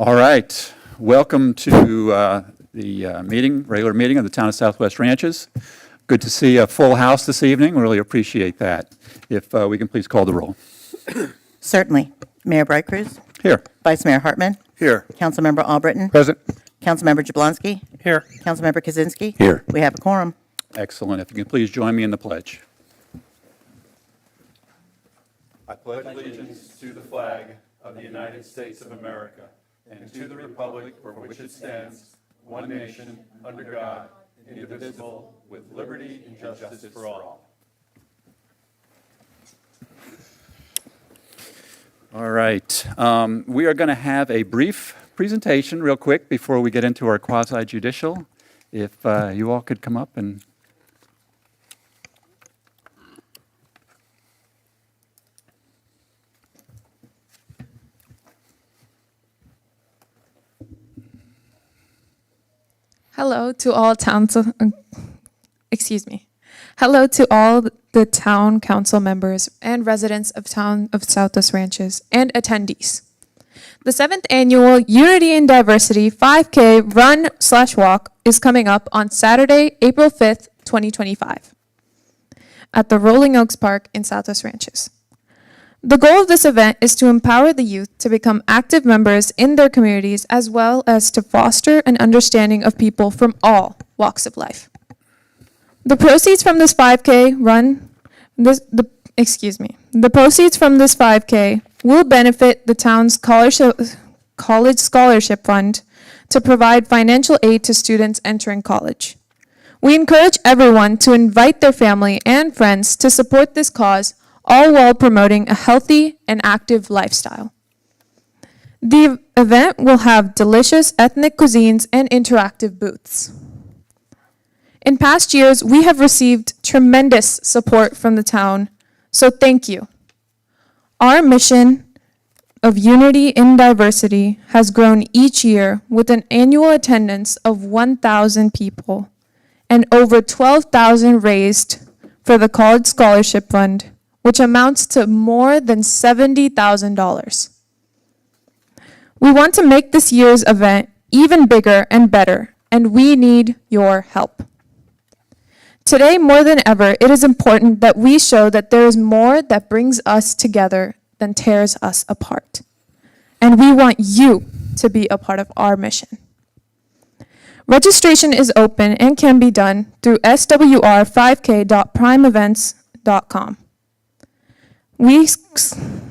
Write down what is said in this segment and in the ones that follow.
All right, welcome to the regular meeting of the Town of Southwest Ranches. Good to see a full house this evening. Really appreciate that. If we can please call the roll. Certainly. Mayor Bright Cruz. Here. Vice Mayor Hartman. Here. Councilmember Albritton. Present. Councilmember Jablonski. Here. Councilmember Kaczynski. Here. We have a quorum. Excellent. If you can please join me in the pledge. I pledge allegiance to the flag of the United States of America and to the republic for which it stands, one nation, under God, indivisible, with liberty and justice for all. All right. We are going to have a brief presentation real quick before we get into our quasi-judicial. If you all could come up and... Hello to all Hello to all the town council members and residents of Town of Southwest Ranches and attendees. The 7th annual Unity and Diversity 5K Run/Walk is coming up on Saturday, April 5th, 2025 at the Rolling Oaks Park in Southwest Ranches. The goal of this event is to empower the youth to become active members in their communities, as well as to foster an understanding of people from all walks of life. The proceeds from this 5K will benefit the town's college scholarship fund to provide financial aid to students entering college. We encourage everyone to invite their family and friends to support this cause, all while promoting a healthy and active lifestyle. The event will have delicious ethnic cuisines and interactive booths. In past years, we have received tremendous support from the town, so thank you. Our mission of unity in diversity has grown each year with an annual attendance of 1,000 people and over 12,000 raised for the College Scholarship Fund, which amounts to more than $70,000. We want to make this year's event even bigger and better, and we need your help. Today, more than ever, it is important that we show that there is more that brings us together than tears us apart. And we want you to be a part of our mission. Registration is open and can be done through swr5k.primeevents.com.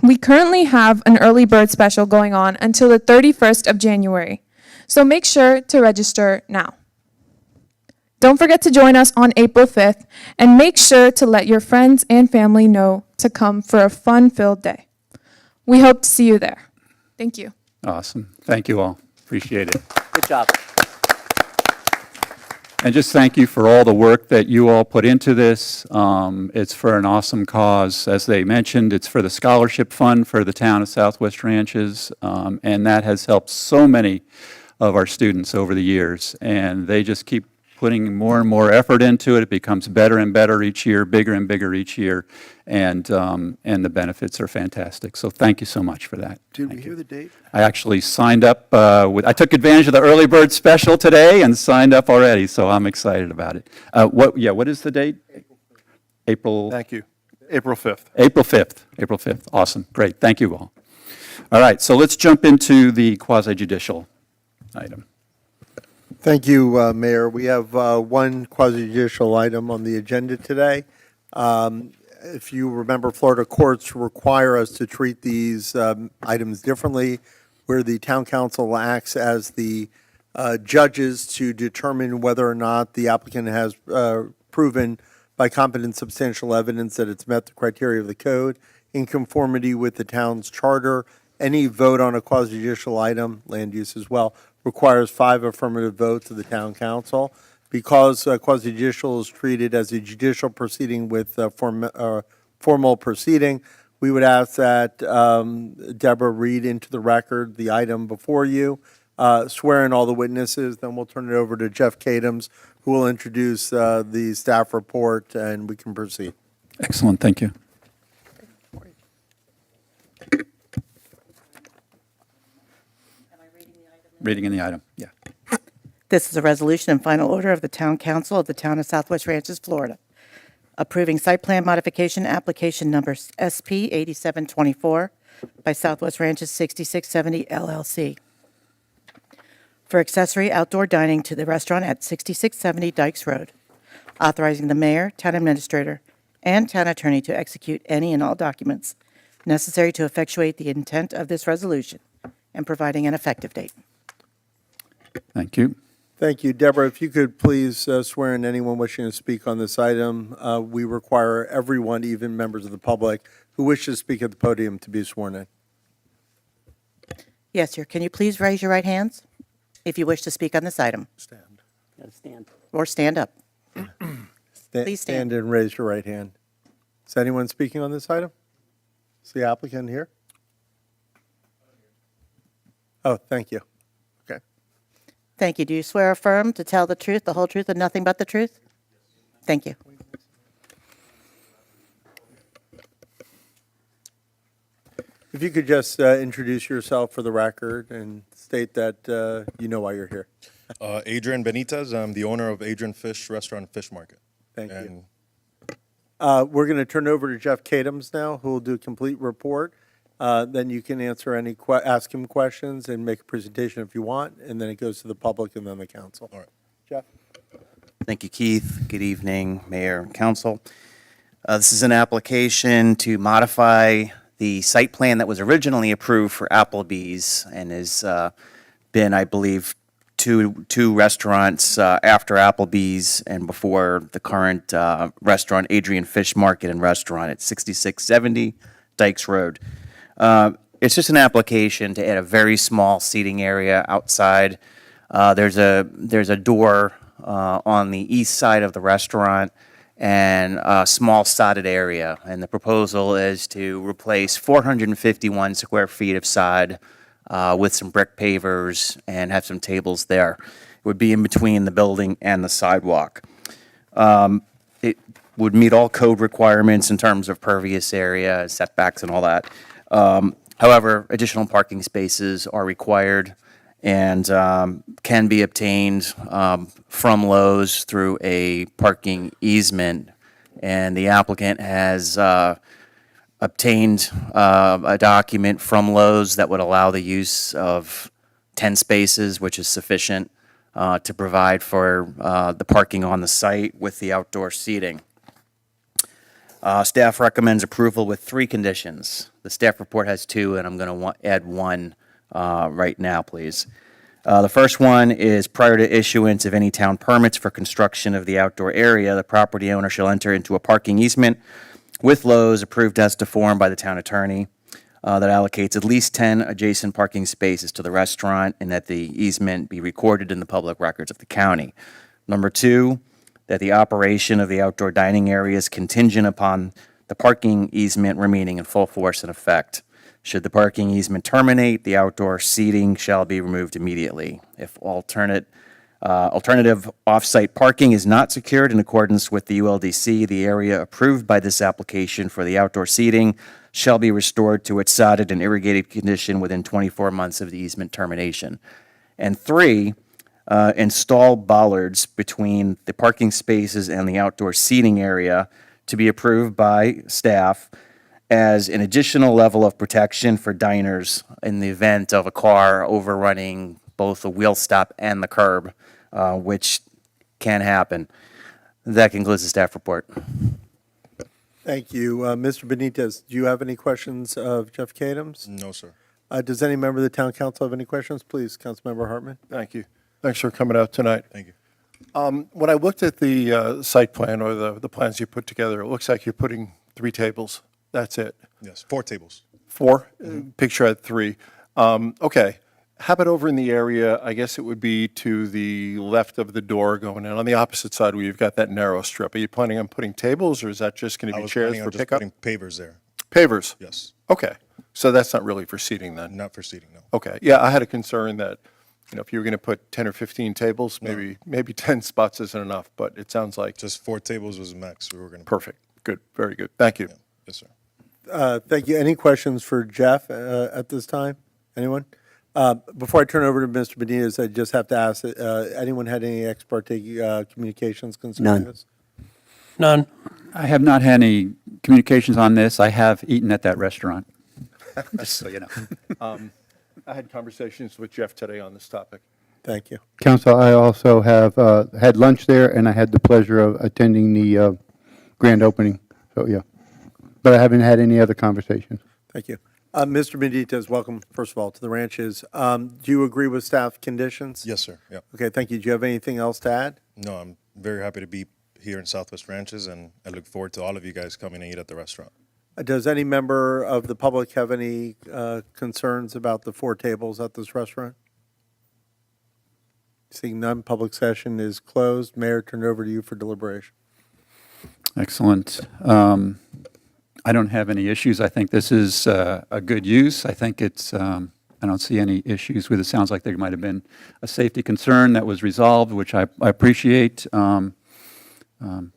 We currently have an early bird special going on until the 31st of January, so make sure to register now. Don't forget to join us on April 5th, and make sure to let your friends and family know to come for a fun-filled day. We hope to see you there. Thank you. Awesome. Thank you all. Appreciate it. Good job. And just thank you for all the work that you all put into this. It's for an awesome cause. As they mentioned, it's for the scholarship fund for the Town of Southwest Ranches, and that has helped so many of our students over the years. And they just keep putting more and more effort into it. It becomes better and better each year, bigger and bigger each year, and the benefits are fantastic. So thank you so much for that. Did we hear the date? I actually signed up, I took advantage of the early bird special today and signed up already, so I'm excited about it. What is the date? April. Thank you. April 5th. April 5th. April 5th. Awesome. Great. Thank you all. All right, so let's jump into the quasi-judicial item. Thank you, Mayor. We have one quasi-judicial item on the agenda today. If you remember, Florida courts require us to treat these items differently, where the town council acts as the judges to determine whether or not the applicant has proven by competent substantial evidence that it's met the criteria of the code in conformity with the town's charter. Any vote on a quasi-judicial item, land use as well, requires 5 affirmative votes of the town council. Because quasi-judicial is treated as a judicial proceeding with formal proceeding, we would ask that Deborah read into the record the item before you, swear in all the witnesses, then we'll turn it over to Jeff Kadams, who will introduce the staff report, and we can proceed. Excellent. Thank you. Am I reading the reading in the item, yeah. This is a resolution and final order of the Town Council of the Town of Southwest Ranches, Florida, approving site plan modification application number SP 8724 by Southwest Ranches 6670 LLC for accessory outdoor dining to the restaurant at 6670 Dykes Road, authorizing the mayor, town administrator, and town attorney to execute any and all documents necessary to effectuate the intent of this resolution and providing an effective date. Thank you. Thank you. Deborah, if you could please swear in anyone wishing to speak on this item. We require everyone, even members of the public, who wish to speak at the podium to be sworn in. Yes, sir. Can you please raise your right hands if you wish to speak on this item? Stand. Or stand up. Please stand. Stand and raise your right hand. Is anyone speaking on this item? Is the applicant here? Oh, thank you. Okay. Thank you. Do you swear or affirm to tell the truth, the whole truth, and nothing but the truth? Thank you. If you could just introduce yourself for the record and state that you know why you're here. Adrian Benitez. I'm the owner of Adrian Fish Restaurant and Fish Market. Thank you. And We're going to turn over to Jeff Kadams now, who will do a complete report. Then you can answer ask him questions and make a presentation if you want, and then it goes to the public and then the council. All right. Jeff? Thank you, Keith. Good evening, Mayor and Council. This is an application to modify the site plan that was originally approved for Applebee's and has been, I believe, two restaurants after Applebee's and before the current restaurant, Adrian Fish Market and Restaurant at 6670 Dykes Road. It's just an application to add a very small seating area outside. There's a door on the east side of the restaurant and a small sodded area. And the proposal is to replace 451 square feet of sod with some brick pavers and have some tables there. It would be in between the building and the sidewalk. It would meet all code requirements in terms of pervious area, setbacks, and all that. However, additional parking spaces are required and can be obtained from Lowe's through a parking easement. And the applicant has obtained a document from Lowe's that would allow the use of 10 spaces, which is sufficient to provide for the parking on the site with the outdoor seating. Staff recommends approval with 3 conditions. The staff report has 2, and I'm going to add 1 right now, please. The first one is prior to issuance of any town permits for construction of the outdoor area, the property owner shall enter into a parking easement with Lowe's approved as to form by the town attorney that allocates at least 10 adjacent parking spaces to the restaurant and that the easement be recorded in the public records of the county. Number 2, that the operation of the outdoor dining area is contingent upon the parking easement remaining in full force and effect. Should the parking easement terminate, the outdoor seating shall be removed immediately. If alternative off-site parking is not secured in accordance with the ULDC, the area approved by this application for the outdoor seating shall be restored to its sodded and irrigated condition within 24 months of the easement termination. And 3, install bollards between the parking spaces and the outdoor seating area to be approved by staff as an additional level of protection for diners in the event of a car overrunning both the wheel stop and the curb, which can happen. That concludes the staff report. Thank you. Mr. Benitez, do you have any questions of Jeff Kadams? no, sir. Does any member of the town council have any questions? Please, Councilmember Hartman. Thank you. Thanks for coming out tonight. Thank you. When I looked at the site plan or the plans you put together, it looks like you're putting 3 tables. That's it. Yes, 4 tables. 4? Picture at 3. Okay. How about over in the area, I guess it would be to the left of the door going in, on the opposite side where you've got that narrow strip. Are you planning on putting tables, or is that just going to I be was chairs planning for on just pickup? putting pavers there. Pavers? Yes, Okay. So that's not really for seating then? not for seating, no. Okay. Yeah, I had a concern that, if you were going to put 10 or 15 tables, maybe 10 spots isn't enough, but it sounds like Just 4 tables was the max we were going to. perfect. Good. Very good. Thank you. Yes, sir. Thank you. Any questions for Jeff at this time? Anyone? Before I turn over to Mr. Benitez, I just have to ask, anyone had any ex parte communications concerning this? None. I have not had any communications on this. I have eaten at that restaurant, just so you know. I had conversations with Jeff today on this topic. Thank you. Council, I also have had lunch there, and I had the pleasure of attending the grand opening. So, yeah. But I haven't had any other conversations. Thank you. Mr. Benitez, welcome, first of all, to the ranches. Do you agree with staff conditions? Yes, sir. Yeah. Okay, thank you. Do you have anything else to add? No, I'm very happy to be here in Southwest Ranches, and I look forward to all of you guys coming and eat at the restaurant. Does any member of the public have any concerns about the 4 tables at this restaurant? Seeing none, public session is closed. Mayor, turn it over to you for deliberation. Excellent. I don't have any issues. I think this is a good use. I think it's, I don't see any issues with it. Sounds like there might have been a safety concern that was resolved, which I appreciate. I don't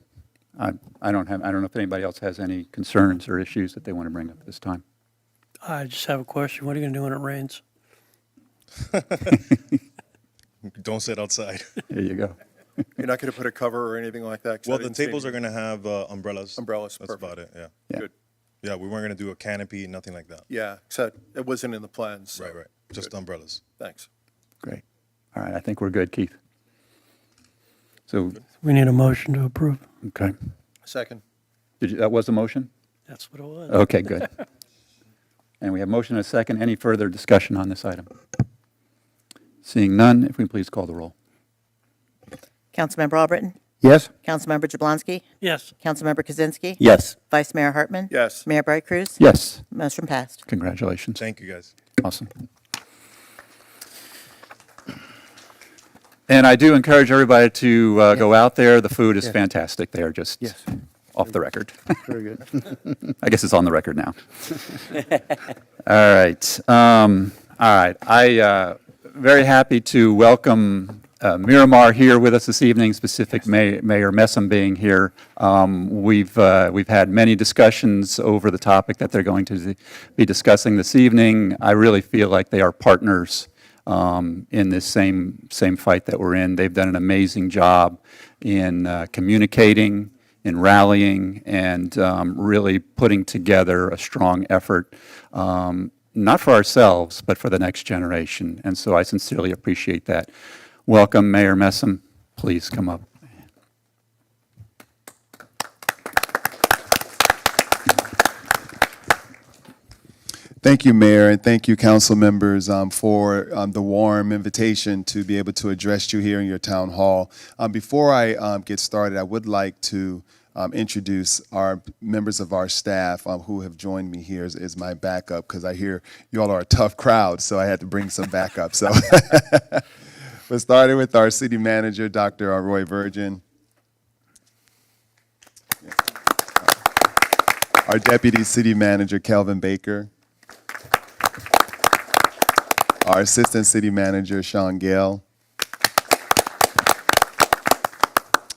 know if anybody else has any concerns or issues that they want to bring up at this time. I just have a question. What are you going to do when it rains? Don't sit outside. There you go. You're not going to put a cover or anything like that? 'Cause I Well, the didn't see tables any- are going to have umbrellas. Umbrellas, That's perfect. about it, yeah. Yeah. Good. Yeah, we weren't going to do a canopy, nothing like that. Yeah, except it wasn't in the plans. so Right. Just good. umbrellas. Thanks. Great. All right, I think we're good, Keith. So, We need a motion to approve. okay. Second. That was a motion? That's what it was. Okay, good. And we have motion and a second. Any further discussion on this item? Seeing none, if we can please call the roll. Councilmember Albritton? Yes? Councilmember Jablonski? Yes. Councilmember Kaczynski? Yes. Vice Mayor Hartman? Yes. Mayor Bright Cruz? Yes, Motion passed. congratulations. Thank you, guys. Awesome. And I do encourage everybody to go out there. The food is fantastic there, just Yes. off the record. Very good. I guess it's on the record now. All right. All right. Very happy to welcome Miramar here with us this evening, specific Mayor Messam being here. We've had many discussions over the topic that they're going to be discussing this evening. I really feel like they are partners in this same fight that we're in. They've done an amazing job in communicating, in rallying, and really putting together a strong effort, not for ourselves, but for the next generation. And so I sincerely appreciate that. Welcome, Mayor Messam. Please come up. Thank you, Mayor, and thank you, council members, for the warm invitation to be able to address you here in your town hall. Before I get started, I would like to introduce our members of our staff who have joined me here as my backup, because I hear you all are a tough crowd, so I had to bring some backup. So we're starting with our city manager, Dr. Roy Virgin. Our deputy city manager, Kelvin Baker. Our assistant city manager, Sean Gale.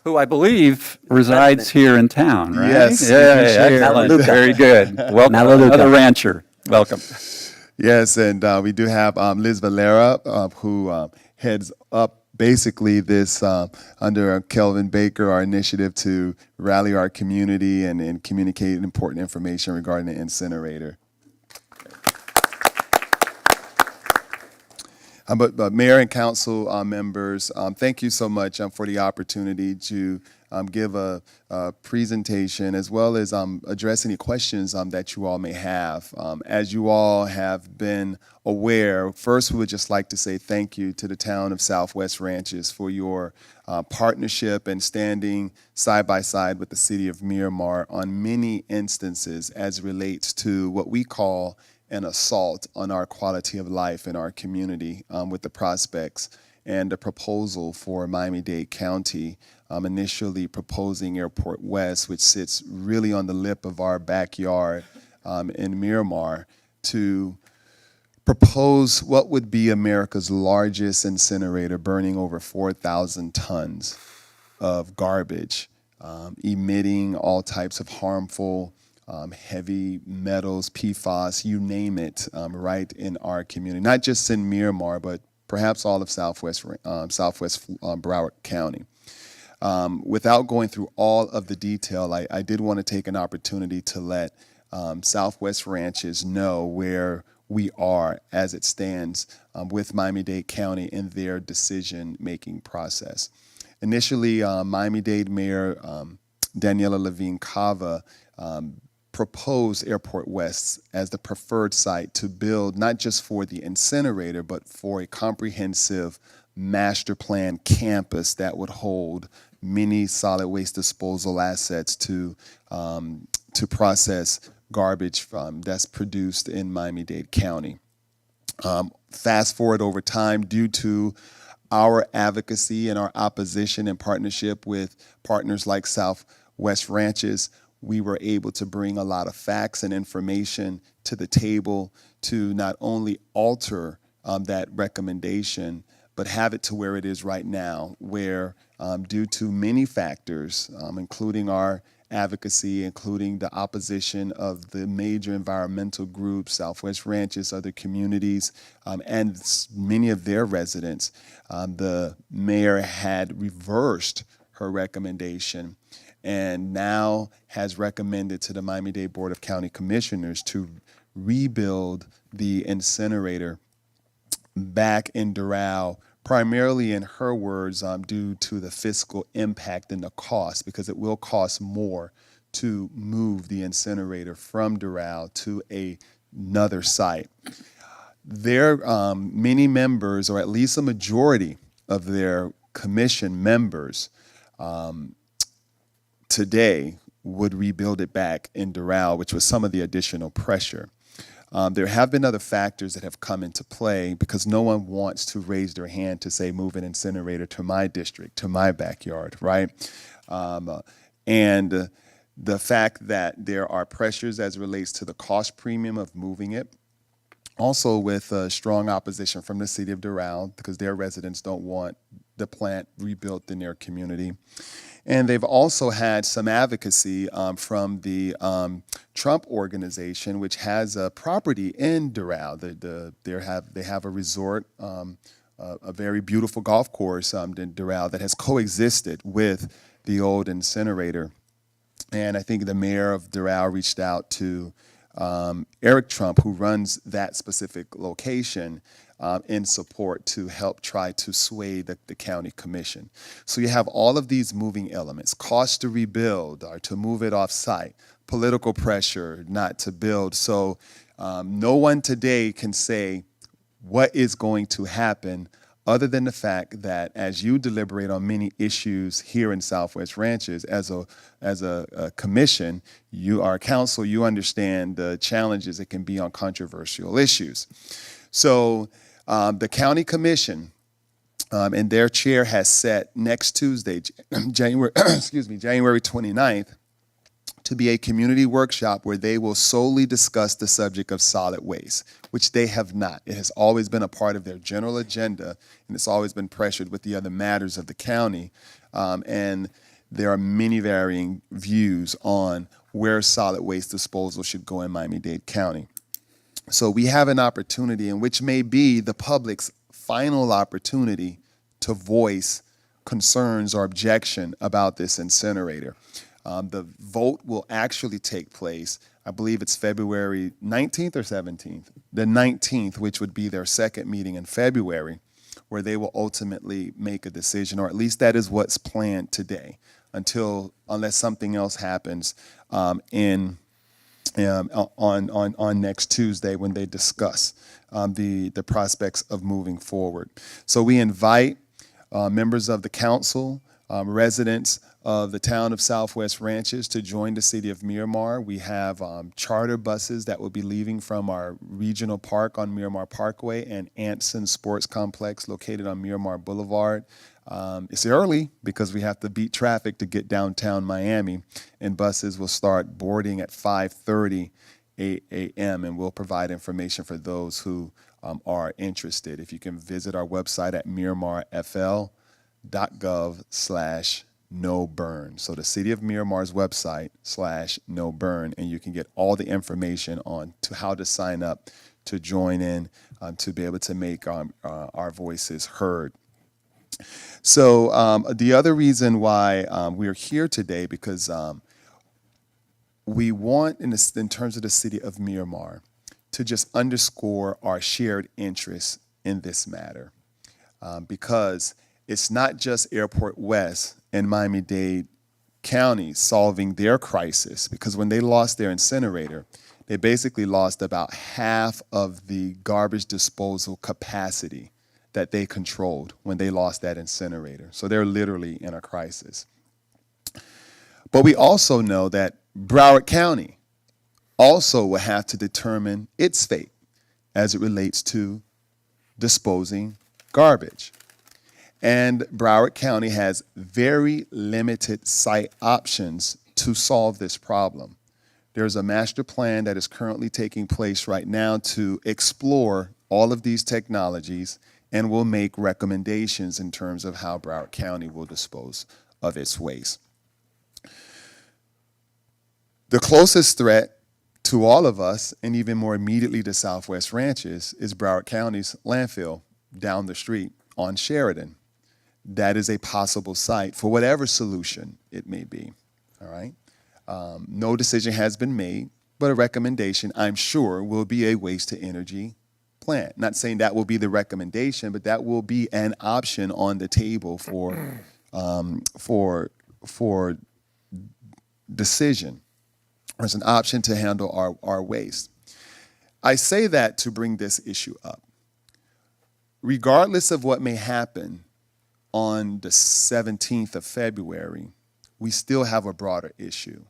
Who I believe resides here in town, right? Yes, Yeah, we share. excellent. Very good. Welcome, another rancher. Welcome. Yes, and we do have Liz Valera, who heads up basically this, under Kelvin Baker, our initiative to rally our community and communicate important information regarding the incinerator. But Mayor and Council members, thank you so much for the opportunity to give a presentation as well as address any questions that you all may have. As you all have been aware, first we would just like to say thank you to the town of Southwest Ranches for your partnership and standing side by side with the city of Miramar on many instances as relates to what we call an assault on our quality of life in our community with the prospects and the proposal for Miami-Dade County, initially proposing Airport West, which sits really on the lip of our backyard in Miramar, to propose what would be America's largest incinerator, burning over 4,000 tons of garbage, emitting all types of harmful heavy metals, PFAS, you name it, right in our community. Not just in Miramar, but perhaps all of Southwest Broward County. Without going through all of the detail, I did want to take an opportunity to let Southwest Ranches know where we are as it stands with Miami-Dade County in their decision-making process. Initially, Miami-Dade Mayor Daniela Levine Cava proposed Airport West as the preferred site to build not just for the incinerator, but for a comprehensive master plan campus that would hold many solid waste disposal assets to process garbage that's produced in Miami-Dade County. Fast forward over time, due to our advocacy and our opposition and partnership with partners like Southwest Ranches, we were able to bring a lot of facts and information to the table to not only alter that recommendation, but have it to where it is right now, where due to many factors, including our advocacy, including the opposition of the major environmental groups, Southwest Ranches, other communities, and many of their residents, the mayor had reversed her recommendation and now has recommended to the Miami-Dade Board of County Commissioners to rebuild the incinerator back in Doral, primarily in her words, due to the fiscal impact and the cost, because it will cost more to move the incinerator from Doral to another site. Their many members, or at least a majority of their commission members, today would rebuild it back in Doral, which was some of the additional pressure. There have been other factors that have come into play because no one wants to raise their hand to say, move an incinerator to my district, to my backyard, right? And the fact that there are pressures as it relates to the cost premium of moving it, also with strong opposition from the city of Doral because their residents don't want the plant rebuilt in their community. And they've also had some advocacy from the Trump organization, which has a property in Doral. They have a resort, a very beautiful golf course in Doral that has coexisted with the old incinerator. And I think the mayor of Doral reached out to Eric Trump, who runs that specific location, in support to help try to sway the county commission. So you have all of these moving elements: cost to rebuild or to move it off site, political pressure not to build. So no one today can say what is going to happen other than the fact that as you deliberate on many issues here in Southwest Ranches, as a commission, you are a council, you understand the challenges it can be on controversial issues. So the county commission and their chair has set next Tuesday, January 29th, to be a community workshop where they will solely discuss the subject of solid waste, which they have not. It has always been a part of their general agenda, and it's always been pressured with the other matters of the county. And there are many varying views on where solid waste disposal should go in Miami-Dade County. So we have an opportunity, in which may be the public's final opportunity to voice concerns or objection about this incinerator. The vote will actually take place, I believe it's February 19th or 17th? The 19th, which would be their second meeting in February, where they will ultimately make a decision, or at least that is what's planned today, unless something else happens on next Tuesday when they discuss the prospects of moving forward. So we invite members of the council, residents of the town of Southwest Ranches to join the city of Miramar. We have charter buses that will be leaving from our regional park on Miramar Parkway and Anson Sports Complex located on Miramar Boulevard. It's early because we have to beat traffic to get downtown Miami, and buses will start boarding at 5:30 a.m. and we'll provide information for those who are interested. If you can visit our website at miramarfl.gov/ no burn. So the City of Miramar's website /no burn, and you can get all the information on to how to sign up to join in to be able to make our voices heard. So the other reason why we're here today, because we want, in terms of the City of Miramar, to just underscore our shared interest in this matter, because it's not just Airport West and Miami-Dade County solving their crisis, because when they lost their incinerator, they basically lost about half of the garbage disposal capacity that they controlled when they lost that incinerator. So they're literally in a crisis. But we also know that Broward County also will have to determine its fate as it relates to disposing garbage. And Broward County has very limited site options to solve this problem. There's a master plan that is currently taking place right now to explore all of these technologies and will make recommendations in terms of how Broward County will dispose of its waste. The closest threat to all of us, and even more immediately to Southwest Ranches, is Broward County's landfill down the street on Sheridan. That is a possible site for whatever solution it may be, all right? No decision has been made, but a recommendation, I'm sure, will be a waste-to-energy plant. Not saying that will be the recommendation, but that will be an option on the table for decision. As an option to handle our waste. I say that to bring this issue up. Regardless of what may happen on the 17th of February, we still have a broader issue.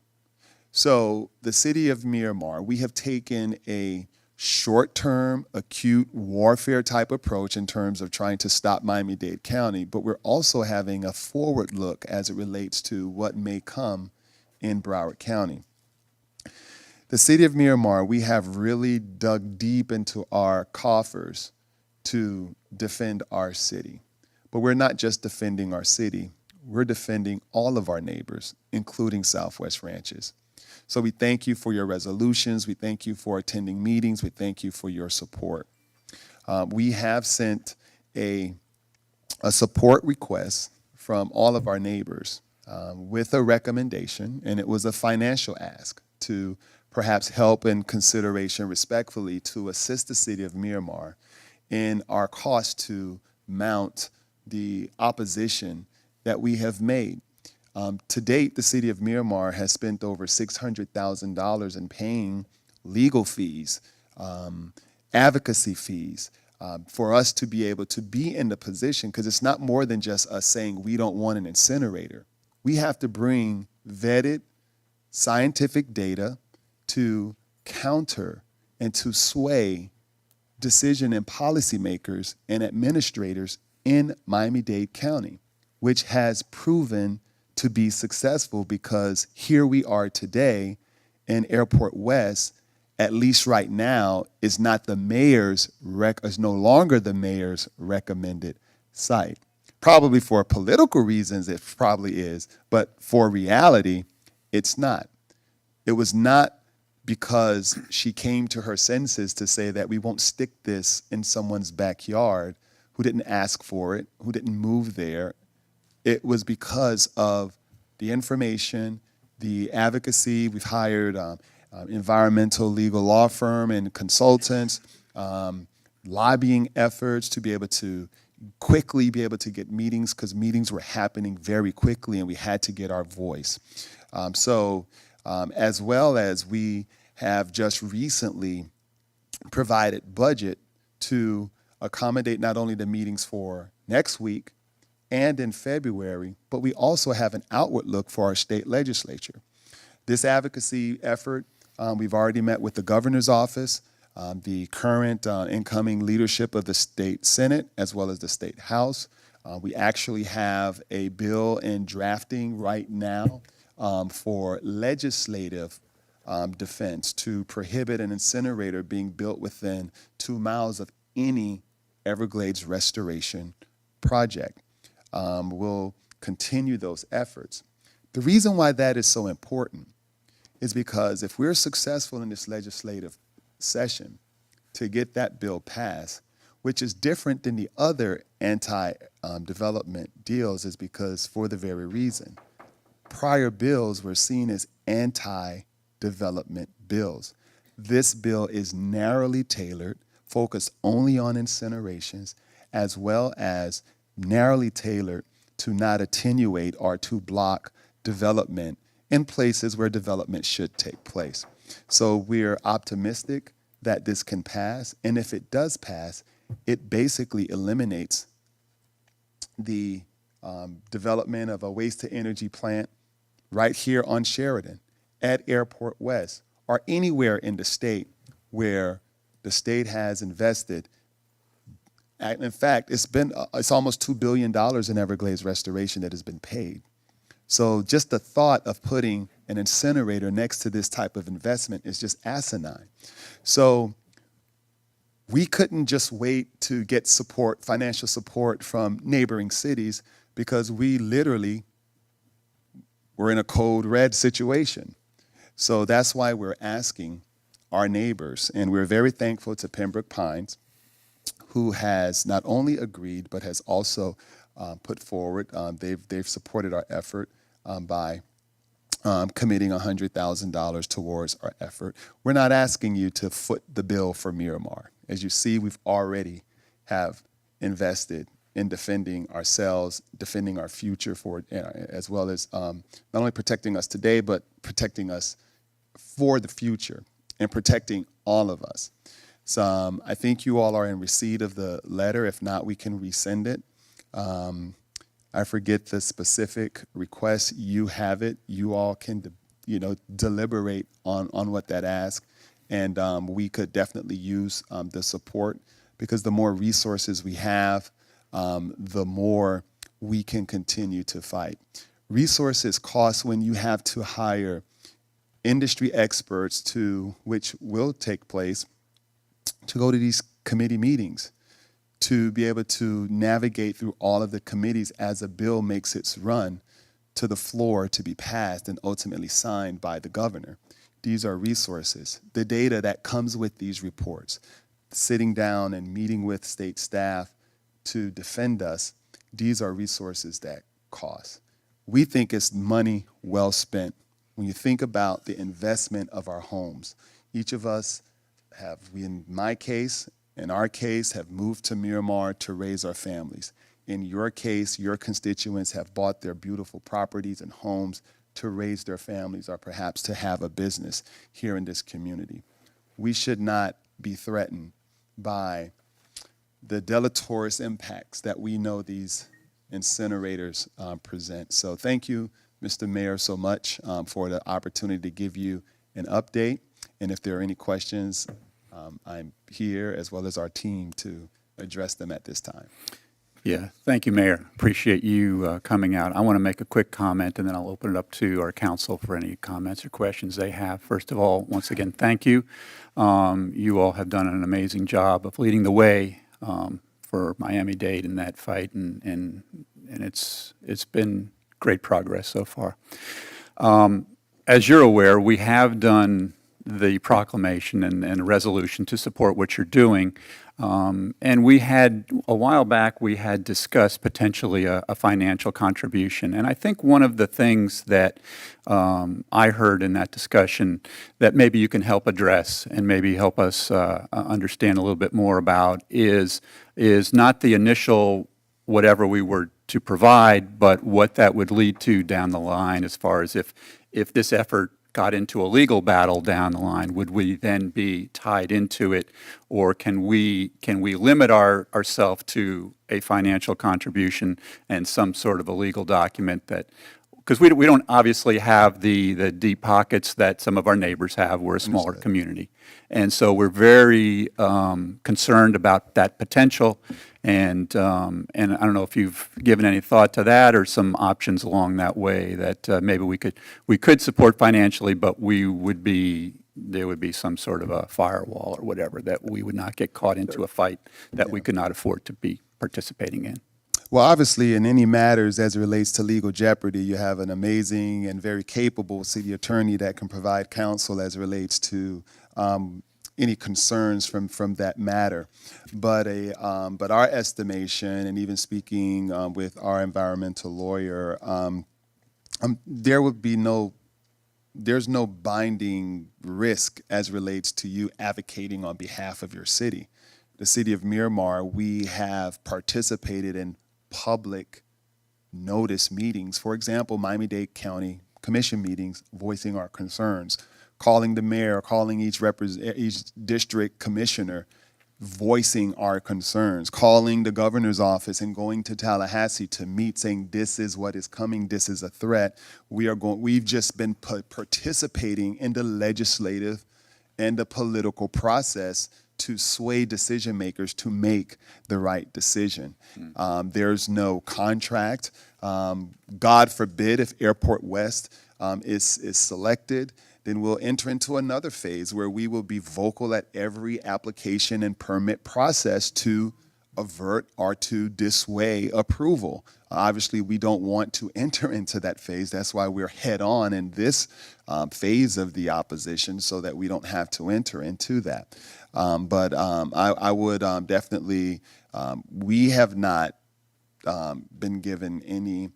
So the City of Miramar, we have taken a short-term, acute warfare type approach in terms of trying to stop Miami-Dade County, but we're also having a forward look as it relates to what may come in Broward County. The City of Miramar, we have really dug deep into our coffers to defend our city. But we're not just defending our city, we're defending all of our neighbors, including Southwest Ranches. So we thank you for your resolutions, we thank you for attending meetings, we thank you for your support. We have sent a support request from all of our neighbors with a recommendation, and it was a financial ask to perhaps help in consideration respectfully to assist the City of Miramar in our cost to mount the opposition that we have made. To date, the City of Miramar has spent over $600,000 in paying legal fees, advocacy fees, for us to be able to be in the position, because it's not more than just us saying we don't want an incinerator. We have to bring vetted scientific data to counter and to sway decision and policymakers and administrators in Miami-Dade County, which has proven to be successful, because here we are today in Airport West, at least right now, is not the mayor's is no longer the mayor's recommended site. Probably for political reasons it probably is, but for reality, it's not. It was not because she came to her senses to say that we won't stick this in someone's backyard who didn't ask for it, who didn't move there. It was because of the information, the advocacy. We've hired environmental legal law firm and consultants, lobbying efforts to be able to quickly be able to get meetings, because meetings were happening very quickly and we had to get our voice. As well as we have just recently provided budget to accommodate not only the meetings for next week and in February, but we also have an outward look for our state legislature. This advocacy effort, we've already met with the governor's office, the current incoming leadership of the state Senate, as well as the state House. We actually have a bill in drafting right now for legislative defense to prohibit an incinerator being built within 2 miles of any Everglades restoration project. We'll continue those efforts. The reason why that is so important is because if we're successful in this legislative session to get that bill passed, which is different than the other anti-development deals, is because for the very reason, prior bills were seen as anti-development bills. This bill is narrowly tailored, focused only on incinerations, as well as narrowly tailored to not attenuate or to block development in places where development should take place. So we're optimistic that this can pass, and if it does pass, it basically eliminates the development of a waste-to-energy plant right here on Sheridan, at Airport West, or anywhere in the state where the state has invested. In fact, it's almost $2 billion in Everglades restoration that has been paid. So just the thought of putting an incinerator next to this type of investment is just asinine. So we couldn't just wait to get support, financial support from neighboring cities, because we literally were in a code red situation. So that's why we're asking our neighbors, and we're very thankful to Pembroke Pines, who has not only agreed, but has also put forward, they've supported our effort by committing $100,000 towards our effort. We're not asking you to foot the bill for Miramar. As you see, we've already have invested in defending ourselves, defending our future for, as well as not only protecting us today, but protecting us for the future and protecting all of us. So I think you all are in receipt of the letter. If not, we can resend it. I forget the specific request. You have it. You all can, deliberate on what that asks. And we could definitely use the support, because the more resources we have, the more we can continue to fight. Resources cost when you have to hire industry experts, which will take place, to go to these committee meetings, to be able to navigate through all of the committees as a bill makes its run to the floor to be passed and ultimately signed by the governor. These are resources. The data that comes with these reports, sitting down and meeting with state staff to defend us, these are resources that cost. We think it's money well spent. When you think about the investment of our homes, each of us in our case, have moved to Miramar to raise our families. In your case, your constituents have bought their beautiful properties and homes to raise their families, or perhaps to have a business here in this community. We should not be threatened by the deleterious impacts that we know these incinerators present. So thank you, Mr. Mayor, so much for the opportunity to give you an update. And if there are any questions, I'm here, as well as our team, to address them at this time. Yeah, thank you, Mayor. Appreciate you coming out. I want to make a quick comment, and then I'll open it up to our council for any comments or questions they have. First of all, once again, thank you. You all have done an amazing job of leading the way for Miami-Dade in that fight, and it's been great progress so far. As you're aware, we have done the proclamation and a resolution to support what you're doing. And we had, a while back, we had discussed potentially a financial contribution. And I think one of the things that I heard in that discussion that maybe you can help address and maybe help us understand a little bit more about is not the initial whatever we were to provide, but what that would lead to down the line, as far as if this effort got into a legal battle down the line, would we then be tied into it, or can we limit ourselves to a financial contribution and some sort of a legal document that, because we don't obviously have the deep pockets that some of our neighbors have. We're a smaller community, and so we're very concerned about that potential. And I don't know if you've given any thought to that, or some options along that way that maybe we could support financially, but there would be some sort of a firewall or whatever, that we would not get caught into a fight that we could not afford to be participating in. Well, obviously, in any matters as it relates to legal jeopardy, you have an amazing and very capable city attorney that can provide counsel as it relates to any concerns from that matter. But our estimation, and even speaking with our environmental lawyer, there's no binding risk as relates to you advocating on behalf of your city. The city of Miramar, we have participated in public notice meetings. For example, Miami-Dade County Commission meetings voicing our concerns, calling the mayor, calling each district commissioner, voicing our concerns, calling the governor's office and going to Tallahassee to meet, saying this is what is coming, this is a threat. We've just been participating in the legislative and the political process to sway decision makers to make the right decision. There's no contract. God forbid if Airport West is selected, then we'll enter into another phase where we will be vocal at every application and permit process to avert or to dissuade approval. Obviously, we don't want to enter into that phase. That's why we're head on in this phase of the opposition, so that we don't have to enter into that. But I would definitely, we have not been given any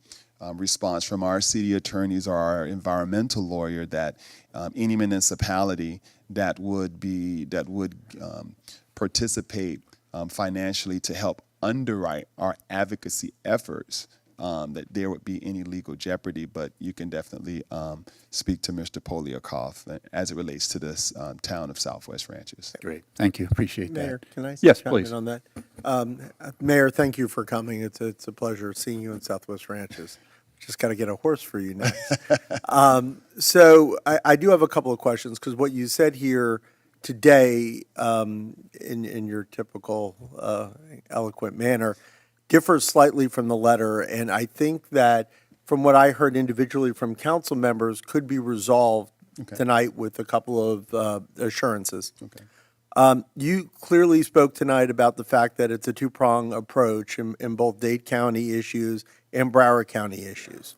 response from our city attorneys or our environmental lawyer that any municipality that would participate financially to help underwrite our advocacy efforts, that there would be any legal jeopardy. But you can definitely speak to Mr. Poliakoff as it relates to this town of Southwest Ranches. Great, thank you, appreciate that. Mayor, can I Yes, comment please. on that? Mayor, thank you for coming. It's a pleasure seeing you in Southwest Ranches. Just got to get a horse for you next. So I do have a couple of questions, because what you said here today, in your typical eloquent manner, differs slightly from the letter, and I think that from what I heard individually from council members could be resolved tonight with a couple of assurances. You clearly spoke tonight about the fact that it's a two-prong approach in both Dade County issues and Broward County issues.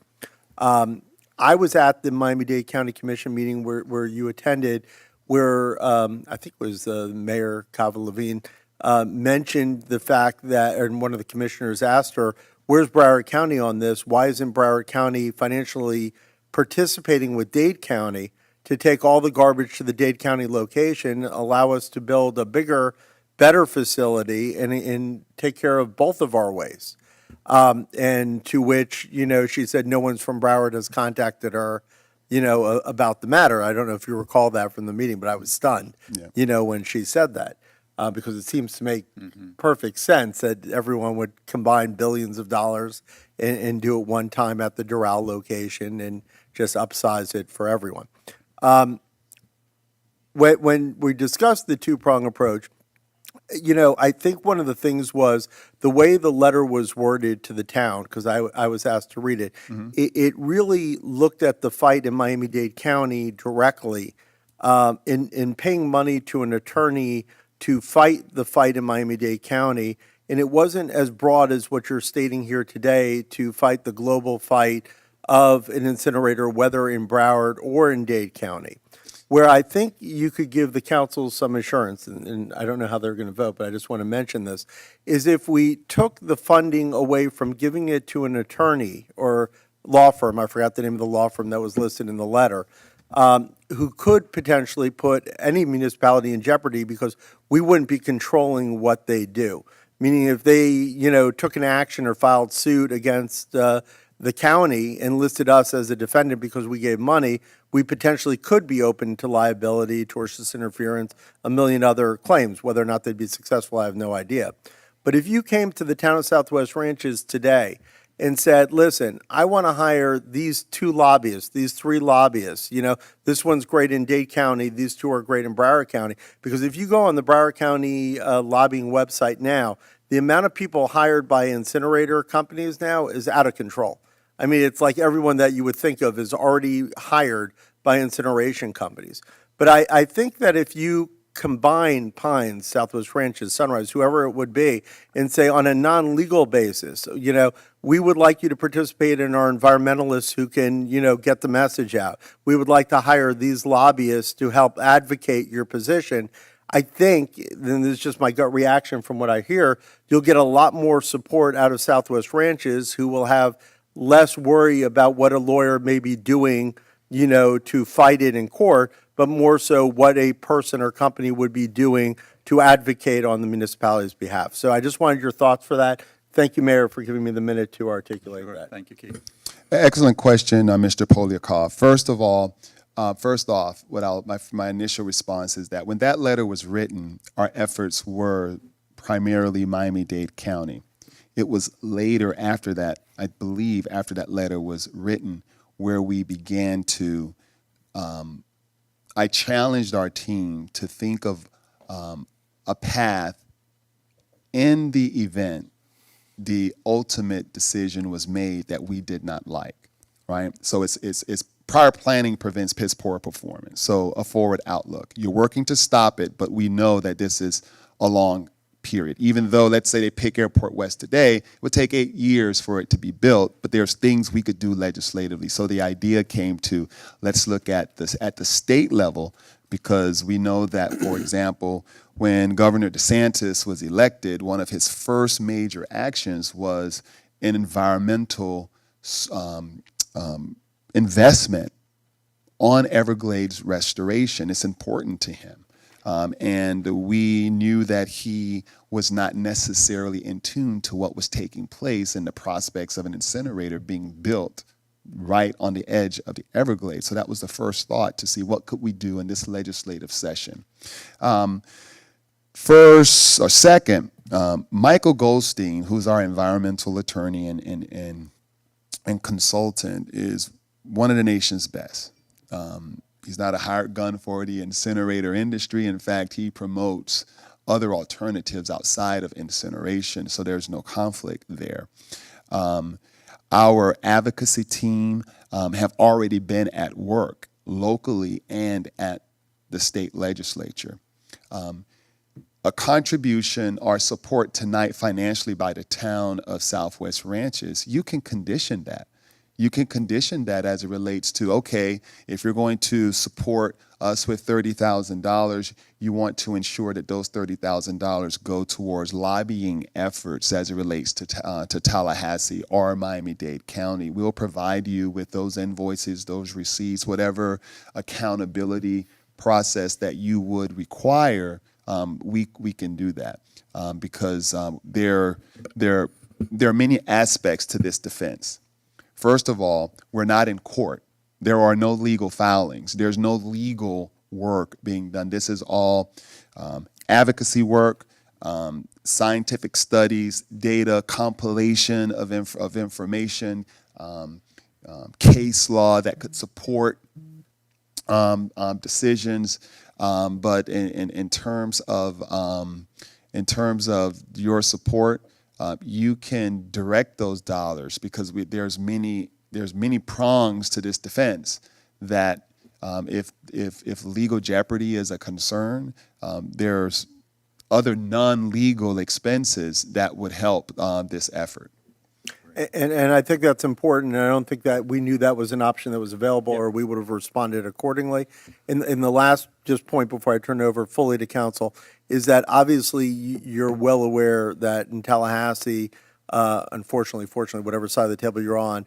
I was at the Miami-Dade County Commission meeting where you attended, where I think it was Mayor Cava-Levine mentioned the fact that, and one of the commissioners asked her, where's Broward County on this? Why isn't Broward County financially participating with Dade County to take all the garbage to the Dade County location, allow us to build a bigger, better facility and take care of both of our waste? And to which, she said no one's from Broward has contacted her, about the matter. I don't know if you recall that from the meeting, but I was stunned, when she said that, because it seems to make perfect sense that everyone would combine billions of dollars and do it one time at the Doral location and just upsize it for everyone. When we discussed the two-prong approach, I think one of the things was the way the letter was worded to the town, because I was asked to read it. It really looked at the fight in Miami-Dade County directly, in paying money to an attorney to fight the fight in Miami-Dade County. And it wasn't as broad as what you're stating here today to fight the global fight of an incinerator, whether in Broward or in Dade County. Where I think you could give the council some assurance, and I don't know how they're going to vote, but I just want to mention this, is if we took the funding away from giving it to an attorney or law firm, I forgot the name of the law firm that was listed in the letter, who could potentially put any municipality in jeopardy because we wouldn't be controlling what they do. Meaning if they, took an action or filed suit against the county and listed us as a defendant because we gave money, we potentially could be open to liability, tortious interference, a million other claims. Whether or not they'd be successful, I have no idea. But if you came to the town of Southwest Ranches today and said, listen, I want to hire these two lobbyists, these three lobbyists, this one's great in Dade County, these two are great in Broward County, because if you go on the Broward County lobbying website now, the amount of people hired by incinerator companies now is out of control. I mean, it's like everyone that you would think of is already hired by incineration companies. But I think that if you combine Pines, Southwest Ranches, Sunrise, whoever it would be, and say on a non-legal basis, we would like you to participate in our environmentalists who can, get the message out. We would like to hire these lobbyists to help advocate your position. I think, and this is just my gut reaction from what I hear, you'll get a lot more support out of Southwest Ranches who will have less worry about what a lawyer may be doing, to fight it in court, but more so what a person or company would be doing to advocate on the municipality's behalf. So I just wanted your thoughts for that. Thank you, Mayor, for giving me the minute to articulate that. Thank you, Keith. Excellent question, Mr. Polyakov. First off, my initial response is that when that letter was written, our efforts were primarily Miami-Dade County. It was later after that, I believe after that letter was written, where we began to, I challenged our team to think of a path in the event the ultimate decision was made that we did not like, right? So it's prior planning prevents piss poor performance. So a forward outlook. You're working to stop it, but we know that this is a long period. Even though, let's say they pick Airport West today, it would take 8 years for it to be built, but there's things we could do legislatively. So the idea came to, let's look at this at the state level, because we know that, for example, when Governor DeSantis was elected, one of his first major actions was an environmental investment on Everglades restoration. It's important to him. And we knew that he was not necessarily in tune to what was taking place and the prospects of an incinerator being built right on the edge of the Everglades. So that was the first thought, to see what could we do in this legislative session. Second, Michael Goldstein, who's our environmental attorney and consultant, is one of the nation's best. He's not a hired gun for the incinerator industry. In fact, he promotes other alternatives outside of incineration, so there's no conflict there. Our advocacy team have already been at work locally and at the state legislature. A contribution or support tonight financially by the town of Southwest Ranches, you can condition that. You can condition that as it relates to, okay, if you're going to support us with $30,000, you want to ensure that those $30,000 go towards lobbying efforts as it relates to Tallahassee or Miami-Dade County. We'll provide you with those invoices, those receipts, whatever accountability process that you would require. We can do that because there are many aspects to this defense. First of all, we're not in court. There are no legal filings. There's no legal work being done. This is all advocacy work, scientific studies, data, compilation of information, case law that could support decisions. But in terms of your support, you can direct those dollars, because there's many prongs to this defense that if legal jeopardy is a concern, there's other non-legal expenses that would help this effort. And I think that's important, and I don't think that we knew that was an option that was available, or we would have responded accordingly. In the last just point before I turn it over fully to council, is that obviously you're well aware that in Tallahassee, unfortunately, fortunately, whatever side of the table you're on,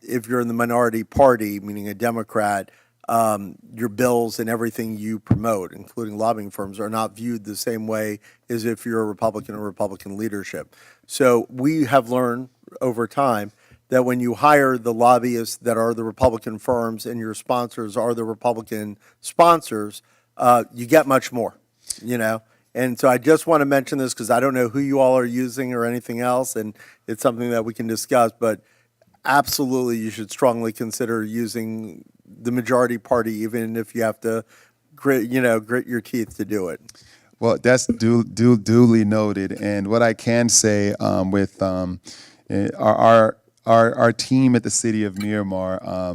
if you're in the minority party, meaning a Democrat, your bills and everything you promote, including lobbying firms, are not viewed the same way as if you're a Republican or Republican leadership. So we have learned over time that when you hire the lobbyists that are the Republican firms and your sponsors are the Republican sponsors, you get much more, And so I just want to mention this because I don't know who you all are using or anything else, and it's something that we can discuss, but absolutely you should strongly consider using the majority party, even if you have to grit your teeth to do it. Well, that's duly noted. And what I can say with our team at the city of Miramar,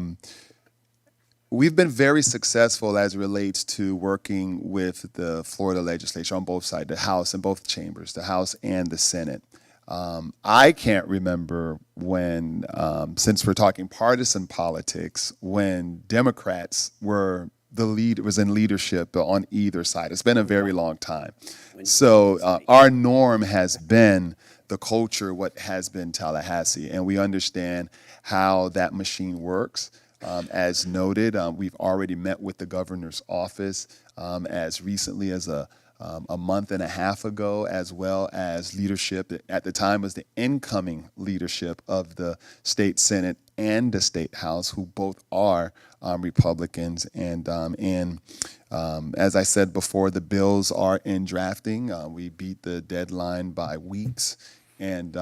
We've been very successful as it relates to working with the Florida legislature on both sides, the House and both chambers, the House and the Senate. I can't remember when, since we're talking partisan politics, when Democrats were was in leadership on either side. It's been a very long time. So our norm has been the culture, what has been Tallahassee, and we understand how that machine works. As noted, we've already met with the governor's office as recently as a month and a half ago, as well as leadership. At the time was the incoming leadership of the state Senate and the state House, who both are Republicans. And as I said before, the bills are in drafting. We beat the deadline by weeks, and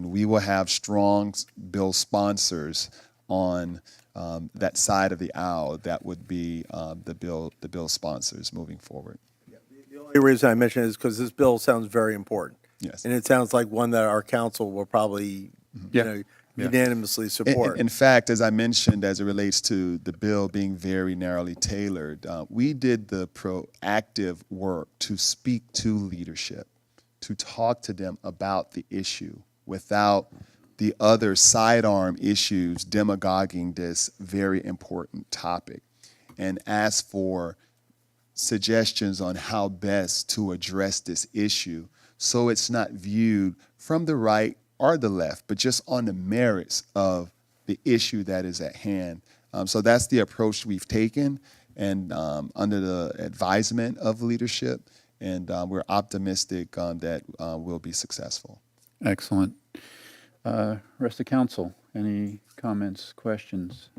we will have strong bill sponsors on that side of the aisle. That would be the bill sponsors moving forward. The only reason I mention it is because this bill sounds very important. Yes. And it sounds like one that our council will probably, unanimously support. In fact, as I mentioned, as it relates to the bill being very narrowly tailored, we did the proactive work to speak to leadership, to talk to them about the issue without the other sidearm issues demagoguing this very important topic, and ask for suggestions on how best to address this issue so it's not viewed from the right or the left, but just on the merits of the issue that is at hand. So that's the approach we've taken, and under the advisement of leadership, and we're optimistic that we'll be successful. Excellent. Rest of council, any comments, questions?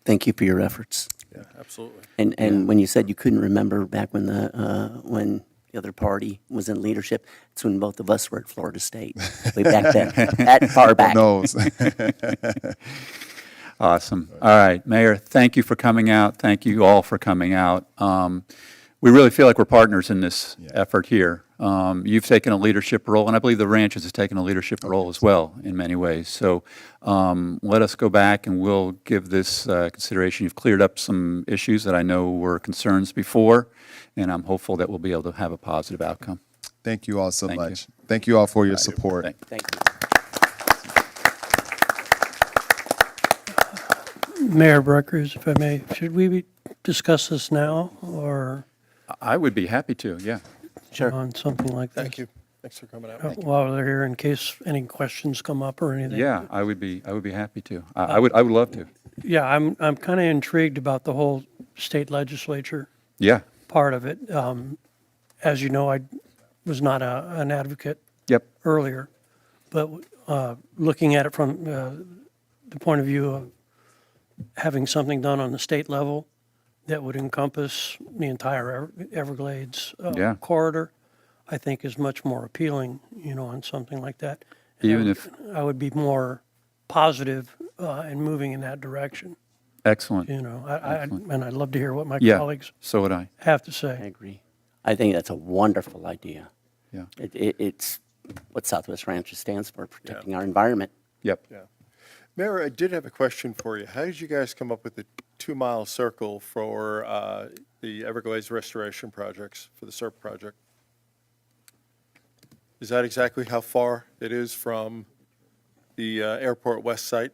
Thank you for your efforts. Yeah, absolutely. And when you said you couldn't remember back when the other party was in leadership, it's when both of us were at Florida State, way back then, that far back. Knows. Awesome. All right, Mayor, thank you for coming out. Thank you all for coming out. We really feel like we're partners in this effort here. You've taken a leadership role, and I believe the ranches has taken a leadership role as well in many ways. So let us go back and we'll give this consideration. You've cleared up some issues that I know were concerns before, and I'm hopeful that we'll be able to have a positive outcome. Thank you all so Thank much. Thank you all for your support. Thank you. Mayor Bruckers, if I may, should we discuss this now or I would be happy to, yeah. on something like this? Thank you. Thanks for coming out. While they're here, in case any questions come up or anything. Yeah, I would be happy to. I would love to. Yeah, I'm kind of intrigued about the whole state legislature Yeah. part of it. As you know, I was not an advocate Yep. earlier, but looking at it from the point of view of having something done on the state level that would encompass the entire Everglades Yeah. corridor, I think is much more appealing, on something like that. Even if, I would be more positive in moving in that direction, excellent. and I'd love to hear what my Yeah, colleagues so would I. have to I say. agree. I think that's a wonderful idea. Yeah. It's what Southwest Ranches stands for, protecting our environment. Yep. Yeah. Mayor, I did have a question for you. How did you guys come up with the 2-mile circle for the Everglades restoration projects, for the SERP project? Is that exactly how far it is from the Airport West site?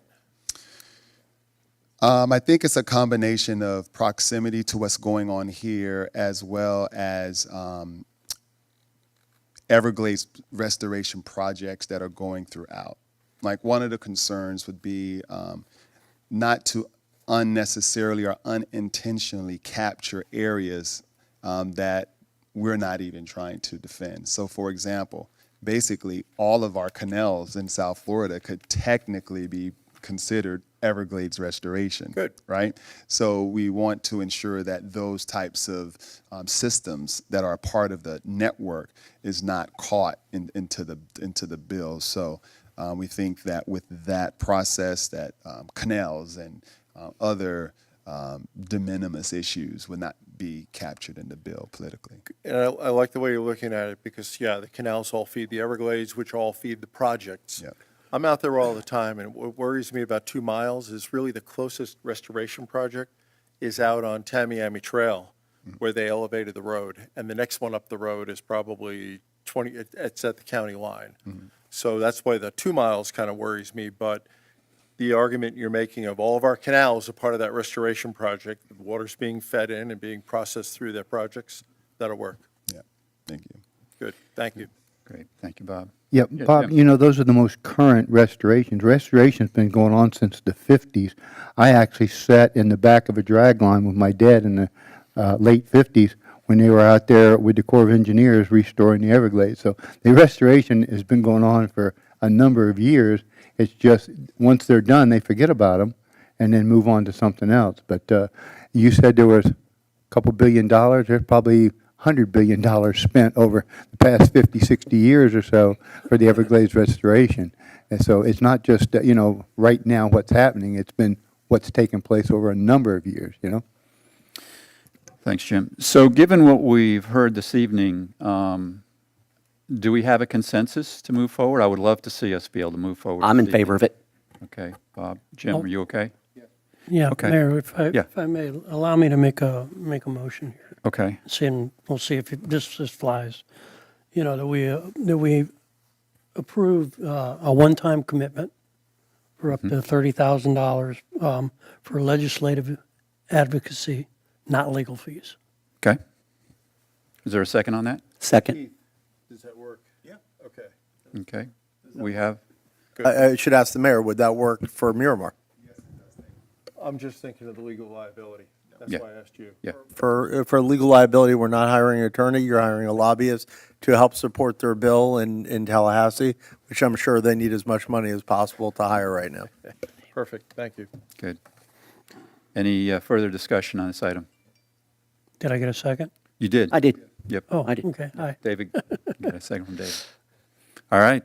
I think it's a combination of proximity to what's going on here, as well as Everglades restoration projects that are going throughout. Like, one of the concerns would be not to unnecessarily or unintentionally capture areas that we're not even trying to defend. So, for example, basically all of our canals in South Florida could technically be considered Everglades restoration. Good. Right? So we want to ensure that those types of systems that are a part of the network is not caught into the bill. So we think that with that process, that canals and other de minimis issues would not be captured in the bill politically. And I like the way you're looking at it because, yeah, the canals all feed the Everglades, which all feed the projects. Yep. I'm out there all the time, and what worries me about 2 miles is really the closest restoration project is out on Tamiami Trail, where they elevated the road, and the next one up the road is probably 20, it's at the county line. So that's why the 2 miles kind of worries me, but the argument you're making of all of our canals are part of that restoration project, the water's being fed in and being processed through their projects, that'll work. Yeah, thank you. Good, thank you. Great, thank you, Bob. Yeah, Yeah, Bob, Jim. you know, those are the most current restorations. Restoration's been going on since the 50s. I actually sat in the back of a drag line with my dad in the late 50s when they were out there with the Corps of Engineers restoring the Everglades. So the restoration has been going on for a number of years. It's just, once they're done, they forget about them and then move on to something else. But you said there was a couple $1 billion. There's probably $100 billion spent over the past 50, 60 years or so for the Everglades restoration. And so it's not just, you know, right now what's happening. It's been what's taken place over a number of years, you know? Thanks, Jim. So given what we've heard this evening, do we have a consensus to move forward? I would love to see us be able to move forward. I'm in this favor of it. evening. Okay, Bob. Jim, are you okay? Yeah, Okay. Mayor, Yeah. if I may, allow me to make a motion here. Okay. We'll see if this flies. You know, that we approve a one-time commitment for up to $30,000 for legislative advocacy, not legal fees. Okay. Is there a second on that? Second. Does that work? Yeah. Okay. Okay. We have, I should ask the mayor, would that work for Miramar? I'm just thinking of the legal liability. That's Yeah. why I asked you. yeah. For legal liability, we're not hiring an attorney, you're hiring a lobbyist to help support their bill in Tallahassee, which I'm sure they need as much money as possible to hire right now. Perfect, thank you. Good. Any further discussion on this item? Did I get a second? You did? I did. Yep. Oh, I did. okay, aye. David, got a second from David. All right.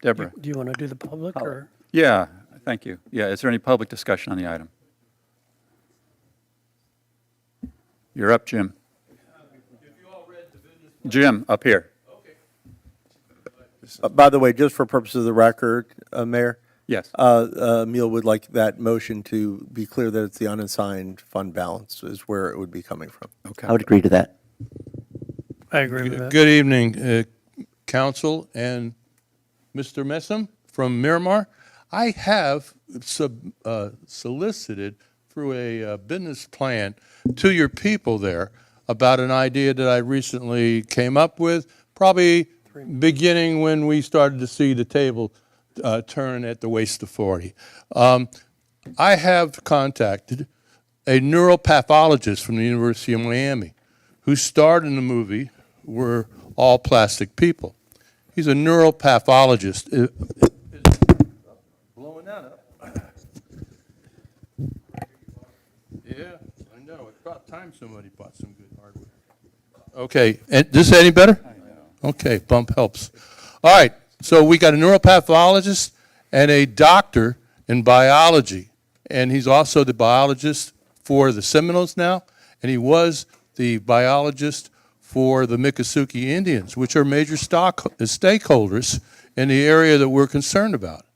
Deborah? Do you want to do the public, or? Yeah, thank you. Yeah, is there any public discussion on the item? You're up, Jim. Jim, up here. By the way, just for purposes of the record, Mayor, Yes. Emil would like that motion to be clear that it's the unassigned fund balance is where it would be coming from. Okay. I would agree to that. I agree with that. Good evening, Council and Mr. Messam from Miramar. I have solicited through a business plan to your people there about an idea that I recently came up with, probably beginning when we started to see the table turn at the Waste Authority. I have contacted a neuropathologist from the University of Miami who starred in the movie We're All Plastic People. He's a neuropathologist. Blowing that up. Yeah, I know. It's about time somebody bought some good hardware. Okay, and this any better? Okay, bump helps. All right, so we got a neuropathologist and a doctor in biology, and he's also the biologist for the Seminoles now, and he was the biologist for the Miccosukee Indians, which are major stakeholders in the area that we're concerned about.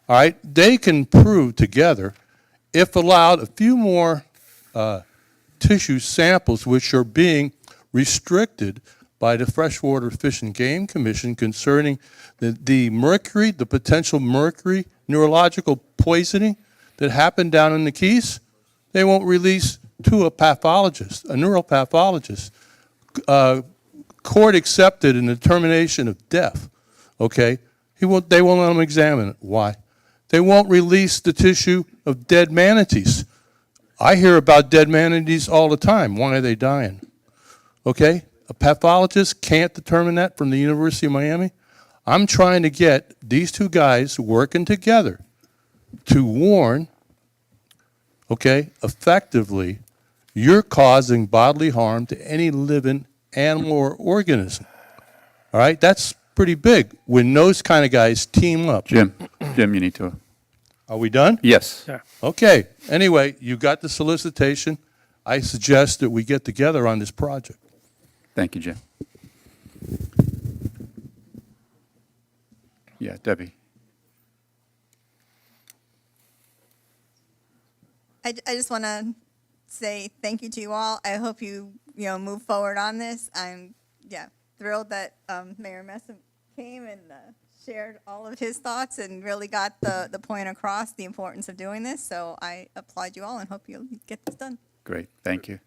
All right, they can prove together, if allowed, a few more tissue samples which are being restricted by the Freshwater Fish and Game Commission concerning the mercury, the potential mercury neurological poisoning that happened down in the Keys. They won't release to a pathologist, a neuropathologist. Court accepted an determination of death, okay? They won't let them examine it. Why? They won't release the tissue of dead manatees. I hear about dead manatees all the time. Why are they dying? Okay? A pathologist can't determine that from the University of Miami. I'm trying to get these two guys working together to warn, okay, effectively, you're causing bodily harm to any living animal or organism. All right? That's pretty big when those kind of guys team up. Jim, you need to. Are we done? Yes. Yeah. Okay. Anyway, you got the solicitation. I suggest that we get together on this project. Thank you, Jim. Yeah, Debbie. I just want to say thank you to you all. I hope you move forward on this. I'm thrilled that Mayor Messam came and shared all of his thoughts and really got the point across, the importance of doing this. So I applaud you all and hope you'll get this done. Great, thank you.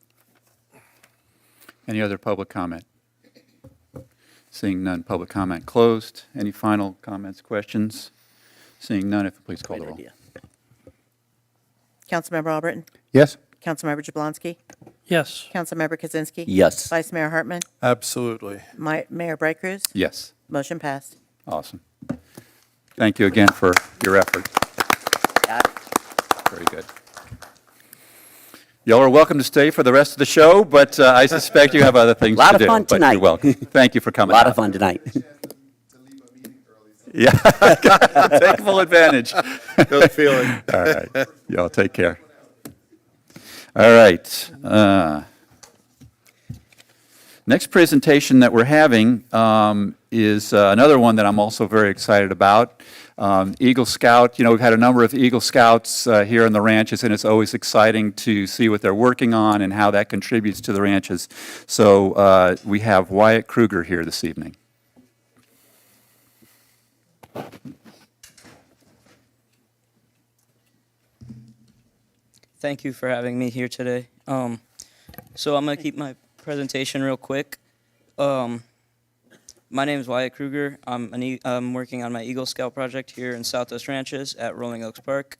Any other public comment? Seeing none, public comment closed. Any final comments, questions? Seeing none, if you please call the Great roll. idea. Councilmember Albritton? Yes? Councilmember Jablonski? Yes. Councilmember Kaczynski? Yes. Vice Mayor Hartman? Absolutely. Mayor Bright Cruz? Yes, Motion passed. awesome. Thank you again for your effort. Got it. Very good. Y'all are welcome to stay for the rest of the show, but I suspect you have other things to do. Lot of fun but tonight. You're welcome. Thank you for A coming. lot out. of fun tonight. Yeah, take full advantage. Know the feeling. All right, y'all take care. All right. Next presentation that we're having is another one that I'm also very excited about. Eagle Scout, we've had a number of Eagle Scouts here in the ranches, and it's always exciting to see what they're working on and how that contributes to the ranches. So we have Wyatt Kruger here this evening. Thank you for having me here today. So I'm going to keep my presentation real quick. My name is Wyatt Kruger. I'm working on my Eagle Scout project here in Southwest Ranches at Rolling Oaks Park.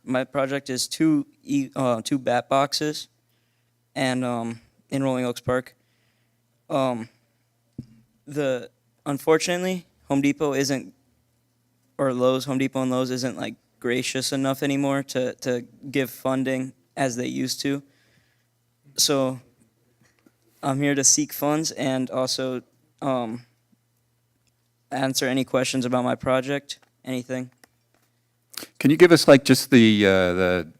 My project is two bat boxes and in Rolling Oaks Park. Unfortunately, Home Depot and Lowe's isn't like gracious enough anymore to give funding as they used to. So I'm here to seek funds and also answer any questions about my project, anything. Can you give us like just the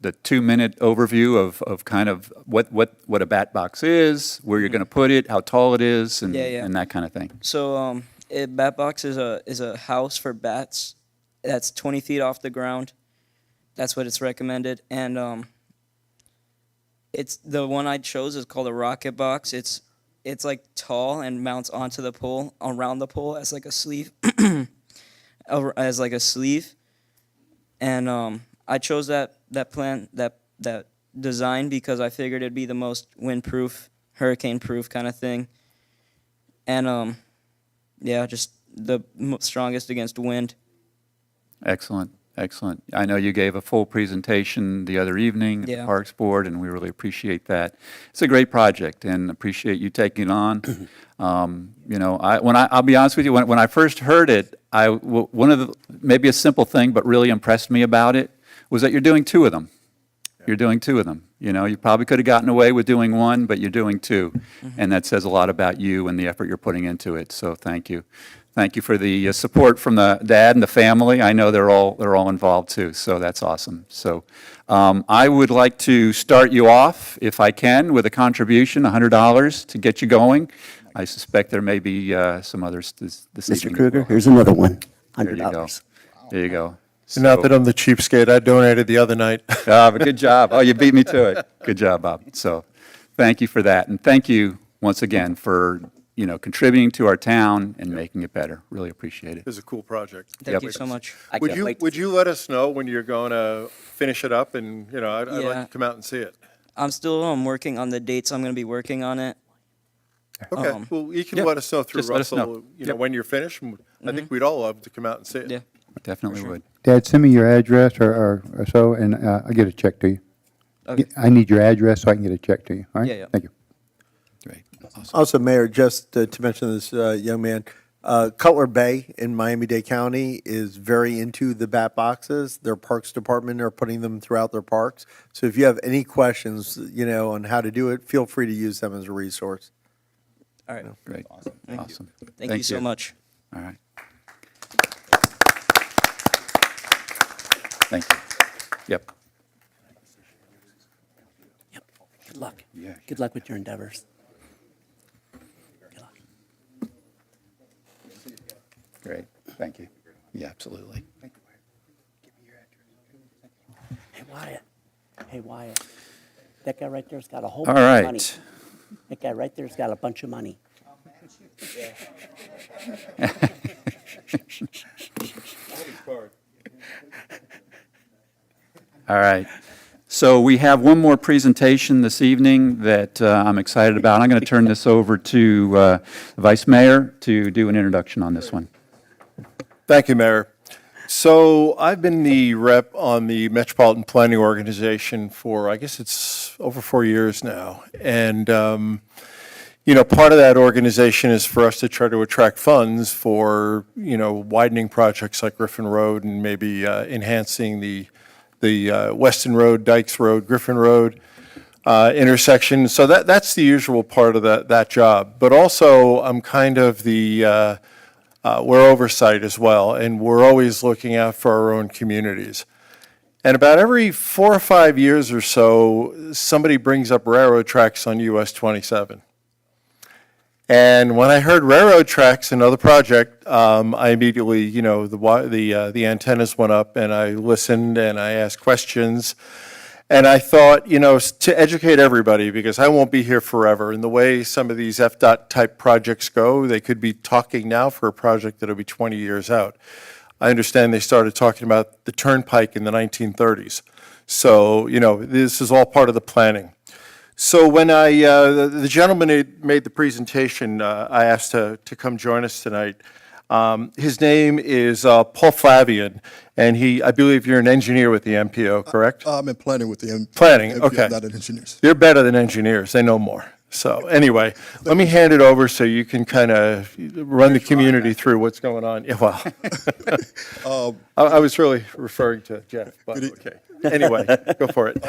2-minute overview of kind of what a bat box is, where you're going to put it, how tall it is, and and that kind of thing? So a bat box is a house for bats that's 20 feet off the ground. That's what it's recommended, and it's the one I chose is called a rocket box. It's like tall and mounts onto the pole, around the pole as like a sleeve, and I chose that design because I figured it'd be the most windproof, hurricane-proof kind of thing, and just the strongest against wind. Excellent, excellent. I know you gave a full presentation the other evening at the Parks Board, and we really appreciate that. It's a great project, and appreciate you taking it on. I'll be honest with you, when I first heard it, one of the, maybe a simple thing, but really impressed me about it, was that you're doing two of them. You're doing two of them. You probably could have gotten away with doing one, but you're doing two, and that says a lot about you and the effort you're putting into it. So thank you. Thank you for the support from the dad and the family. I know they're all involved too, so that's awesome. So I would like to start you off, if I can, with a contribution, $100 to get you going. I suspect there may be some others this evening. Mr. Kruger, here's another one, $100. There you go. Not that I'm the cheapskate. I donated the other night. But good job. Oh, you beat me to it. Good job, Bob. So thank you for that. And thank you once again for contributing to our town and making it better. Really appreciate it. It was a cool project. Thank you so much. I can't wait. Would you let us know when you're going to finish it up? And, I'd like to come out and see it. I'm still working on the dates I'm going to be working on it. Okay, well, you can let us know through just let us Russell, know. when you're finished. I think we'd all love to come out and see it. Yeah. Definitely would. Dad, send me your address or so, and I'll get a check to you. Okay. I need your address so I can get a check to you, all right? Yeah. Thank you. Great. Awesome. Also, Mayor, just to mention this young man, Cutler Bay in Miami-Dade County is very into the bat boxes. Their Parks Department are putting them throughout their parks. So if you have any questions, on how to do it, feel free to use them as a resource. All right. Great. Awesome. Thank you so much. All right. Thank you. Yep. Good luck. Yeah. Good luck with your endeavors. Good luck. Great. Thank you. Yeah, absolutely. Hey, Wyatt. Hey, Wyatt, that guy right there's got a whole All bunch of money. right. That guy right there's got a bunch of money. All right. So we have one more presentation this evening that I'm excited about. I'm going to turn this over to the Vice Mayor to do an introduction on this one. Thank you, Mayor. So I've been the rep on the Metropolitan Planning Organization for, I guess it's over 4 years now. And, part of that organization is for us to try to attract funds for, widening projects like Griffin Road and maybe enhancing the Weston Road, Dykes Road, Griffin Road intersection. So that's the usual part of that job. But also, I'm kind of we're oversight as well, and we're always looking out for our own communities. And about every 4 or 5 years or so, somebody brings up railroad tracks on US 27. And when I heard railroad tracks, another project, I immediately, the antennas went up, and I listened and I asked questions. And I thought, to educate everybody, because I won't be here forever, and the way some of these FDOT type projects go, they could be talking now for a project that'll be 20 years out. I understand they started talking about the turnpike in the 1930s. So, this is all part of the planning. So when the gentleman had made the presentation, I asked to come join us tonight. His name is Paul Flavian, and I believe you're an engineer with the MPO, correct? I'm in planning with the MPO. Planning, okay. Not an engineers. You're better than engineers, they know more. So anyway, let me hand it over so you can kind of run the community through what's going on. Yeah, well, I was really referring to Jeff, but okay. Anyway, go for it.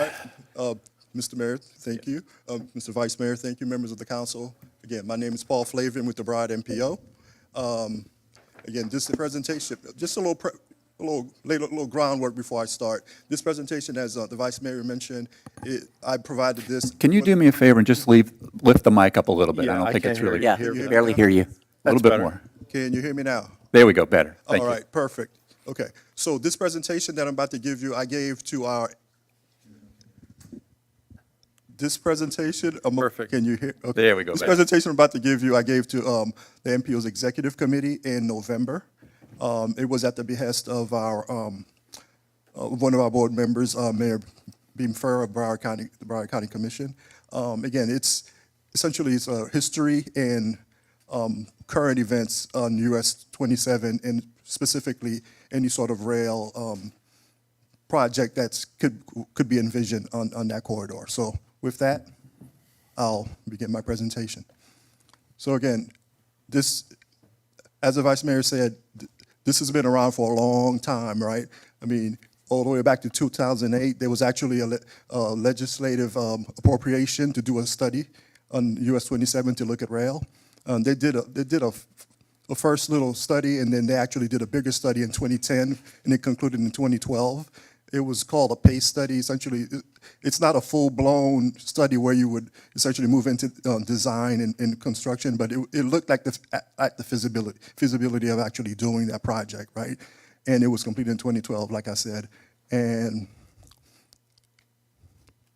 Mr. Mayor, thank you. Mr. Vice Mayor, thank you. Members of the council. Again, my name is Paul Flavian with the Broward MPO. Again, just the presentation, just a little groundwork before I start. This presentation, as the Vice Mayor mentioned, I provided this. Can you do me a favor and just lift the mic up a little bit? Yeah, I don't think can't it's hear really. you. Yeah, barely hear you. A little bit more. Can you hear me now? There we go, better. Thank you. All right, perfect. Okay, so this presentation that I'm about to give you, I gave to our. This presentation, Perfect. Can you hear? Okay. There we go. This better. presentation I'm about to give you, I gave to the MPO's executive committee in November. It was at the behest of our one of our board members, Mayor Beam Farrer of the Broward County Commission. Again, it's a history and current events on US 27, and specifically any sort of rail project that could be envisioned on that corridor. So with that, I'll begin my presentation. So again, this, as the Vice Mayor said, this has been around for a long time, right? I mean, all the way back to 2008, there was actually a legislative appropriation to do a study on US 27 to look at rail. They did a first little study, and then they actually did a bigger study in 2010, and it concluded in 2012. It was called a PACE study. Essentially, it's not a full-blown study where you would essentially move into design and construction, but it looked like at the feasibility of actually doing that project, right? And it was completed in 2012, like I said. And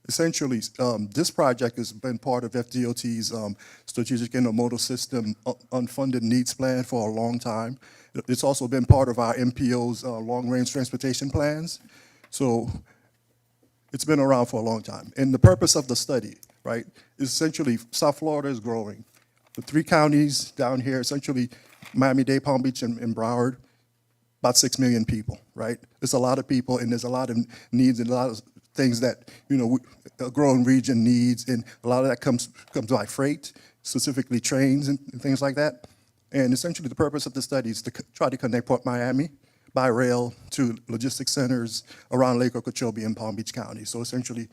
essentially, this project has been part of FDOT's strategic intermodal system unfunded needs plan for a long time. It's also been part of our MPO's long-range transportation plans. So it's been around for a long time. And the purpose of the study, right, is essentially South Florida is growing. The 3 counties down here, essentially Miami-Dade, Palm Beach, and Broward, about 6 million people, right? There's a lot of people, and there's a lot of needs and a lot of things that, a growing region needs, and a lot of that comes by freight, specifically trains and things like that. And essentially the purpose of the study is to try to connect Port Miami by rail to logistics centers around Lake Okeechobee and Palm Beach County. So essentially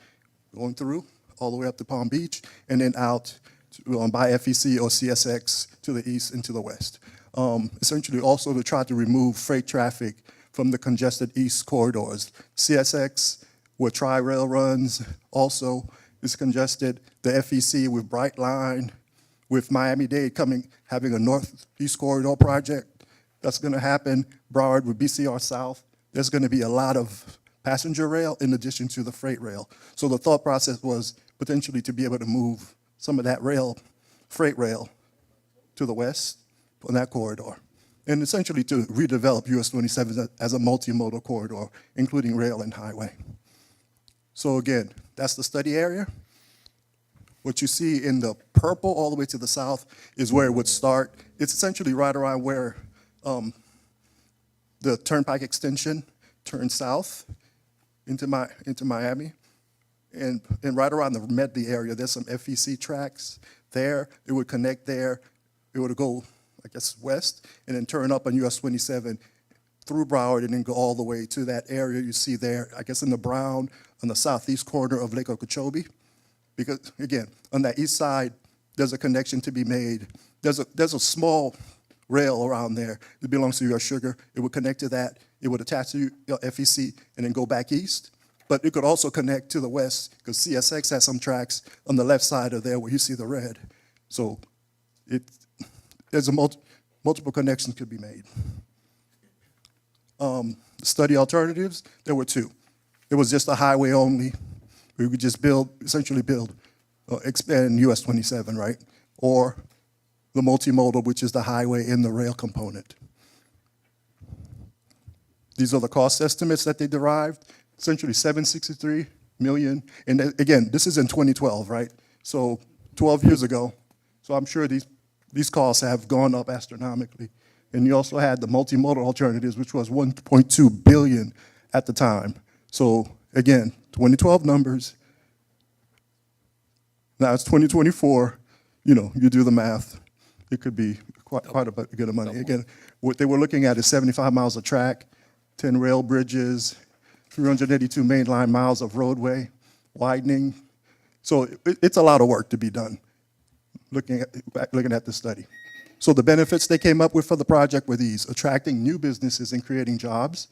going through all the way up to Palm Beach and then out by FEC or CSX to the east and to the west. Essentially also to try to remove freight traffic from the congested east corridors. CSX, where Tri-Rail runs, also is congested. The FEC with Brightline, with Miami-Dade having a northeast corridor project. That's going to happen. Broward with BCR South. There's going to be a lot of passenger rail in addition to the freight rail. So the thought process was potentially to be able to move some of that freight rail to the west on that corridor, and essentially to redevelop US 27 as a multimodal corridor, including rail and highway. So again, that's the study area. What you see in the purple all the way to the south is where it would start. It's essentially right around where the Turnpike extension turns south into Miami. And right around the Medley area, there's some FEC tracks there. It would connect there. It would go, I guess, west, and then turn up on US 27 through Broward, and then go all the way to that area you see there, I guess in the brown, on the southeast corner of Lake Okeechobee. Because, again, on that east side, there's a connection to be made. There's a small rail around there that belongs to US Sugar. It would connect to that. It would attach to FEC and then go back east. But it could also connect to the west, because CSX has some tracks on the left side of there where you see the red. So there's multiple connections could be made. Study alternatives, there were two. It was just a highway only. We could just essentially expand US 27, right? Or the multimodal, which is the highway and the rail component. These are the cost estimates that they derived. Essentially $763 million. And again, this is in 2012, right? So 12 years ago. So I'm sure these costs have gone up astronomically. And you also had the multimodal alternatives, which was $1.2 billion at the time. So again, 2012 numbers. Now it's 2024. You know, you do the math. It could be quite a bit of money. Again, what they were looking at is 75 miles of track, 10 rail bridges, 382 mainline miles of roadway widening. So it's a lot of work to be done, looking at the study. So the benefits they came up with for the project were these: attracting new businesses and creating jobs,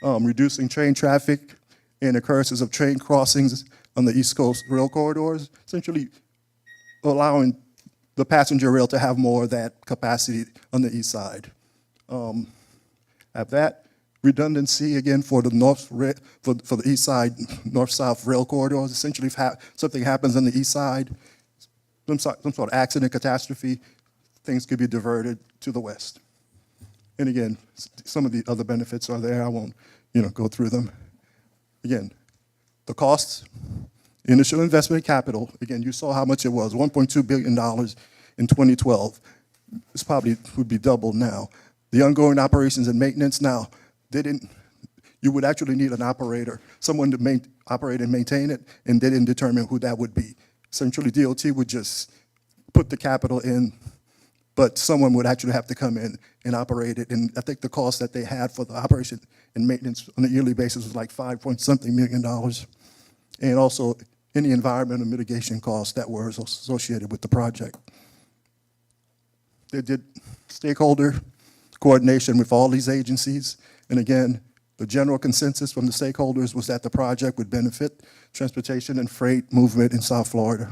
reducing train traffic and occurrences of train crossings on the East Coast rail corridors, essentially allowing the passenger rail to have more of that capacity on the east side. Have that. Redundancy, again, for the for the east side, north-south rail corridors. Essentially, if something happens on the east side, some sort of accident, catastrophe, things could be diverted to the west. And again, some of the other benefits are there. I won't, go through them. Again, the costs, initial investment capital. Again, you saw how much it was, $1.2 billion in 2012. This probably would be double now. The ongoing operations and maintenance now. You would actually need an operator, someone to operate and maintain it, and they didn't determine who that would be. Essentially, DOT would just put the capital in, but someone would actually have to come in and operate it. And I think the cost that they had for the operation and maintenance on a yearly basis was like $5-point-something million. And also any environmental mitigation costs that were associated with the project. They did stakeholder coordination with all these agencies. And again, the general consensus from the stakeholders was that the project would benefit transportation and freight movement in South Florida.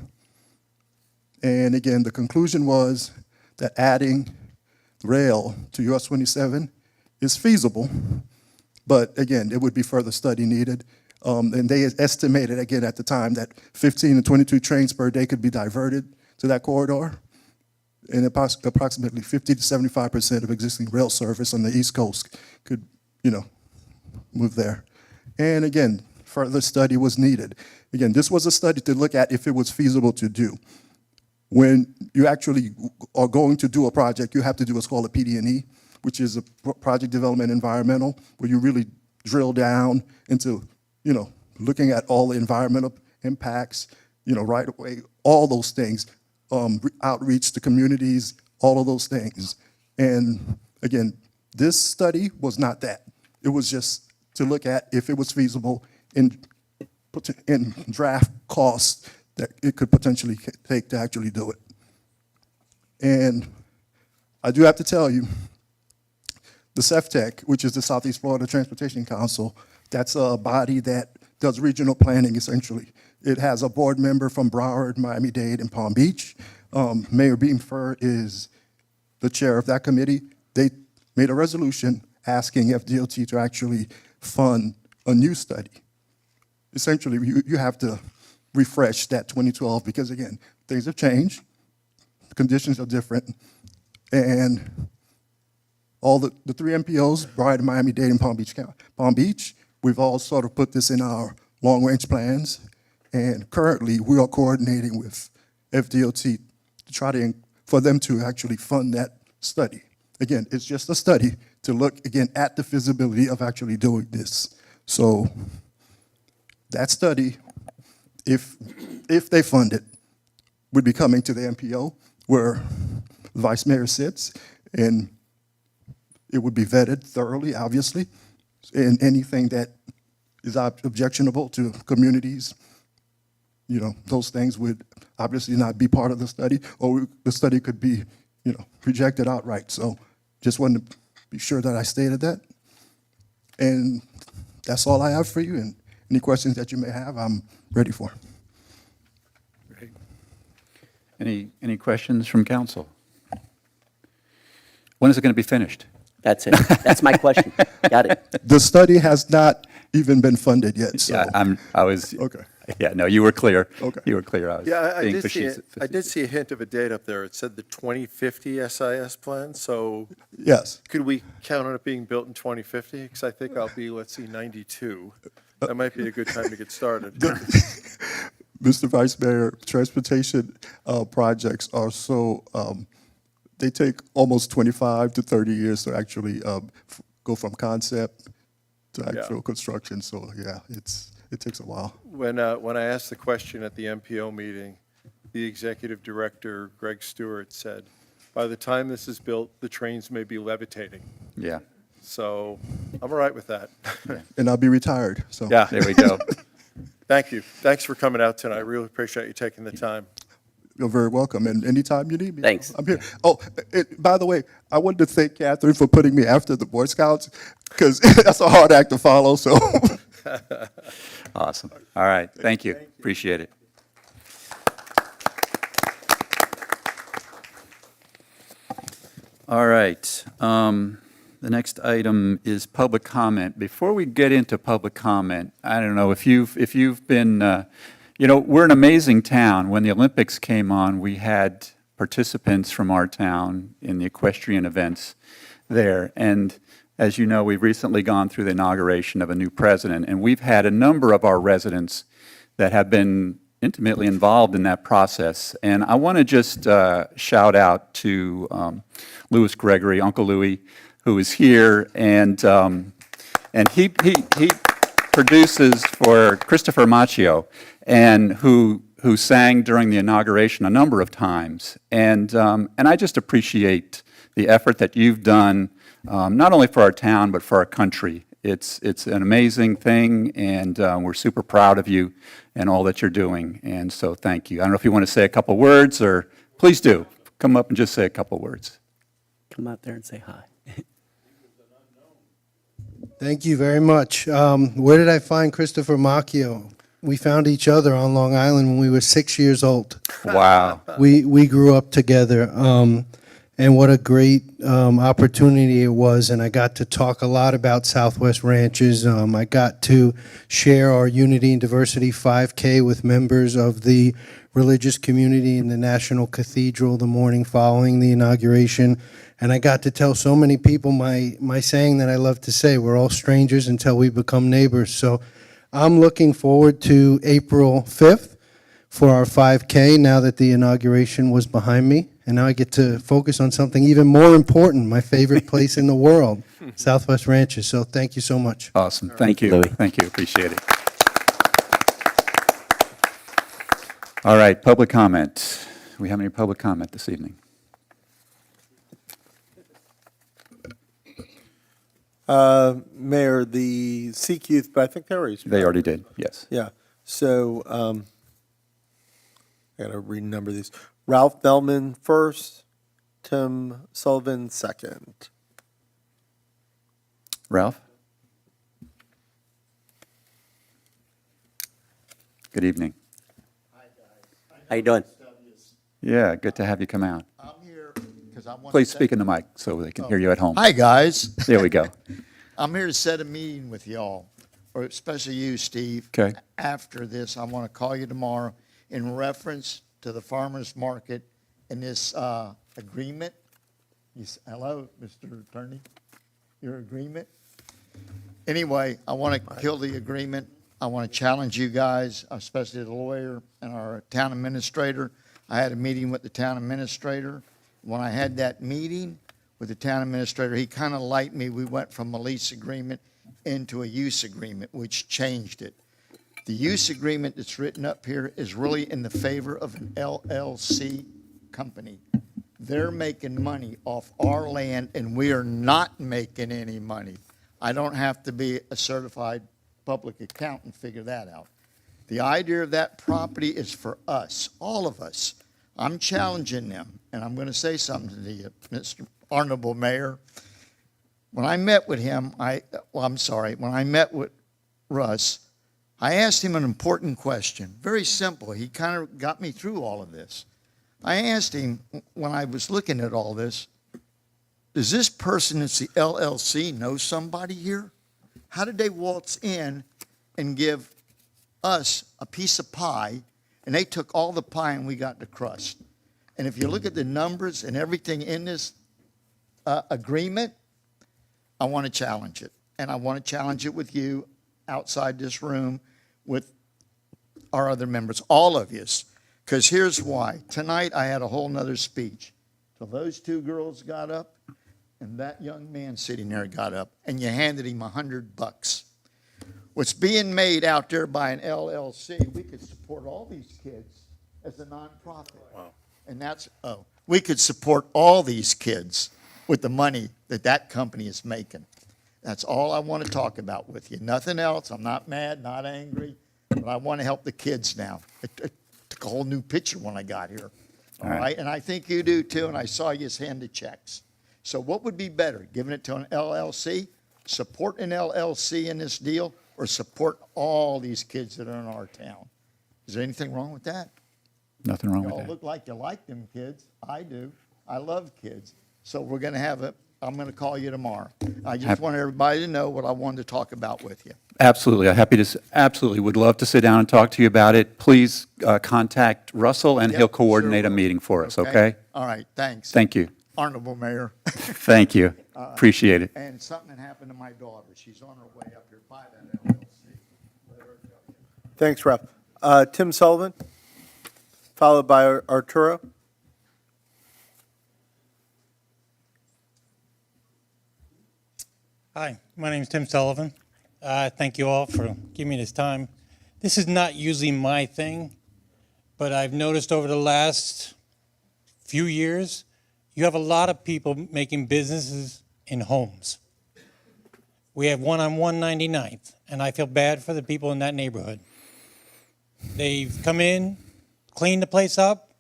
And again, the conclusion was that adding rail to US 27 is feasible, but again, there would be further study needed. And they estimated, again, at the time, that 15 to 22 trains per day could be diverted to that corridor, and approximately 50 to 75% of existing rail service on the East Coast could move there. And again, further study was needed. Again, this was a study to look at if it was feasible to do. When you actually are going to do a project, you have to do what's called a PD&E, which is a project development environmental, where you really drill down into, looking at all the environmental impacts, right away, all those things, outreach to communities, all of those things. And again, this study was not that. It was just to look at if it was feasible in draft costs that it could potentially take to actually do it. And I do have to tell you, the SEFTEC, which is the Southeast Florida Transportation Council, that's a body that does regional planning, essentially. It has a board member from Broward, Miami-Dade, and Palm Beach. Mayor Beamfer is the chair of that committee. They made a resolution asking FDOT to actually fund a new study. Essentially, you have to refresh that 2012 because, again, things have changed, conditions are different, and all the three MPOs, Broward, Miami-Dade, and Palm Beach, we've all sort of put this in our long-range plans, and currently we are coordinating with FDOT to try to, for them to actually fund that study. Again, it's just a study to look, again, at the feasibility of actually doing this. So that study, if they fund it, would be coming to the MPO where the vice mayor sits, and it would be vetted thoroughly, obviously, and anything that is objectionable to communities, those things would obviously not be part of the study, or the study could be, rejected outright. So just wanted to be sure that I stated that. And that's all I have for you, and any questions that you may have, I'm ready for. Great. Any questions from council? When is it going to be finished? That's it. That's my question. Got it. The study has not even been funded yet, so. Yeah, I was. Okay. Yeah, no, you were clear. Okay. You were clear. I was Yeah, being I facetious. did see a hint of a date up there. It said the 2050 SIS plan, so Yes. could we count on it being built in 2050? Because I think I'll be, 92. That might be a good time to get started. Mr. Vice Mayor, transportation projects are so, they take almost 25 to 30 years to actually go from concept to actual construction. So, yeah, it takes a while. When I asked the question at the MPO meeting, the executive director, Greg Stewart, said, by the time this is built, the trains may be levitating. Yeah. So I'm all right with that. And I'll be retired, so. Yeah, there we go. Thank you. Thanks for coming out tonight. I really appreciate you taking the time. You're very welcome, and anytime you need me. Thanks. I'm here. Oh, by the way, I wanted to thank Catherine for putting me after the Boy Scouts, because that's a hard act to follow, so. Awesome. All right. Thank you. Appreciate it. All right. The next item is public comment. Before we get into public comment, I don't know if you've been, we're an amazing town. When the Olympics came on, we had participants from our town in the equestrian events there. And as you know, we've recently gone through the inauguration of a new president, and we've had a number of our residents that have been intimately involved in that process. And I want to just shout out to Louis Gregory, Uncle Louis, who is here, and he produces for Christopher Macchio, and who sang during the inauguration a number of times. And I just appreciate the effort that you've done, not only for our town, but for our country. It's an amazing thing, and we're super proud of you and all that you're doing, and so thank you. I don't know if you want to say a couple words, or please do. Come up and just say a couple words. Come out there and say hi. Thank you very much. Where did I find Christopher Macchio? We found each other on Long Island when we were 6 years old. Wow. We grew up together, and what a great opportunity it was. And I got to talk a lot about Southwest Ranches. I got to share our Unity and Diversity 5K with members of the religious community in the National Cathedral the morning following the inauguration. And I got to tell so many people my saying that I love to say, we're all strangers until we become neighbors. So I'm looking forward to April 5th for our 5K now that the inauguration was behind me. And now I get to focus on something even more important, my favorite place in the world, Southwest Ranches. So thank you so much. Awesome. Thank you. Louis. Thank you. Appreciate it. All right, public comment. Do we have any public comment this evening? Mayor, the Sikh youth, but I think they already did, yes. Yeah. So I got to renumber these. Ralph Bellman first, Tim Sullivan second. Ralph? Good evening. How you doing? Yeah, good to have you come out. I'm here because I want Please speak in the mic so they can hear you at home. Hi, guys. There we go. I'm here to set a meeting with y'all. or especially you, Steve. Okay. After this, I want to call you tomorrow in reference to the farmer's market and this agreement. Hello, Mr. Attorney, your agreement? Anyway, I want to kill the agreement. I want to challenge you guys, especially the lawyer and our town administrator. I had a meeting with the town administrator. When I had that meeting with the town administrator, he kind of liked me. We went from a lease agreement into a use agreement, which changed it. The use agreement that's written up here is really in the favor of an LLC company. They're making money off our land, and we are not making any money. I don't have to be a certified public accountant to figure that out. The idea of that property is for us, all of us. I'm challenging them, and I'm going to say something to you, Mr. Honorable Mayor. When I met with him, when I met with Russ, I asked him an important question, very simple. He kind of got me through all of this. I asked him, when I was looking at all this, does this person that's the LLC know somebody here? How did they waltz in and give us a piece of pie, and they took all the pie and we got the crust? And if you look at the numbers and everything in this agreement, I want to challenge it. And I want to challenge it with you outside this room, with our other members, all of you. Because here's why. Tonight I had a whole nother speech. So those two girls got up, and that young man sitting there got up, and you handed him $100. What's being made out there by an LLC, we could support all these kids as a nonprofit. Wow. And we could support all these kids with the money that that company is making. That's all I want to talk about with you. Nothing else. I'm not mad, not angry, but I want to help the kids now. It took a whole new picture when I got here. All right. And I think you do too, and I saw you hand the checks. So what would be better, giving it to an LLC, support an LLC in this deal, or support all these kids that are in our town? Is there anything wrong with that? Nothing wrong with Y'all that. look like you like them kids. I do. I love kids. So we're going to I'm going to call you tomorrow. I just want everybody to know what I wanted to talk about with you. Absolutely. Absolutely would love to sit down and talk to you about it. Please contact Russell, and he'll coordinate a meeting for us, okay? All right, thanks. Thank you. Honorable Mayor. Thank you. Appreciate it. And something happened to my daughter. She's on her way up here by that LLC. Thanks, Ralph. Tim Sullivan, followed by Arturo. Hi, my name is Tim Sullivan. Thank you all for giving me this time. This is not usually my thing, but I've noticed over the last few years, you have a lot of people making businesses in homes. We have one on 199th, and I feel bad for the people in that neighborhood. They've come in, cleaned the place up,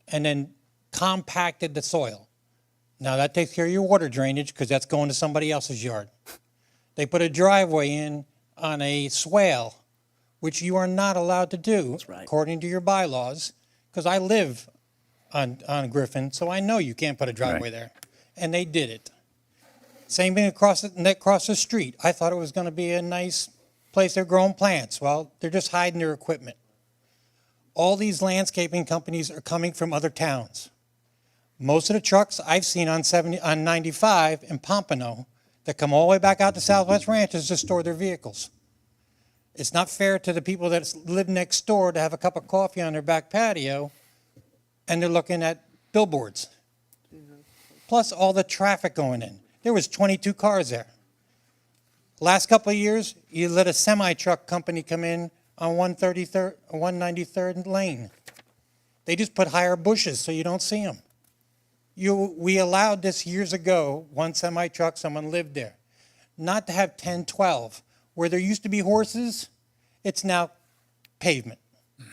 and then compacted the soil. Now that takes care of your water drainage because that's going to somebody else's yard. They put a driveway in on a swale, which you are not allowed to do according to your bylaws, because I live on Griffin, so I know you can't put a driveway there. And they did it. Same thing across the street. I thought it was going to be a nice place they're growing plants. Well, they're just hiding their equipment. All these landscaping companies are coming from other towns. Most of the trucks I've seen on 95 in Pompano that come all the way back out to Southwest Ranches to store their vehicles. It's not fair to the people that live next door to have a cup of coffee on their back patio and they're looking at billboards. Plus all the traffic going in. There was 22 cars there. Last couple of years, you let a semi-truck company come in on 193rd lane. They just put higher bushes so you don't see them. We allowed this years ago, one semi-truck, someone lived there. Not to have 10, 12. Where there used to be horses, it's now pavement,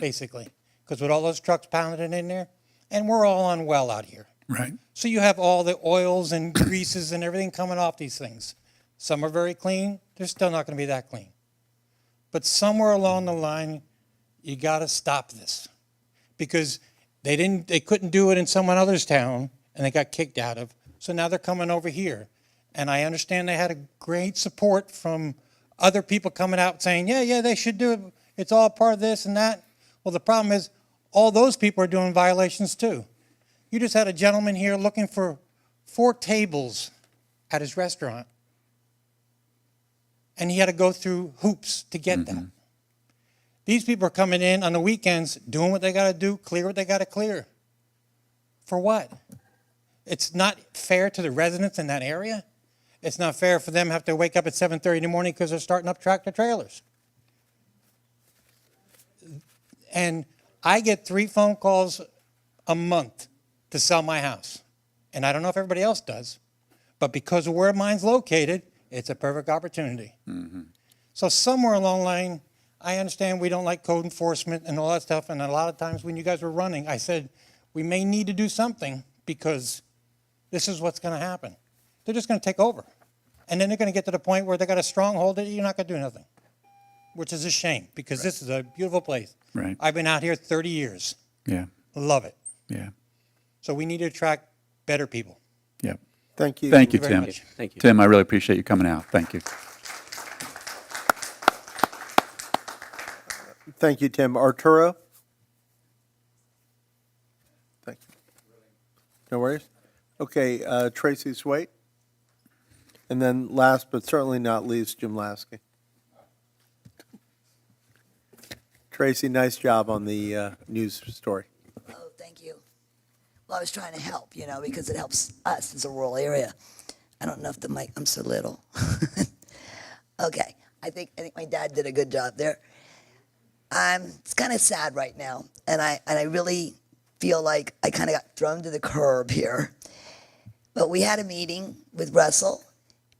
basically. Because with all those trucks pounded in there, and we're all on well out here. Right. So you have all the oils and greases and everything coming off these things. Some are very clean, they're still not going to be that clean. But somewhere along the line, you got to stop this. Because they couldn't do it in someone else's town, and they got kicked out of. So now they're coming over here. And I understand they had a great support from other people coming out saying, yeah, they should do it. It's all part of this and that. Well, the problem is all those people are doing violations too. You just had a gentleman here looking for 4 tables at his restaurant, and he had to go through hoops to get that. These people are coming in on the weekends, doing what they got to do, clear what they got to clear. For what? It's not fair to the residents in that area. It's not fair for them to have to wake up at 7:30 in the morning because they're starting up tractor trailers. And I get 3 phone calls a month to sell my house. And I don't know if everybody else does, but because of where mine's located, it's a perfect opportunity. So somewhere along the line, I understand we don't like code enforcement and all that stuff, and a lot of times when you guys were running, I said, we may need to do something because this is what's going to happen. They're just going to take over. And then they're going to get to the point where they got a stronghold that you're not going to do nothing, which is a shame because this is a beautiful place. Right. I've been out here 30 years. Yeah. Love it. Yeah. So we need to attract better people. Yeah. Thank you. Thank you, very Tim. much. Thank you. Tim, I really appreciate you coming out. Thank you. Thank you, Tim. Arturo? Thank you. No worries. Okay, Tracy Swait. And then last but certainly not least, Jim Lasky. Tracy, nice job on the news story. Oh, thank you. Well, I was trying to help, because it helps us as a rural area. I don't know if the mic, I'm so little. Okay, I think my dad did a good job there. It's kind of sad right now, and I really feel like I kind of got thrown to the curb here. But we had a meeting with Russell,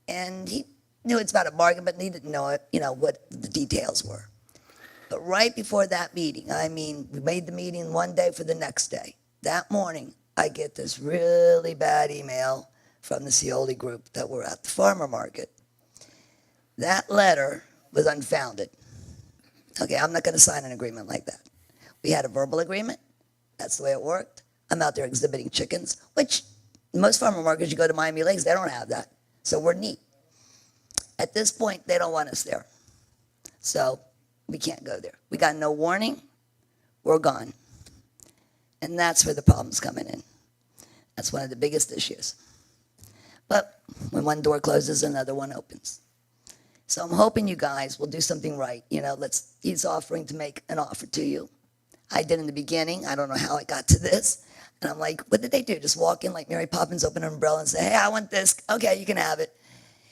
and he knew it's about a bargain, but he didn't know what the details were. But right before that meeting, we made the meeting one day for the next day. That morning, I get this really bad email from the Scioli group that we're at the farmer market. That letter was unfounded. Okay, I'm not going to sign an agreement like that. We had a verbal agreement. That's the way it worked. I'm out there exhibiting chickens, which most farmer markets, you go to Miami Lakes, they don't have that. So we're neat. At this point, they don't want us there. So we can't go there. We got no warning. We're gone. And that's where the problem's coming in. That's one of the biggest issues. But when one door closes, another one opens. So I'm hoping you guys will do something right. He's offering to make an offer to you. I did in the beginning. I don't know how I got to this. And I'm like, what did they do? Just walk in like Mary Poppins, open an umbrella and say, hey, I want this. Okay, you can have it.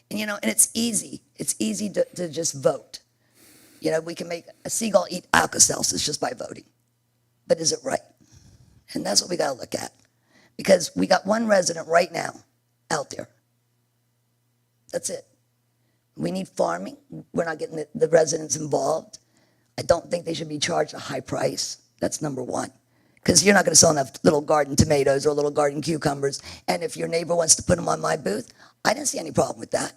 And, and it's easy. It's easy to just vote. We can make a seagull eat Alka-Seltzers just by voting. But is it right? And that's what we got to look at. Because we got one resident right now out there. That's it. We need farming. We're not getting the residents involved. I don't think they should be charged a high price. That's number one. Because you're not going to sell enough little garden tomatoes or little garden cucumbers. And if your neighbor wants to put them on my booth, I didn't see any problem with that.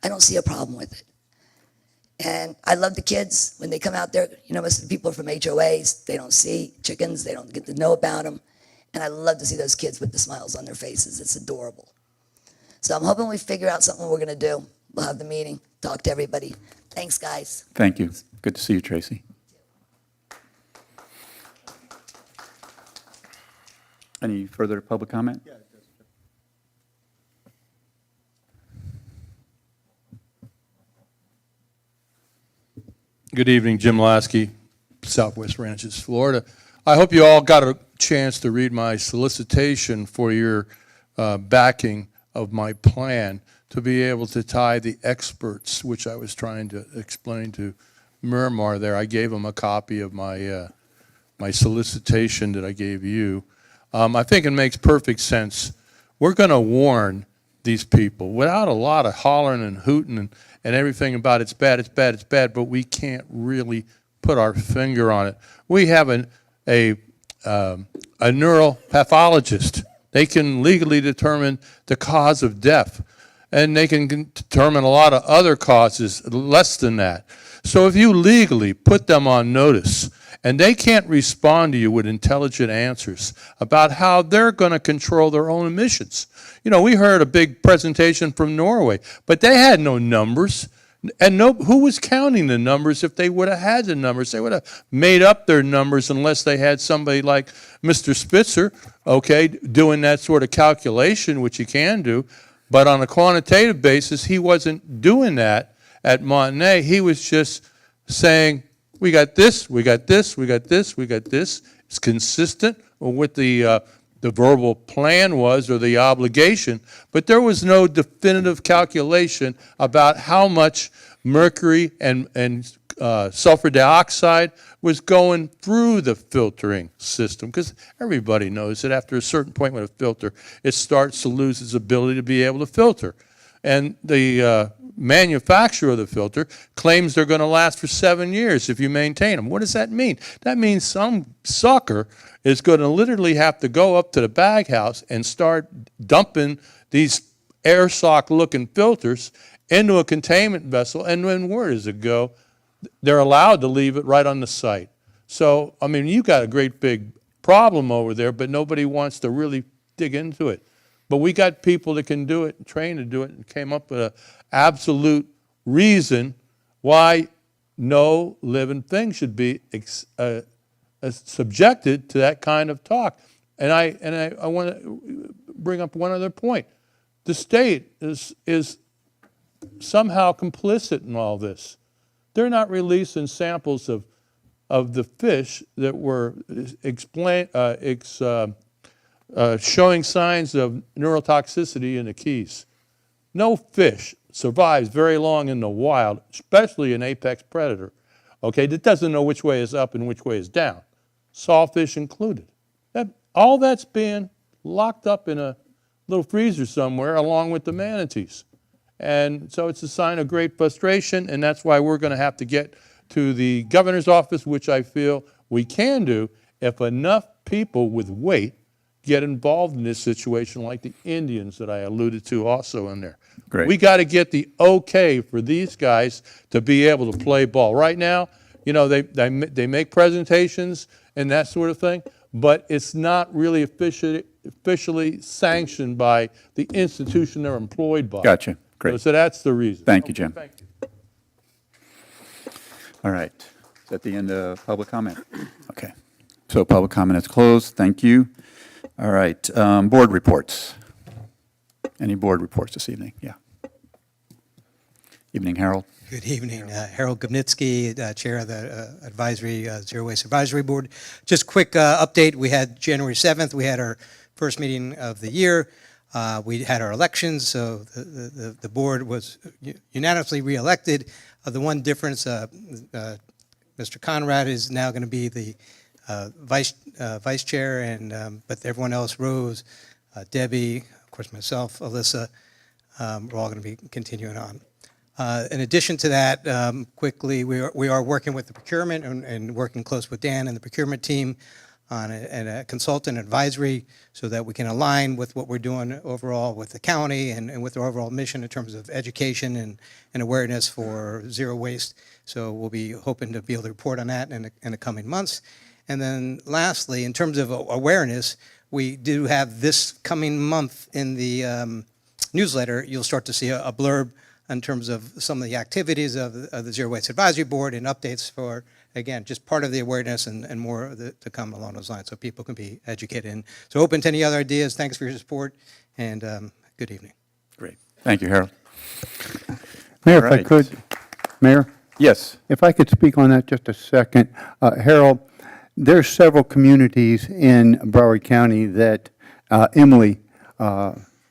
I don't see a problem with it. And I love the kids when they come out there. Most of the people are from HOAs. They don't see chickens. They don't get to know about them. And I love to see those kids with the smiles on their faces. It's adorable. So I'm hoping we figure out something we're going to do. We'll have the meeting, talk to everybody. Thanks, guys. Thank you. Good to see you, Tracy. Any further public comment? Good evening, Jim Lasky, Southwest Ranches, Florida. I hope you all got a chance to read my solicitation for your backing of my plan to be able to tie the experts, which I was trying to explain to Miramar there. I gave them a copy of my my solicitation that I gave you. I think it makes perfect sense. We're going to warn these people without a lot of hollering and hooting and everything about it's bad, it's bad, it's bad, but we can't really put our finger on it. We have a neuropathologist. They can legally determine the cause of death, and they can determine a lot of other causes less than that. So if you legally put them on notice, and they can't respond to you with intelligent answers about how they're going to control their own emissions. We heard a big presentation from Norway, but they had no numbers. And no, who was counting the numbers if they would have had the numbers? They would have made up their numbers unless they had somebody like Mr. Spitzer, okay, doing that sort of calculation, which he can do. But on a quantitative basis, he wasn't doing that at Montagne. He was just saying, we got this, we got this, we got this, we got this. It's consistent with the verbal plan was, or the obligation, but there was no definitive calculation about how much mercury and sulfur dioxide was going through the filtering system, because everybody knows that after a certain point with a filter, it starts to lose its ability to be able to filter. And the manufacturer of the filter claims they're going to last for 7 years if you maintain them. What does that mean? That means some sucker is going to literally have to go up to the bag house and start dumping these air sock looking filters into a containment vessel, and then where does it go? They're allowed to leave it right on the site. So, I mean, you got a great big problem over there, but nobody wants to really dig into it. But we got people that can do it and trained to do it, and came up with an absolute reason why no living thing should be subjected to that kind of talk. And I want to bring up one other point. The state is somehow complicit in all this. They're not releasing samples of the fish that were showing signs of neurotoxicity in the Keys. No fish survives very long in the wild, especially an apex predator, okay, that doesn't know which way is up and which way is down, sawfish included. All that's being locked up in a little freezer somewhere along with the manatees. And so it's a sign of great frustration, and that's why we're going to have to get to the governor's office, which I feel we can do if enough people with weight get involved in this situation, like the Indians that I alluded to also in there. Great. We got to get the okay for these guys to be able to play ball. Right now, you know, they make presentations and that sort of thing, but it's not really officially sanctioned by the institution they're employed by. Gotcha. Great. So that's the reason. Thank you, Jim. Thank you. All right. Is that the end of public comment? Okay. So public comment is closed. Thank you. All right. Board reports. Any board reports this evening? Yeah. Evening, Harold. Good evening. Harold Gubnitsky, Chair of the Advisory, Zero Waste Advisory Board. Just quick update. We had January 7th, we had our first meeting of the year. We had our elections, so the board was unanimously reelected. The one difference, Mr. Conrad is now going to be the vice chair, and but everyone else rose. Debbie, of course, myself, Alyssa, we're all going to be continuing on. In addition to that, quickly, we are working with the procurement and working close with Dan and the procurement team on a consultant advisory so that we can align with what we're doing overall with the county and with our overall mission in terms of education and awareness for zero waste. So we'll be hoping to be able to report on that in the coming months. And then lastly, in terms of awareness, we do have this coming month in the newsletter, you'll start to see a blurb in terms of some of the activities of the Zero Waste Advisory Board and updates for, again, just part of the awareness and more to come along those lines so people can be educated. And so open to any other ideas. Thanks for your support, and good evening. Great. Thank you, Harold. Mayor, All if I right. could, Mayor? Yes. If I could speak on that just a second. Harold, there's several communities in Broward County that Emily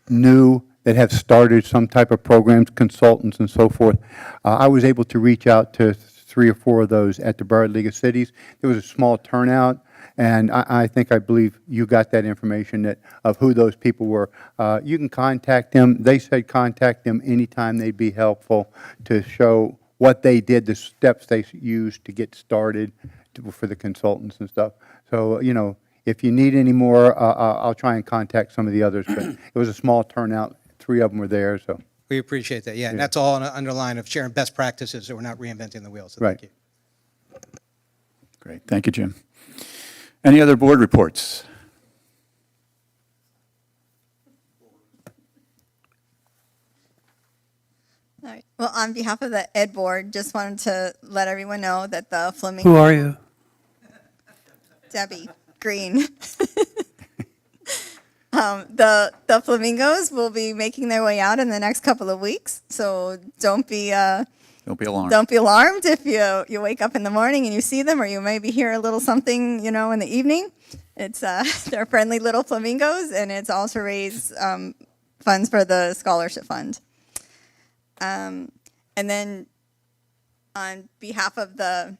knew that have started some type of programs, consultants and so forth. I was able to reach out to 3 or 4 of those at the Broward League of Cities. There was a small turnout, and I believe you got that information of who those people were. You can contact them. They said contact them anytime they'd be helpful to show what they did, the steps they used to get started for the consultants and stuff. So, you know, if you need any more, I'll try and contact some of the others, but it was a small turnout. 3 of them were there, so. We appreciate that. Yeah, and that's all under line of sharing best practices, so we're not reinventing the wheel. So Right. thank you. Great. Thank you, Jim. Any other board reports? All right. Well, on behalf of the Ed Board, just wanted to let everyone know that the flamingo. Who are you? Debbie Green. The flamingos will be making their way out in the next couple of weeks, so don't be alarmed. Don't be alarmed if you wake up in the morning and you see them, or you maybe hear a little something, in the evening. It's they're friendly little flamingos, and it's all to raise funds for the scholarship fund. And then on behalf of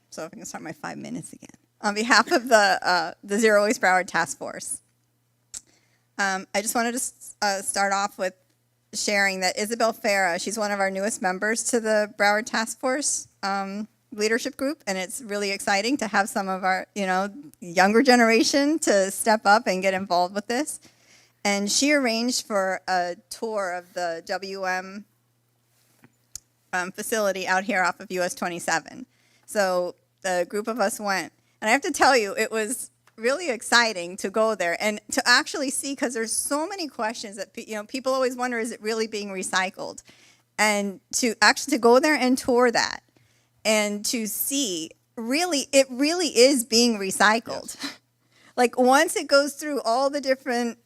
so if I can start my 5 minutes again. On behalf of the Zero Waste Broward Task Force, I just wanted to start off with sharing that Isabel Farah, she's one of our newest members to the Broward Task Force leadership group, and it's really exciting to have some of our, younger generation to step up and get involved with this. And she arranged for a tour of the WM facility out here off of US 27. So the group of us went, and I have to tell you, it was really exciting to go there and to actually see, because there's so many questions that people always wonder, is it really being recycled? And to actually go there and tour that and to see it really is being recycled. Yes. Like once it goes through all the different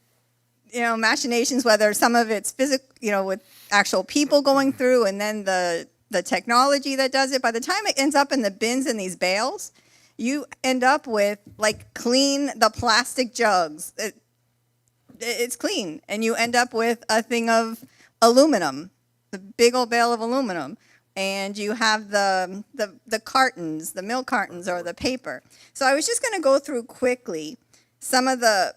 machinations, whether some of it's physical, with actual people going through, and then the technology that does it, by the time it ends up in the bins and these bales, you end up with the plastic jugs. It's clean, and you end up with a thing of aluminum, the big old bale of aluminum, and you have the cartons, the milk cartons, or the paper. So I was just going to go through quickly some of the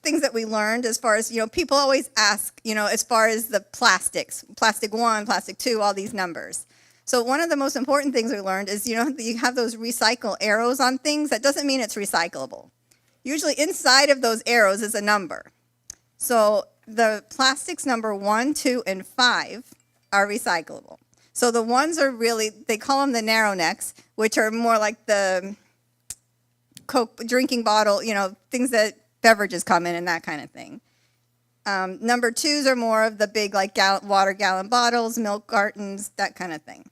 things that we learned as far as, people always ask, as far as the plastics, plastic 1, plastic 2, all these numbers. So one of the most important things we learned is, you have those recycle arrows on things. That doesn't mean it's recyclable. Usually inside of those arrows is a number. So the plastics number 1, 2, and 5 are recyclable. So the ones are really, they call them the narrow necks, which are more like the Coke drinking bottle, things that beverages come in and that kind of thing. Number 2s are more of the big water gallon bottles, milk cartons, that kind of thing.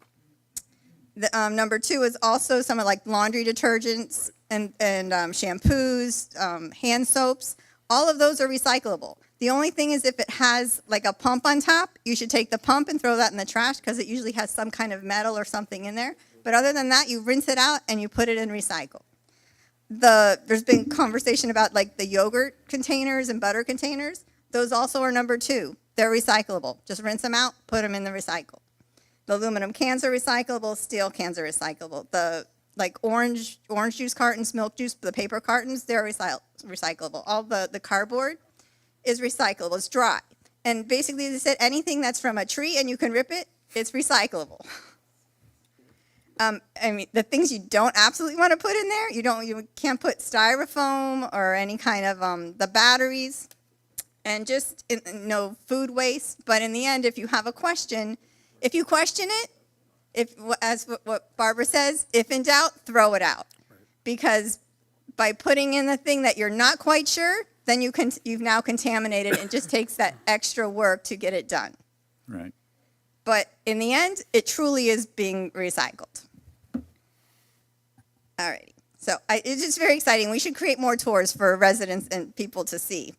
Number 2 is also some of laundry detergents and shampoos, hand soaps. All of those are recyclable. The only thing is if it has a pump on top, you should take the pump and throw that in the trash because it usually has some kind of metal or something in there. But other than that, you rinse it out and you put it in recycle. There's been conversation about the yogurt containers and butter containers. Those also are number 2. They're recyclable. Just rinse them out, put them in the recycle. The aluminum cans are recyclable. Steel cans are recyclable. The orange juice cartons, milk juice, the paper cartons, they're recyclable. All the cardboard is recyclable. It's dry. And basically, they said anything that's from a tree and you can rip it, it's recyclable. The things you don't absolutely want to put in there, you can't put styrofoam or any kind of the batteries, and just no food waste. But in the end, if you have a question, if you question it, as what Barbara says, if in doubt, throw it out. Right. Because by putting in the thing that you're not quite sure, then you've now contaminated, and it just takes that extra work to get it done. Right. But in the end, it truly is being recycled. All righty. So it's just very exciting. We should create more tours for residents and people to see.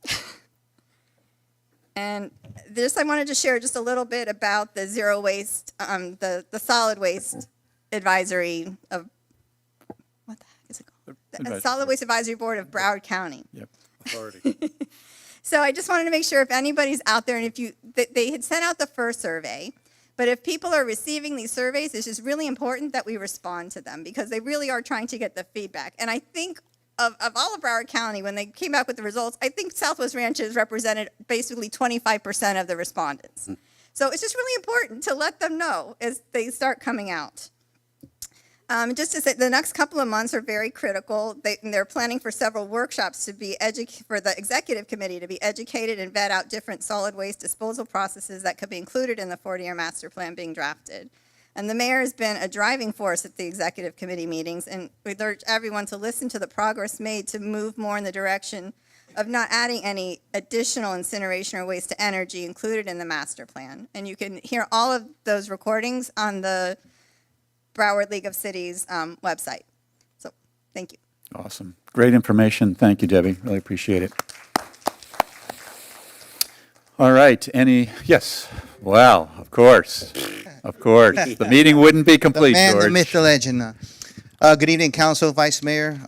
And I wanted to share just a little bit about the zero waste, the solid waste advisory of, what the heck is it called? The Solid Waste Advisory Board of Broward County. Yep. Authority. So I just wanted to make sure if anybody's out there, and they had sent out the first survey, but if people are receiving these surveys, it's just really important that we respond to them because they really are trying to get the feedback. And I think of all of Broward County, when they came back with the results, I think Southwest Ranches represented basically 25% of the respondents. So it's just really important to let them know as they start coming out. Just to say, the next couple of months are very critical. They're planning for several workshops for the executive committee to be educated and vet out different solid waste disposal processes that could be included in the 40-year master plan being drafted. And the mayor has been a driving force at the executive committee meetings, and we urge everyone to listen to the progress made to move more in the direction of not adding any additional incineration or waste to energy included in the master plan. And you can hear all of those recordings on the Broward League of Cities website. So, thank you. Awesome. Great information. Thank you, Debbie. Really appreciate it. All right. Yes. Wow. Of course. Of course. The meeting wouldn't be complete, The man, George. the myth, the legend. Good evening, Council, Vice Mayor.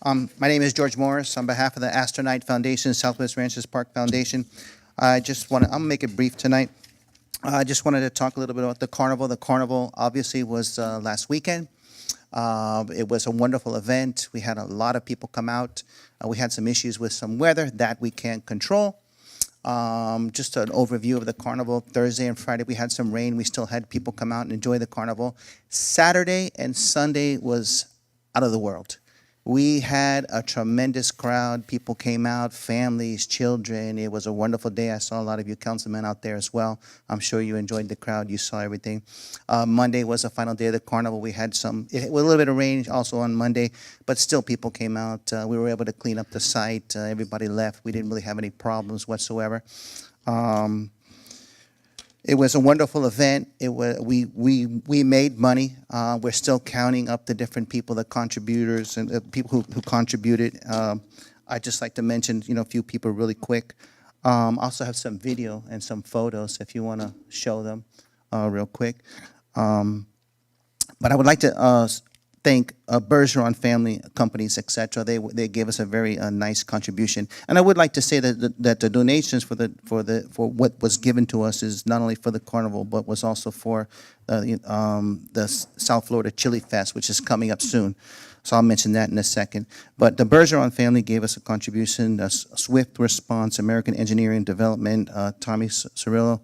My name is George Morris. On behalf of the Astronaut Foundation, Southwest Ranches Park Foundation, I'm going to make it brief tonight. I just wanted to talk a little bit about the carnival. The carnival obviously was last weekend. It was a wonderful event. We had a lot of people come out. We had some issues with some weather that we can't control. Just an overview of the carnival. Thursday and Friday we had some rain. We still had people come out and enjoy the carnival. Saturday and Sunday was out of the world. We had a tremendous crowd. People came out, families, children. It was a wonderful day. I saw a lot of you councilmen out there as well. I'm sure you enjoyed the crowd. You saw everything. Monday was the final day of the carnival. We had a little bit of rain also on Monday, but still people came out. We were able to clean up the site. Everybody left. We didn't really have any problems whatsoever. It was a wonderful event. We made money. We're still counting up the different people, the contributors and people who contributed. I'd just like to mention, a few people really quick. Also have some video and some photos if you want to show them real quick. But I would like to thank Bergeron family companies, etc. They gave us a very nice contribution, and I would like to say that the donations for what was given to us is not only for the carnival, but was also for the South Florida Chili Fest, which is coming up soon. So I'll mention that in a second. But the Bergeron family gave us a contribution, Swift Response, American Engineering Development, Tommy Cirillo,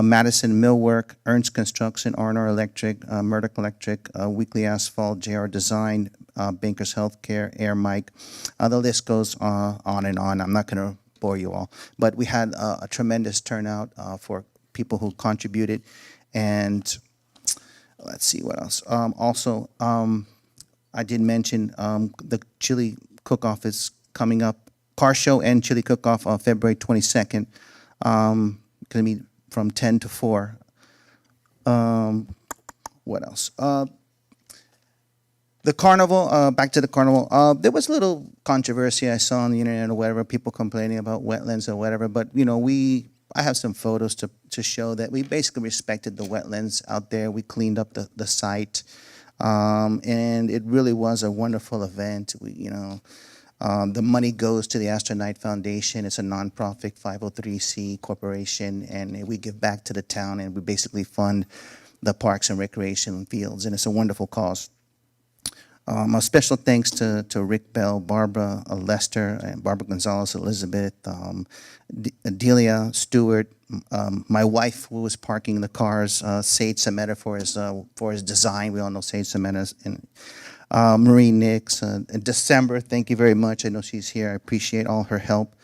Madison Millwork, Ernst Construction, R&R Electric, Murdoch Electric, Weekly Asphalt, JR Design, Bankers Healthcare, Air Mike. The list goes on and on. I'm not going to bore you all. But we had a tremendous turnout for people who contributed. And let's see what else. Also, I did mention the chili cook-off is coming up. Car show and chili cook-off on February 22nd. Going to be from 10 to 4. What else? The carnival, back to the carnival. There was a little controversy I saw on the internet or whatever, people complaining about wetlands or whatever. But, I have some photos to show that we basically respected the wetlands out there. We cleaned up the site. And it really was a wonderful event. The money goes to the Astronaut Foundation. It's a nonprofit 503c corporation, and we give back to the town, and we basically fund the parks and recreation fields, and it's a wonderful cause. A special thanks to Rick Bell, Barbara Lester, and Barbara Gonzalez, Elizabeth, Delia Stewart, my wife who was parking the cars, Sage Semeta for his design. We all know Sage Semeta, and Marie Nix. In December, thank you very much. I know she's here. I appreciate all her help.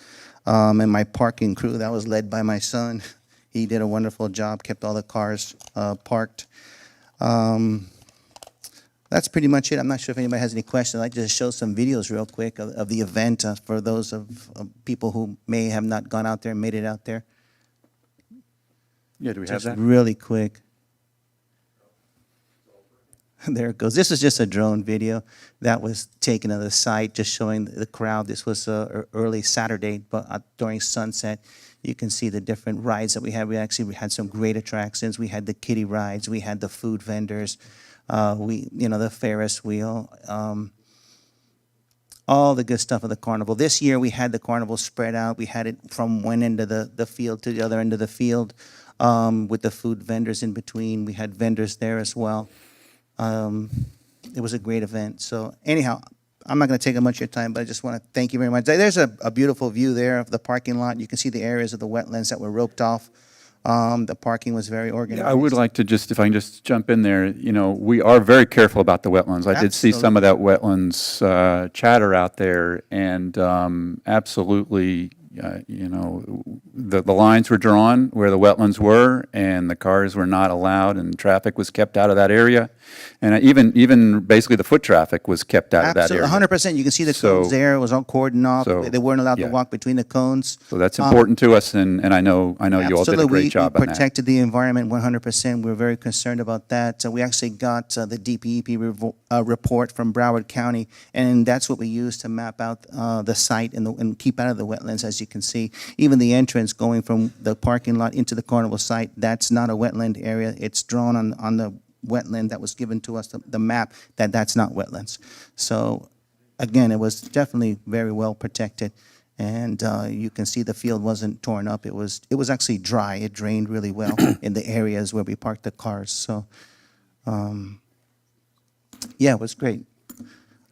And my parking crew, that was led by my son. He did a wonderful job, kept all the cars parked. That's pretty much it. I'm not sure if anybody has any questions. I'd like to just show some videos real quick of the event for those of people who may have not gone out there and made it out there. Yeah, do we have Just that? really quick. There it goes. This is just a drone video that was taken of the site, just showing the crowd. This was early Saturday, but during sunset, you can see the different rides that we had. We had some great attractions. We had the kiddie rides. We had the food vendors. The Ferris wheel, all the good stuff of the carnival. This year we had the carnival spread out. We had it from one end of the field to the other end of the field, with the food vendors in between. We had vendors there as well. It was a great event. So anyhow, I'm not going to take up much of your time, but I just want to thank you very much. There's a beautiful view there of the parking lot. You can see the areas of the wetlands that were roped off. The parking was very organized. I would like to if I can just jump in there, we are very careful about the wetlands. I did see some of that wetlands chatter out there, and absolutely, You know, the lines were drawn where the wetlands were, and the cars were not allowed, and traffic was kept out of that area. And even basically the foot traffic was kept out of that area. Absolutely, 100%. You can see the cones there. It was all cordoned off. So, They weren't allowed to yeah. walk between the cones. So that's important to us, and I know you all did a Absolutely, great job we on that. protected the environment 100%. We're very concerned about that. We actually got the DPEP report from Broward County, and that's what we used to map out the site and keep out of the wetlands. As you can see, even the entrance going from the parking lot into the carnival site, that's not a wetland area. It's drawn on the wetland that was given to us, the map, that's not wetlands. So again, it was definitely very well protected. And you can see the field wasn't torn up. It was actually dry. It drained really well in the areas where we parked the cars. So, yeah, it was great.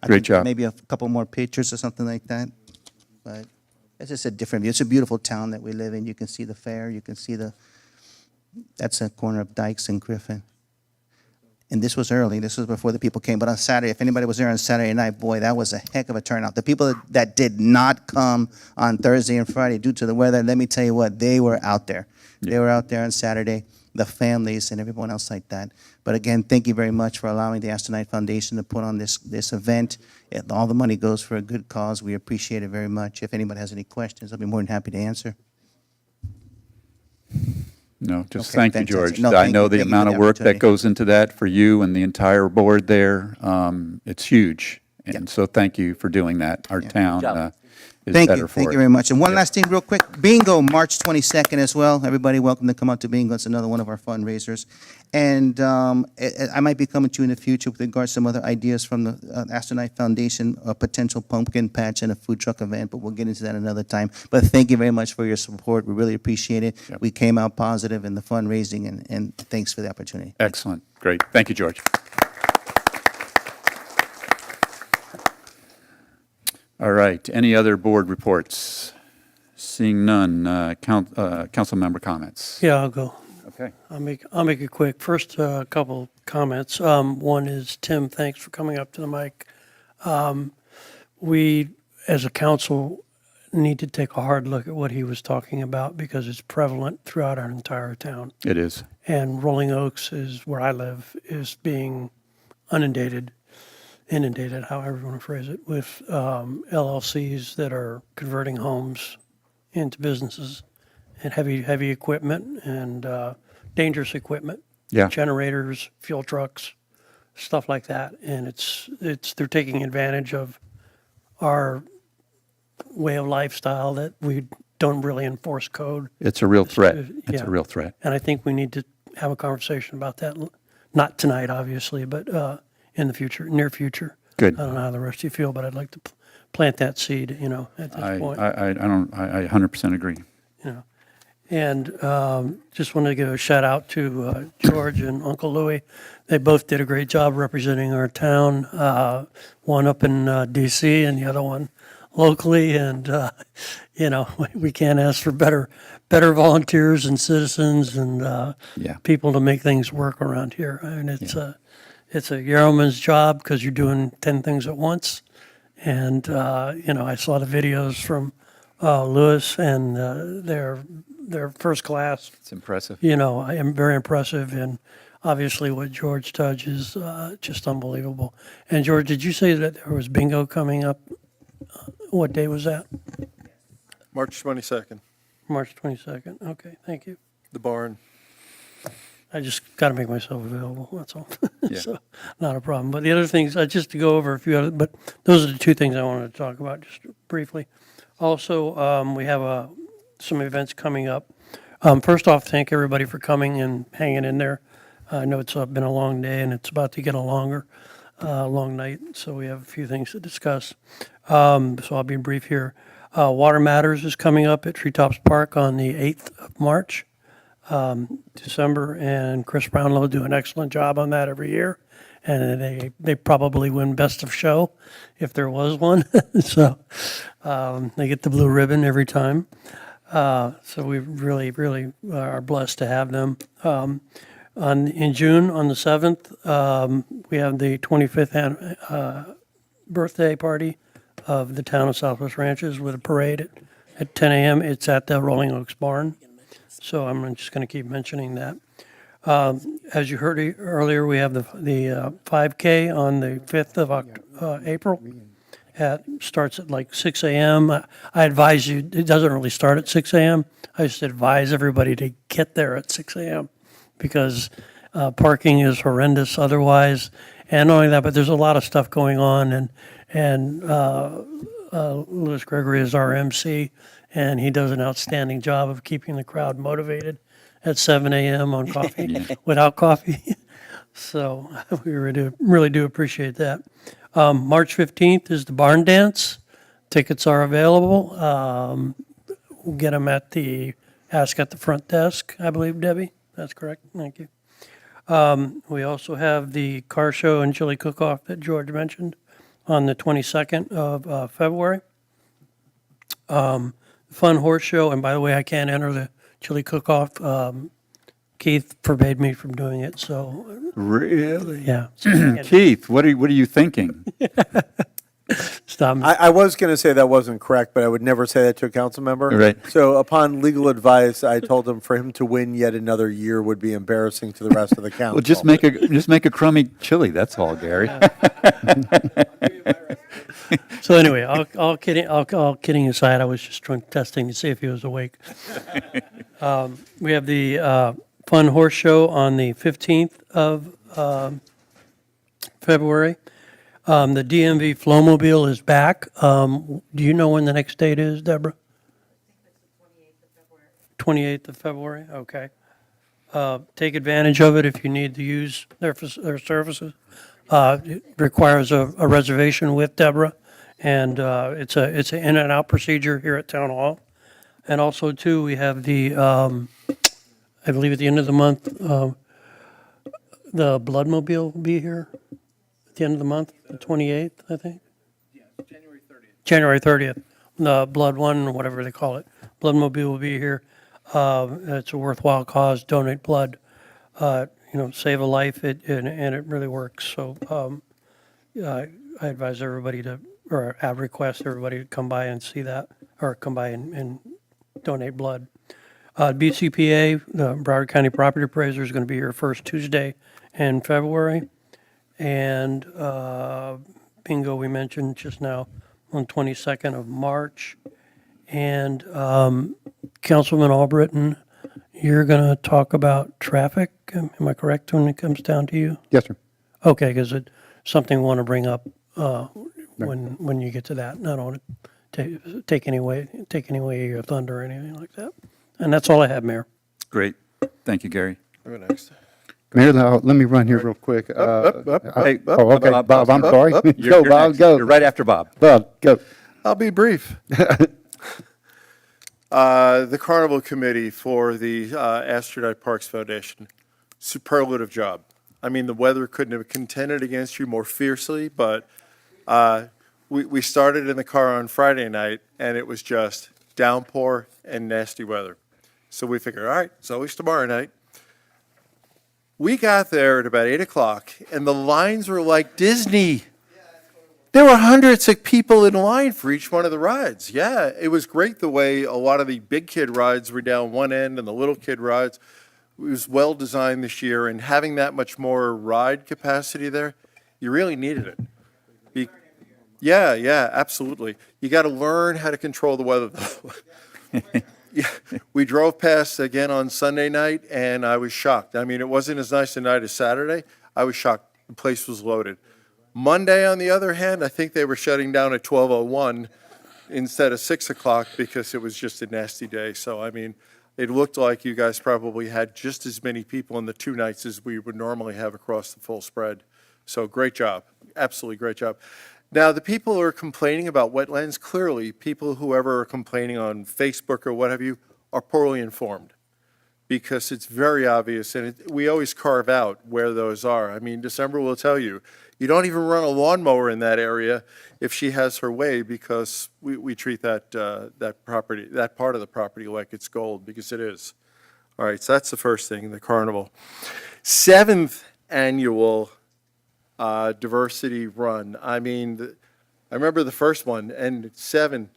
I Great think job. Maybe a couple more pictures or something like that. But it's just a different view. It's a beautiful town that we live in. You can see the fair. You can see that's a corner of Dykes and Griffin. And this was early. This was before the people came. But on Saturday, if anybody was there on Saturday night, boy, that was a heck of a turnout. The people that did not come on Thursday and Friday due to the weather, let me tell you what, they were out there. They were out there on Saturday, the families and everyone else like that. But again, thank you very much for allowing the Astonite Foundation to put on this event. All the money goes for a good cause. We appreciate it very much. If anybody has any questions, I'll be more than happy to answer. No, just Okay, thank you, fantastic. George. No, I thank know you. the Thank you for amount the of work that opportunity. goes into that for you and the entire board there. It's huge. And so thank you for doing that. Our town is Thank better you. for Thank it. you very much. And one last thing real quick. Bingo, March 22nd as well. Everybody welcome to come out to Bingo. It's another one of our fundraisers. And I might be coming to you in the future with regards to some other ideas from the Astonite Foundation, a potential pumpkin patch and a food truck event, but we'll get into that another time. But thank you very much for your support. We really appreciate it. We came out positive in the fundraising, and thanks for the opportunity. Excellent. Great. Thank you, George. All right. Any other board reports? Seeing none, council member comments. Yeah, I'll go. Okay. I'll make it quick. First, a couple comments. One is, Tim, thanks for coming up to the mic. We, as a council, need to take a hard look at what he was talking about because it's prevalent throughout our entire town. It is. And Rolling Oaks is where I live, is being inundated, however you want to phrase it, with LLCs that are converting homes into businesses and heavy equipment and dangerous equipment. Yeah. Generators, fuel trucks, stuff like that. And they're taking advantage of our way of lifestyle that we don't really enforce code. It's a real threat. It's Yeah. a real threat. And I think we need to have a conversation about that, not tonight, obviously, but in the future, near future. Good. I don't know how the rest of you feel, but I'd like to plant that seed, at this point. I 100% agree. And just wanted to give a shout out to George and Uncle Louie. They both did a great job representing our town, one up in DC and the other one locally. And, we can't ask for better volunteers and citizens and people to make things work around here. I mean, it's a yeoman's job because you're doing 10 things at once. And, I saw the videos from Lewis and they're first class. It's impressive. I am very impressive. And obviously what George does is just unbelievable. And George, did you say that there was bingo coming up? What day was that? March 22nd, March 22nd. Okay, thank you. the barn. I just got to make myself available, that's all. Yeah. So, not a problem. But the other things, just to go over a few other, but those are the two things I wanted to talk about just briefly. Also, we have some events coming up. First off, thank everybody for coming and hanging in there. I know it's been a long day and it's about to get a long night, so we have a few things to discuss. So I'll be brief here. Water Matters is coming up at Treetops Park on the 8th of March. December, and Chris Brownlow do an excellent job on that every year, and they probably win best of show if there was one. So they get the blue ribbon every time. So we really are blessed to have them. In June, on the 7th, we have the 25th birthday party of the town of Southwest Ranches with a parade at 10 a.m. It's at the Rolling Oaks Barn. So I'm just going to keep mentioning that. As you heard earlier, we have the 5K on the 5th of April. Starts at like 6 a.m. I advise you, it doesn't really start at 6 a.m. I just advise everybody to get there at 6 a.m. because parking is horrendous otherwise. And not only that, but there's a lot of stuff going on. And Louis Gregory is our MC, and he does an outstanding job of keeping the crowd motivated at 7 a.m. on coffee, without coffee. So we really do appreciate that. March 15th is the barn dance. Tickets are available. We'll get them at the Ask at the Front Desk, I believe, Debbie. That's correct. Thank you. We also have the car show and chili cook-off that George mentioned on the 22nd of February. Fun horse show, and by the way, I can't enter the chili cook-off. Keith forbade me from doing it, so. Really? Yeah. Keith, what are you thinking? Stop me. I was going to say that wasn't correct, but I would never say that to a council member. Right. So upon legal advice, I told him for him to win yet another year would be embarrassing to the rest of the council. Well, just make a crummy chili, that's all, Gary. So anyway, all kidding aside, I was just testing to see if he was awake. We have the fun horse show on the 15th of February. The DMV Flowmobile is back. Do you know when the next date is, Deborah? 28th of February, okay. Take advantage of it if you need to use their services. It requires a reservation with Deborah, and it's an in and out procedure here at Town Hall. And also, too, we have the, I believe at the end of the month, the Bloodmobile will be here at the end of the month, the 28th, I think? Yeah, January 30th. January 30th. The Blood One, or whatever they call it. Bloodmobile will be here. It's a worthwhile cause. Donate blood. Save a life, and it really works. So I advise everybody or I request everybody to come by and see that, or come by and donate blood. BCPA, the Broward County Property Appraiser, is going to be here first Tuesday in February. And bingo, we mentioned just now, on 22nd of March. And Councilman Albritton, you're going to talk about traffic, am I correct, when it comes down to you? Yes, sir. Okay, because it's something we want to bring up when you get to that. I don't want to take any away your thunder or anything like that. And that's all I have, Mayor. Great. Thank you, Gary. Go next. Mayor, let me run here real quick. Hey, Okay, Bob, I'm sorry. You're Go, Bob, next. go. You're right after Bob. Bob, go. I'll be brief. The Carnival Committee for the Astrodite Parks Foundation, superlative job. I mean, the weather couldn't have contended against you more fiercely, but we started in the car on Friday night, and it was just downpour and nasty weather. So we figured, all right, it's always tomorrow night. We got there at about 8 o'clock, and the lines were like Disney. There were hundreds of people in line for each one of the rides. Yeah, it was great the way a lot of the big kid rides were down one end and the little kid rides. It was well designed this year, and having that much more ride capacity there, you really needed it. Yeah, absolutely. You got to learn how to control the weather, though. Yeah, we drove past again on Sunday night, and I was shocked. I mean, it wasn't as nice a night as Saturday. I was shocked. The place was loaded. Monday, on the other hand, I think they were shutting down at 12:01 instead of 6 o'clock because it was just a nasty day. So, I mean, it looked like you guys probably had just as many people in the 2 nights as we would normally have across the full spread. So, great job. Absolutely great job. Now, the people who are complaining about wetlands, clearly, people whoever are complaining on Facebook or what have you, are poorly informed because it's very obvious, and we always carve out where those are. I mean, December will tell you, you don't even run a lawnmower in that area if she has her way because we treat that property, that part of the property like it's gold, because it is. All right, so that's the first thing, the carnival. 7th annual diversity run. I mean, I remember the first one, and 7,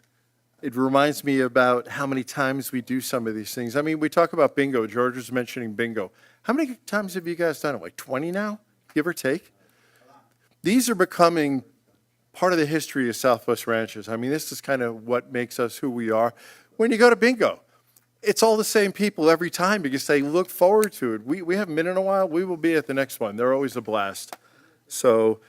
it reminds me about how many times we do some of these things. I mean, we talk about bingo. George was mentioning bingo. How many times have you guys done it? Like 20 now, give or take? These are becoming part of the history of Southwest Ranches. I mean, this is kind of what makes us who we are. When you go to bingo, it's all the same people every time because they look forward to it. We haven't been in a while. We will be at the next one. They're always a blast. So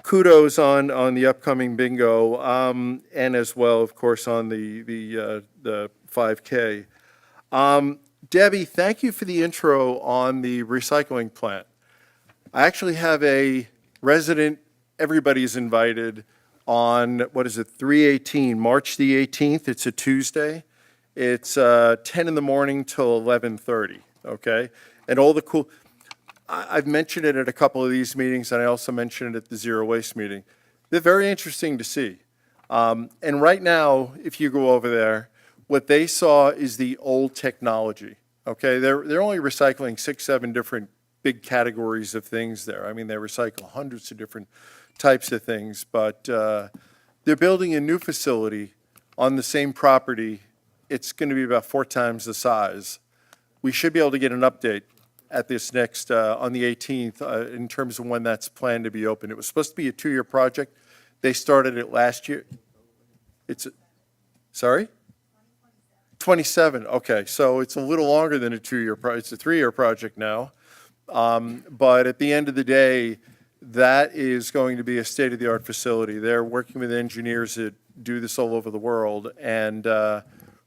kudos on the upcoming bingo, and as well, of course, on the 5K. Debbie, thank you for the intro on the recycling plant. I actually have a resident, everybody's invited, on, what is it, 3/18, March the 18th. It's a Tuesday. It's 10 in the morning till 11:30, okay? And all the cool, I've mentioned it at a couple of these meetings, and I also mentioned it at the Zero Waste meeting. They're very interesting to see. And right now, if you go over there, what they saw is the old technology, okay? They're only recycling 6, 7 different big categories of things there. I mean, they recycle hundreds of different types of things, but they're building a new facility on the same property. It's going to be about 4 times the size. We should be able to get an update at this next, on the 18th, in terms of when that's planned to be open. It was supposed to be a 2-year project. They started it last year. Sorry? 27, okay. So it's a little longer than a 2-year project. It's a 3-year project now. But at the end of the day, that is going to be a state-of-the-art facility. They're working with engineers that do this all over the world. And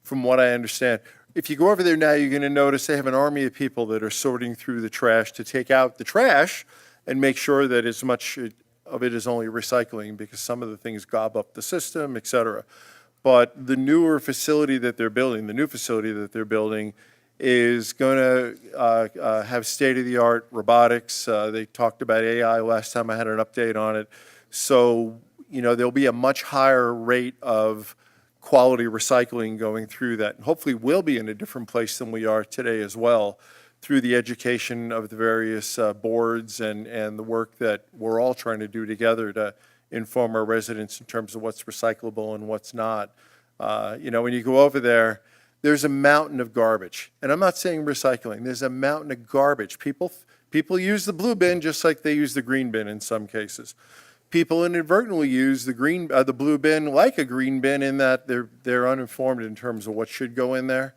from what I understand, if you go over there now, you're going to notice they have an army of people that are sorting through the trash to take out the trash and make sure that as much of it is only recycling, because some of the things gob up the system, et cetera. But the newer facility that they're building, the new facility that they're building, is going to have state-of-the-art robotics. They talked about AI last time I had an update on it. So, you know, there'll be a much higher rate of quality recycling going through that. And hopefully we'll be in a different place than we are today as well, through the education of the various boards and the work that we're all trying to do together to inform our residents in terms of what's recyclable and what's not. You know, when you go over there, there's a mountain of garbage. And I'm not saying recycling. There's a mountain of garbage. People use the blue bin just like they use the green bin in some cases. People inadvertently use the blue bin like a green bin in that they're uninformed in terms of what should go in there.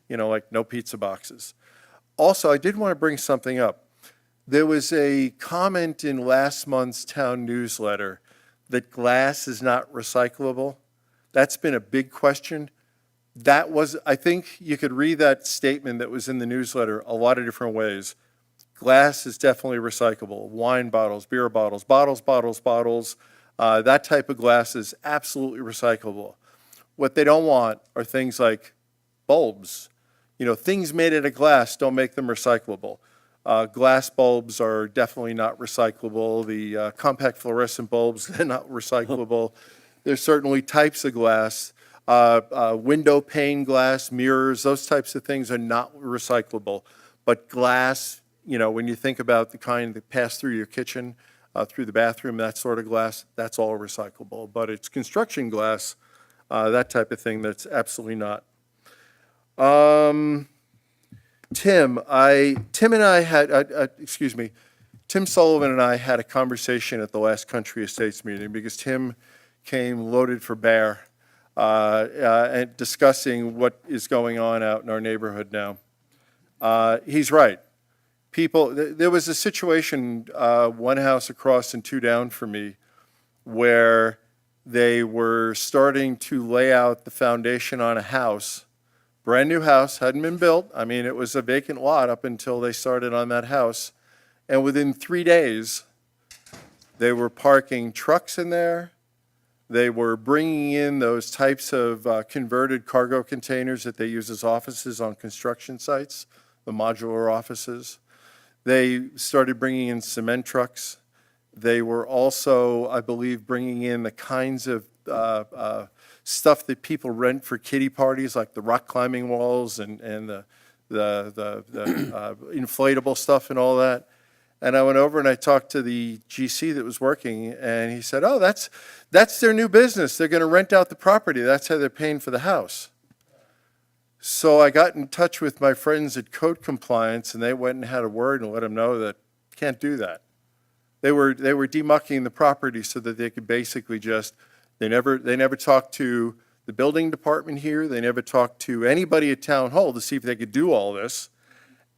You know, like no pizza boxes. Also, I did want to bring something up. There was a comment in last month's town newsletter that glass is not recyclable. That's been a big question. That was, I think you could read that statement that was in the newsletter a lot of different ways. Glass is definitely recyclable. Wine bottles, beer bottles, bottles, that type of glass is absolutely recyclable. What they don't want are things like bulbs. You know, things made out of glass don't make them recyclable. Glass bulbs are definitely not recyclable. The compact fluorescent bulbs, they're not recyclable. There's certainly types of glass. Window pane glass, mirrors, those types of things are not recyclable. But glass, you know, when you think about the kind that pass through your kitchen, through the bathroom, that sort of glass, that's all recyclable. But it's construction glass, that type of thing, that's absolutely not. Tim Sullivan and I had a conversation at the last Country Estates meeting because Tim came loaded for bear. And discussing what is going on out in our neighborhood now. He's right. There was a situation, one house across and 2 down from me, where they were starting to lay out the foundation on a house, brand new house, hadn't been built. I mean, it was a vacant lot up until they started on that house. And within 3 days, they were parking trucks in there. They were bringing in those types of converted cargo containers that they use as offices on construction sites, the modular offices. They started bringing in cement trucks. They were also, I believe, bringing in the kinds of stuff that people rent for kiddie parties, like the rock climbing walls and the inflatable stuff and all that. And I went over and I talked to the GC that was working, and he said, oh, that's their new business. They're going to rent out the property. That's how they're paying for the house. So I got in touch with my friends at Code Compliance, and they went and had a word and let them know that can't do that. They were demucking the property so that they could basically just, they never talked to the building department here. They never talked to anybody at Town Hall to see if they could do all this.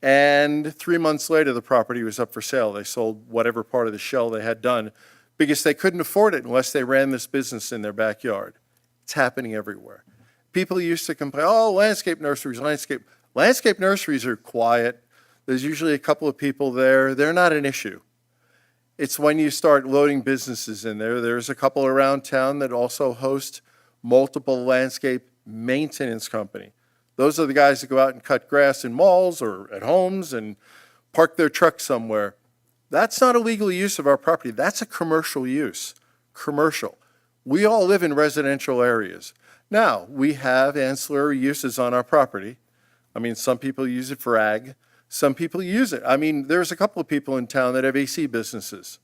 And 3 months later, the property was up for sale. They sold whatever part of the shell they had done because they couldn't afford it unless they ran this business in their backyard. It's happening everywhere. People used to complain, oh, landscape nurseries. Landscape nurseries are quiet. There's usually a couple of people there. They're not an issue. It's when you start loading businesses in there. There's a couple around town that also host multiple landscape maintenance company. Those are the guys that go out and cut grass in malls or at homes and park their truck somewhere. That's not a legal use of our property. That's a commercial use. Commercial. We all live in residential areas. Now, we have ancillary uses on our property. I mean, some people use it for ag. Some people use it. I mean, there's a couple of people in town that have AC businesses.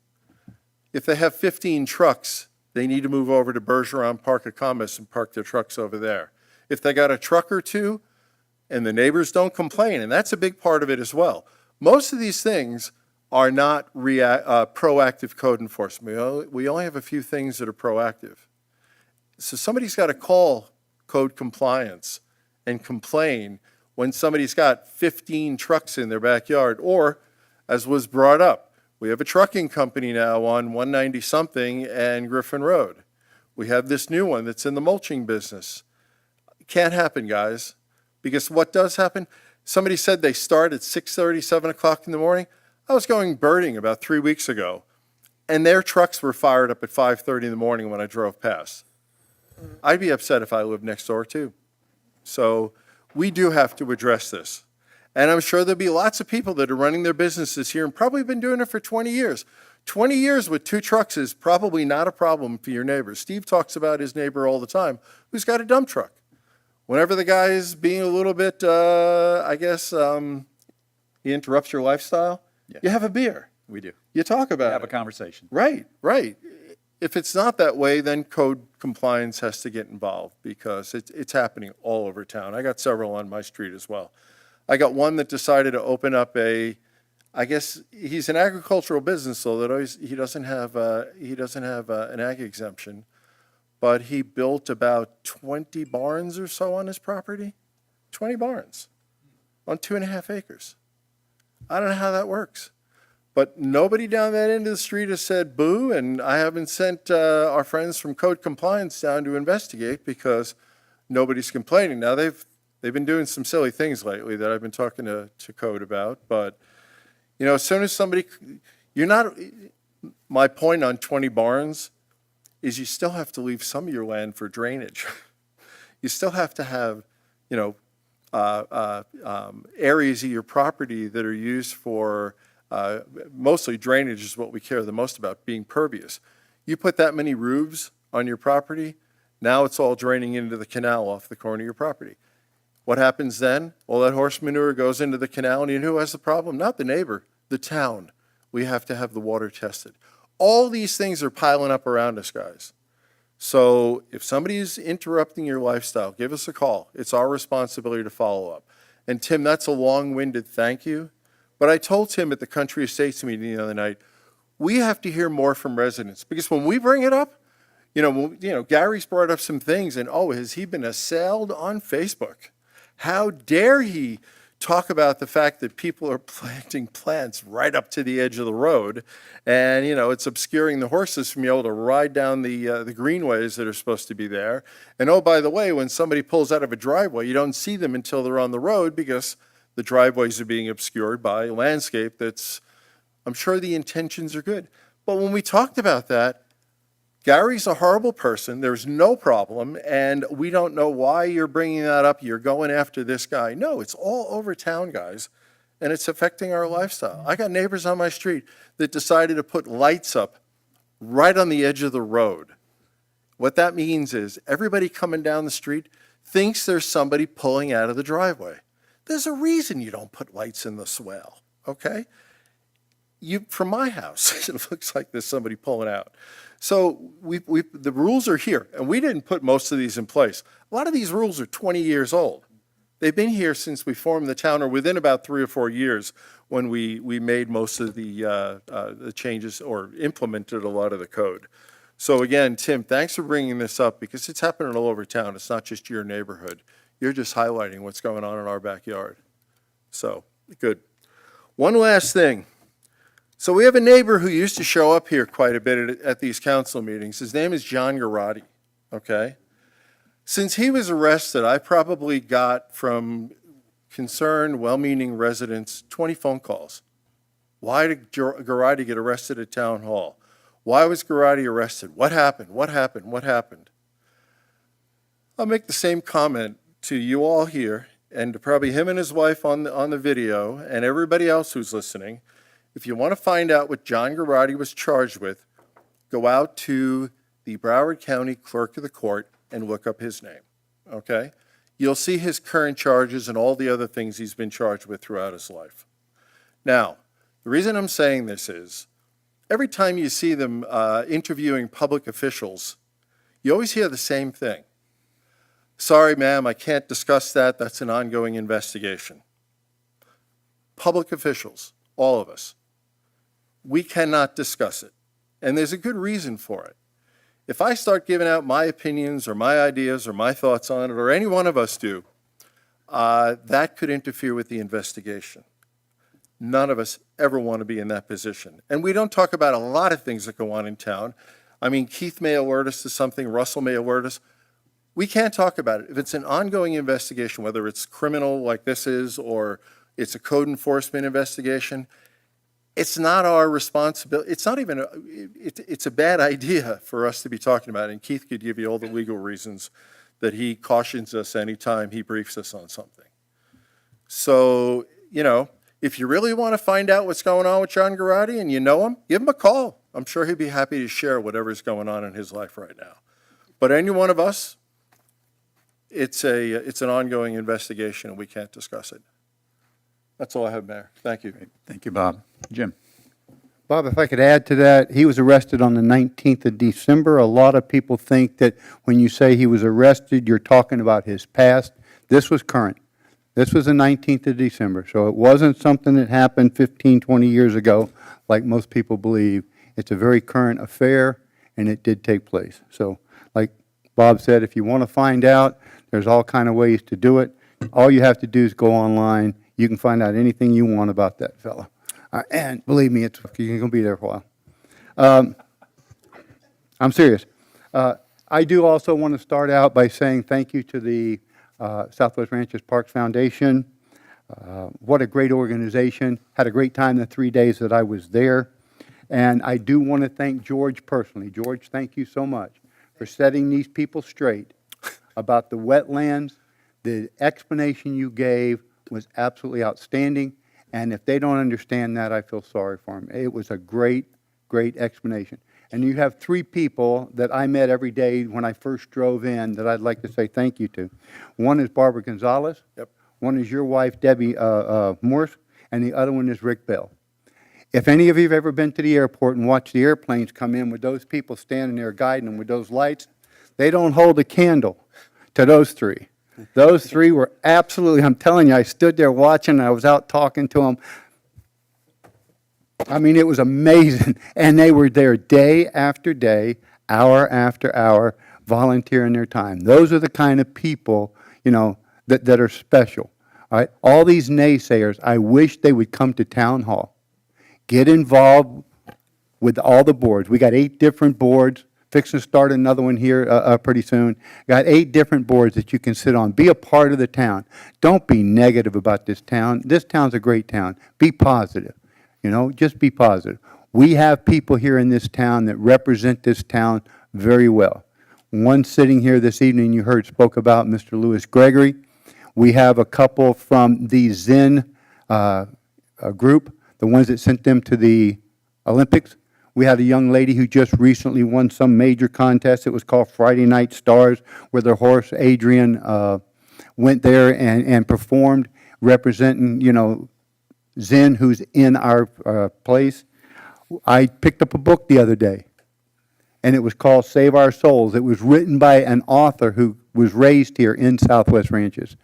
If they have 15 trucks, they need to move over to Bergeron Park at Commerce and park their trucks over there. If they got a truck or two and the neighbors don't complain, and that's a big part of it as well. Most of these things are not proactive code enforcement. We only have a few things that are proactive. So somebody's got to call code compliance and complain when somebody's got 15 trucks in their backyard, or, as was brought up, we have a trucking company now on 190-something and Griffin Road. We have this new one that's in the mulching business. It can't happen, guys, because what does happen, somebody said they start at 6:30, 7 o'clock in the morning. I was going birding about 3 weeks ago, and their trucks were fired up at 5:30 in the morning when I drove past. I'd be upset if I lived next door, too. So we do have to address this. And I'm sure there'll be lots of people that are running their businesses here and probably been doing it for 20 years. 20 years with 2 trucks is probably not a problem for your neighbor. Steve talks about his neighbor all the time who's got a dump truck. Whenever the guy is being a little bit, he interrupts your lifestyle, you have a beer. We do. You talk about it. Have a conversation. Right, right. If it's not that way, then code compliance has to get involved because it's happening all over town. I got several on my street as well. I got one that decided to open up I guess he's an agricultural business, so that he doesn't have an ag exemption, but he built about 20 barns or so on his property. 20 barns on 2.5 acres. I don't know how that works. But nobody down that end of the street has said boo, and I haven't sent our friends from Code Compliance down to investigate because nobody's complaining. Now, they've been doing some silly things lately that I've been talking to Code about, but, you know, as soon as somebody, my point on 20 barns is you still have to leave some of your land for drainage. You still have to have, you know, areas of your property that are used for mostly drainage is what we care the most about, being pervious. You put that many roofs on your property, now it's all draining into the canal off the corner of your property. What happens then? Well, that horse manure goes into the canal, and who has the problem? Not the neighbor, the town. We have to have the water tested. All these things are piling up around us, guys. So if somebody is interrupting your lifestyle, give us a call. It's our responsibility to follow up. And Tim, that's a long-winded thank you. But I told Tim at the Country Estates meeting the other night, we have to hear more from residents because when we bring it up, Gary's brought up some things, and has he been assailed on Facebook? How dare he talk about the fact that people are planting plants right up to the edge of the road, and it's obscuring the horses from being able to ride down the greenways that are supposed to be there. And oh, by the way, when somebody pulls out of a driveway, you don't see them until they're on the road because the driveways are being obscured by landscape that's, I'm sure the intentions are good. But when we talked about that, Gary's a horrible person. There's no problem. And we don't know why you're bringing that up. You're going after this guy. No, it's all over town, guys. And it's affecting our lifestyle. I got neighbors on my street that decided to put lights up right on the edge of the road. What that means is everybody coming down the street thinks there's somebody pulling out of the driveway. There's a reason you don't put lights in the swale, okay? from my house, it looks like there's somebody pulling out. So the rules are here, and we didn't put most of these in place. A lot of these rules are 20 years old. They've been here since we formed the town, or within about 3 or 4 years when we made most of the changes or implemented a lot of the code. So again, Tim, thanks for bringing this up because it's happening all over town. It's not just your neighborhood. You're just highlighting what's going on in our backyard. So, good. One last thing. So we have a neighbor who used to show up here quite a bit at these council meetings. His name is John Garati, okay? Since he was arrested, I probably got from concerned, well-meaning residents 20 phone calls. Why did Garati get arrested at Town Hall? Why was Garati arrested? What happened? What happened? What happened? I'll make the same comment to you all here and to probably him and his wife on the video and everybody else who's listening. If you want to find out what John Garati was charged with, go out to the Broward County Clerk of the Court and look up his name, okay? You'll see his current charges and all the other things he's been charged with throughout his life. Now, the reason I'm saying this is, every time you see them interviewing public officials, you always hear the same thing. Sorry, ma'am, I can't discuss that. That's an ongoing investigation. Public officials, all of us, we cannot discuss it. And there's a good reason for it. If I start giving out my opinions or my ideas or my thoughts on it, or any one of us do, that could interfere with the investigation. None of us ever want to be in that position. And we don't talk about a lot of things that go on in town. I mean, Keith may alert us to something, Russell may alert us. We can't talk about it. If it's an ongoing investigation, whether it's criminal like this is, or it's a code enforcement investigation, it's not our responsibility. It's not even, it's a bad idea for us to be talking about it. And Keith could give you all the legal reasons that he cautions us anytime he briefs us on something. So, you know, if you really want to find out what's going on with John Garati and you know him, give him a call. I'm sure he'd be happy to share whatever's going on in his life right now. But any one of us, it's an ongoing investigation and we can't discuss it. That's all I have, Mayor. Thank you. Great. Thank you, Bob. Jim? Bob, if I could add to that, he was arrested on the 19th of December. A lot of people think that when you say he was arrested, you're talking about his past. This was current. This was the 19th of December, so it wasn't something that happened 15, 20 years ago, like most people believe. It's a very current affair, and it did take place. So, like Bob said, if you want to find out, there's all kind of ways to do it. All you have to do is go online. You can find out anything you want about that fellow. And believe me, you're going to be there for a while. I'm serious. I do also want to start out by saying thank you to the Southwest Ranches Parks Foundation. What a great organization. Had a great time the 3 days that I was there. And I do want to thank George personally. George, thank you so much for setting these people straight about the wetlands. The explanation you gave was absolutely outstanding. And if they don't understand that, I feel sorry for them. It was a great, great explanation. And you have 3 people that I met every day when I first drove in that I'd like to say thank you to. One is Barbara Gonzalez. Yep. One is your wife, Debbie Morse. And the other one is Rick Bell. If any of you have ever been to the airport and watched the airplanes come in with those people standing there guiding them with those lights, they don't hold a candle to those 3. Those 3 were absolutely, I'm telling you, I stood there watching, I was out talking to them. I mean, it was amazing. And they were there day after day, hour after hour, volunteering their time. Those are the kind of people, you know, that are special. All right? All these naysayers, I wish they would come to town hall. Get involved with all the boards. We got 8 different boards. Fixing to start another one here pretty soon. Got 8 different boards that you can sit on. Be a part of the town. Don't be negative about this town. This town's a great town. Be positive. You know, just be positive. We have people here in this town that represent this town very well. One sitting here this evening you heard spoke about Mr. Lewis Gregory. We have a couple from the Zen group, the ones that sent them to the Olympics. We had a young lady who just recently won some major contest. It was called Friday Night Stars, where their horse, Adrian, went there and performed, representing, you know, Zen, who's in our place. I picked up a book the other day, and it was called Save Our Souls. It was written by an author who was raised here in Southwest Ranches,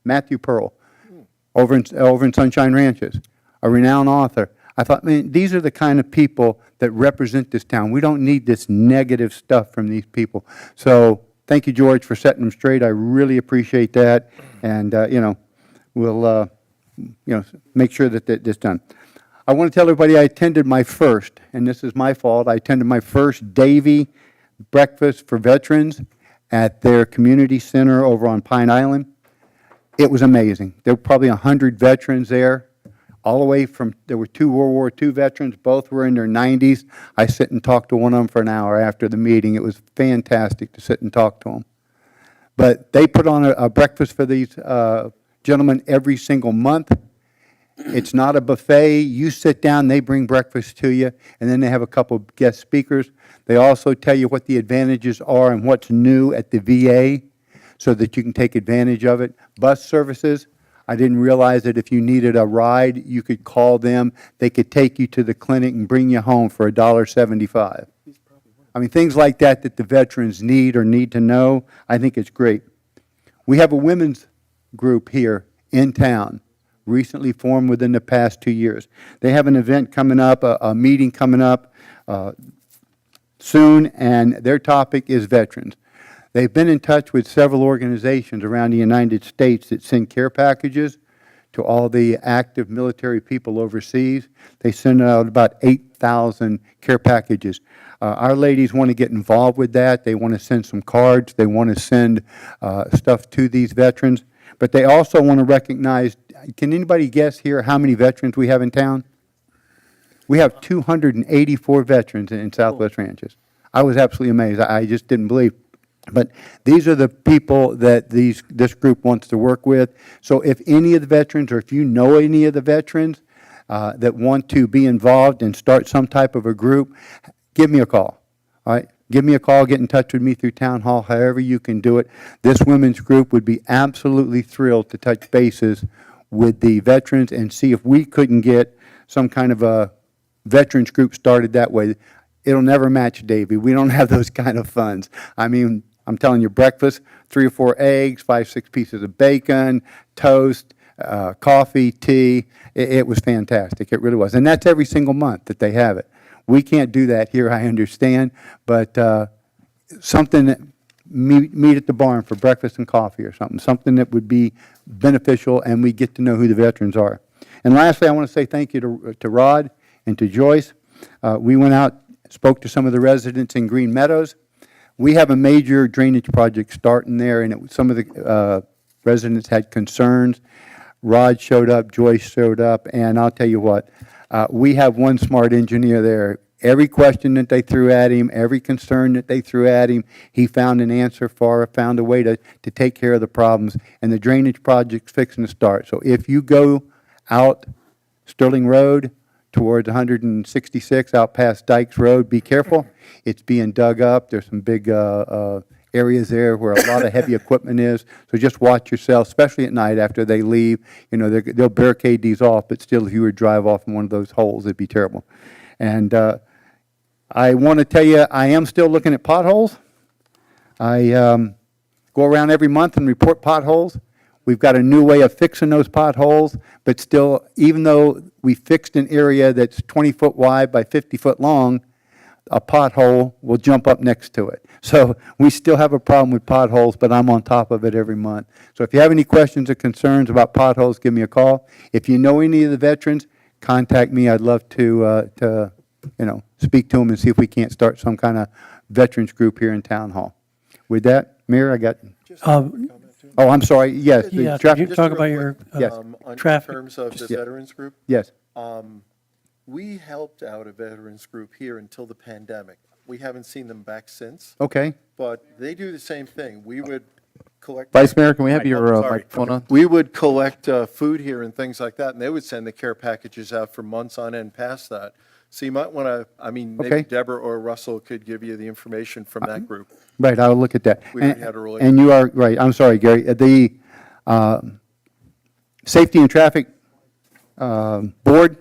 Matthew Pearl, over in Sunshine Ranches, a renowned author. I thought, man, these are the kind of people that represent this town. We don't need this negative stuff from these people. So thank you, George, for setting them straight. I really appreciate that. And, we'll, make sure that that's done. I want to tell everybody I attended my first, and this is my fault, I attended my first Davy breakfast for veterans at their community center over on Pine Island. It was amazing. There were probably 100 veterans there, all the way from, there were 2 World War II veterans, both were in their 90s. I sit and talk to one of them for an hour after the meeting. It was fantastic to sit and talk to them. But they put on a breakfast for these gentlemen every single month. It's not a buffet. You sit down, they bring breakfast to you, and then they have a couple of guest speakers. They also tell you what the advantages are and what's new at the VA so that you can take advantage of it. Bus services, I didn't realize that if you needed a ride, you could call them. They could take you to the clinic and bring you home for $1.75. I mean, things like that that the veterans need or need to know, I think it's great. We have a women's group here in town, recently formed within the past 2 years. They have an event coming up, a meeting coming up soon, and their topic is veterans. They've been in touch with several organizations around the United States that send care packages to all the active military people overseas. They send out about 8,000 care packages. Our ladies want to get involved with that. They want to send some cards. They want to send stuff to these veterans. But they also want to recognize, can anybody guess here how many veterans we have in town? We have 284 veterans in Southwest Ranches. I was absolutely amazed. I just didn't believe. But these are the people that this group wants to work with. So if any of the veterans, or if you know any of the veterans that want to be involved and start some type of a group, give me a call. All right? Give me a call, get in touch with me through Town Hall, however you can do it. This women's group would be absolutely thrilled to touch bases with the veterans and see if we couldn't get some kind of a veterans group started that way. It'll never match Davy. We don't have those kind of funds. I mean, I'm telling you, breakfast, 3 or 4 eggs, 5, 6 pieces of bacon, toast, coffee, tea. It was fantastic. It really was. And that's every single month that they have it. We can't do that here, I understand, but something that meet at the barn for breakfast and coffee or something that would be beneficial, and we get to know who the veterans are. And lastly, I want to say thank you to Rod and to Joyce. We went out, spoke to some of the residents in Green Meadows. We have a major drainage project starting there, and some of the residents had concerns. Rod showed up, Joyce showed up, and I'll tell you what, we have one smart engineer there. Every question that they threw at him, every concern that they threw at him, he found an answer for, found a way to take care of the problems, and the drainage project's fixing to start. So if you go out Sterling Road towards 166 out past Dykes Road, be careful. It's being dug up. There's some big areas there where a lot of heavy equipment is. So just watch yourself, especially at night after they leave. You know, they'll barricade these off, but still, if you were to drive off in one of those holes, it'd be terrible. And I want to tell you, I am still looking at potholes. I go around every month and report potholes. We've got a new way of fixing those potholes, but still, even though we fixed an area that's 20 foot wide by 50 foot long, a pothole will jump up next to it. So we still have a problem with potholes, but I'm on top of it every month. So if you have any questions or concerns about potholes, give me a call. If you know any of the veterans, contact me. I'd love to speak to them and see if we can't start some kind of veterans group here in Town Hall. With that, Mayor, I got. Oh, I'm sorry. Yes. Yeah, could you talk about your traffic? In terms of the veterans group? Yes. We helped out a veterans group here until the pandemic. We haven't seen them back since. Okay. But they do the same thing. We would collect. Vice Mayor, can we have your microphone on? We would collect food here and things like that, and they would send the care packages out for months on end past that. So you might want to, maybe Okay. Deborah or Russell could give you the information from that group. Right, I'll look at that. We already had a relationship. And you are, right, I'm sorry, Gary, the Safety and Traffic Board,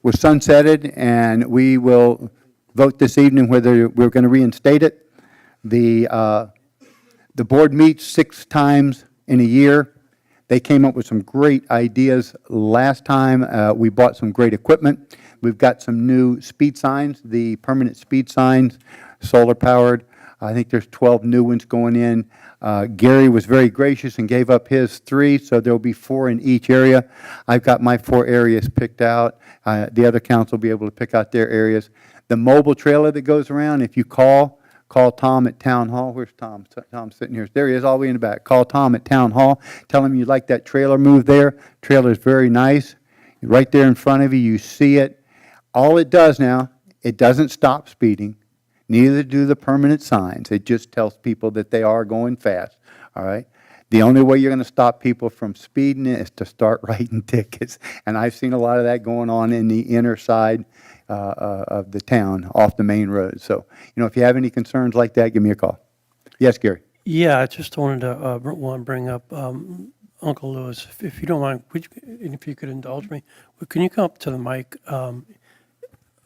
was sunsetted, and we will vote this evening whether we're going to reinstate it. The board meets 6 times in a year. They came up with some great ideas last time. We bought some great equipment. We've got some new speed signs, the permanent speed signs, solar-powered. I think there's 12 new ones going in. Gary was very gracious and gave up his 3, so there'll be 4 in each area. I've got my 4 areas picked out. The other council will be able to pick out their areas. The mobile trailer that goes around, if you call Tom at Town Hall. Where's Tom? Tom's sitting here. There he is, all the way in the back. Call Tom at Town Hall. Tell him you'd like that trailer moved there. Trailer's very nice. Right there in front of you, you see it. All it does now, it doesn't stop speeding. Neither do the permanent signs. It just tells people that they are going fast, all right? The only way you're going to stop people from speeding is to start writing tickets. And I've seen a lot of that going on in the inner side of the town, off the main road. So, if you have any concerns like that, give me a call. Yes, Gary? Yeah, I just wanted to bring up Uncle Lewis, if you don't mind, if you could indulge me, can you come up to the mic?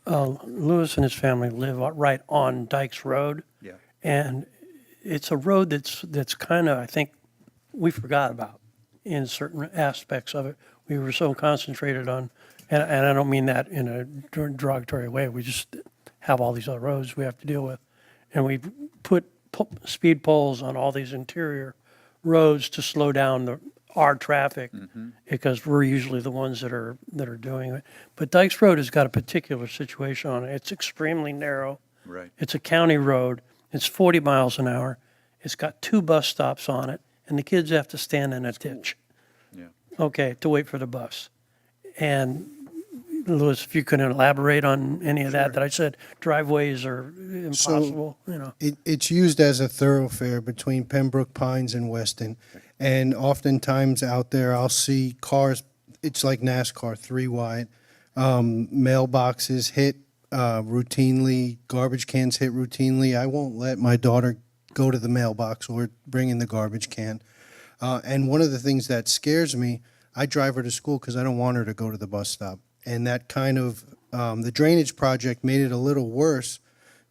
Lewis and his family live right on Dykes Road. Yeah. And it's a road that's kind of, I think, we forgot about in certain aspects of it. We were so concentrated on, and I don't mean that in a derogatory way, we just have all these other roads we have to deal with. And we put speed poles on all these interior roads to slow down our traffic, because we're usually the ones that are doing it. But Dykes Road has got a particular situation on it. It's extremely narrow. Right. It's a county road. It's 40 miles an hour. It's got 2 bus stops on it, and the kids have to stand in a ditch. Yeah. Okay, to wait for the bus. And Louis, if you could elaborate on any of that I said, driveways are impossible, It's used as a thoroughfare between Pembroke Pines and Weston. And oftentimes out there, I'll see cars, it's like NASCAR, 3 wide. Mailboxes hit routinely, garbage cans hit routinely. I won't let my daughter go to the mailbox or bring in the garbage can. And one of the things that scares me, I drive her to school because I don't want her to go to the bus stop. And that kind of, the drainage project made it a little worse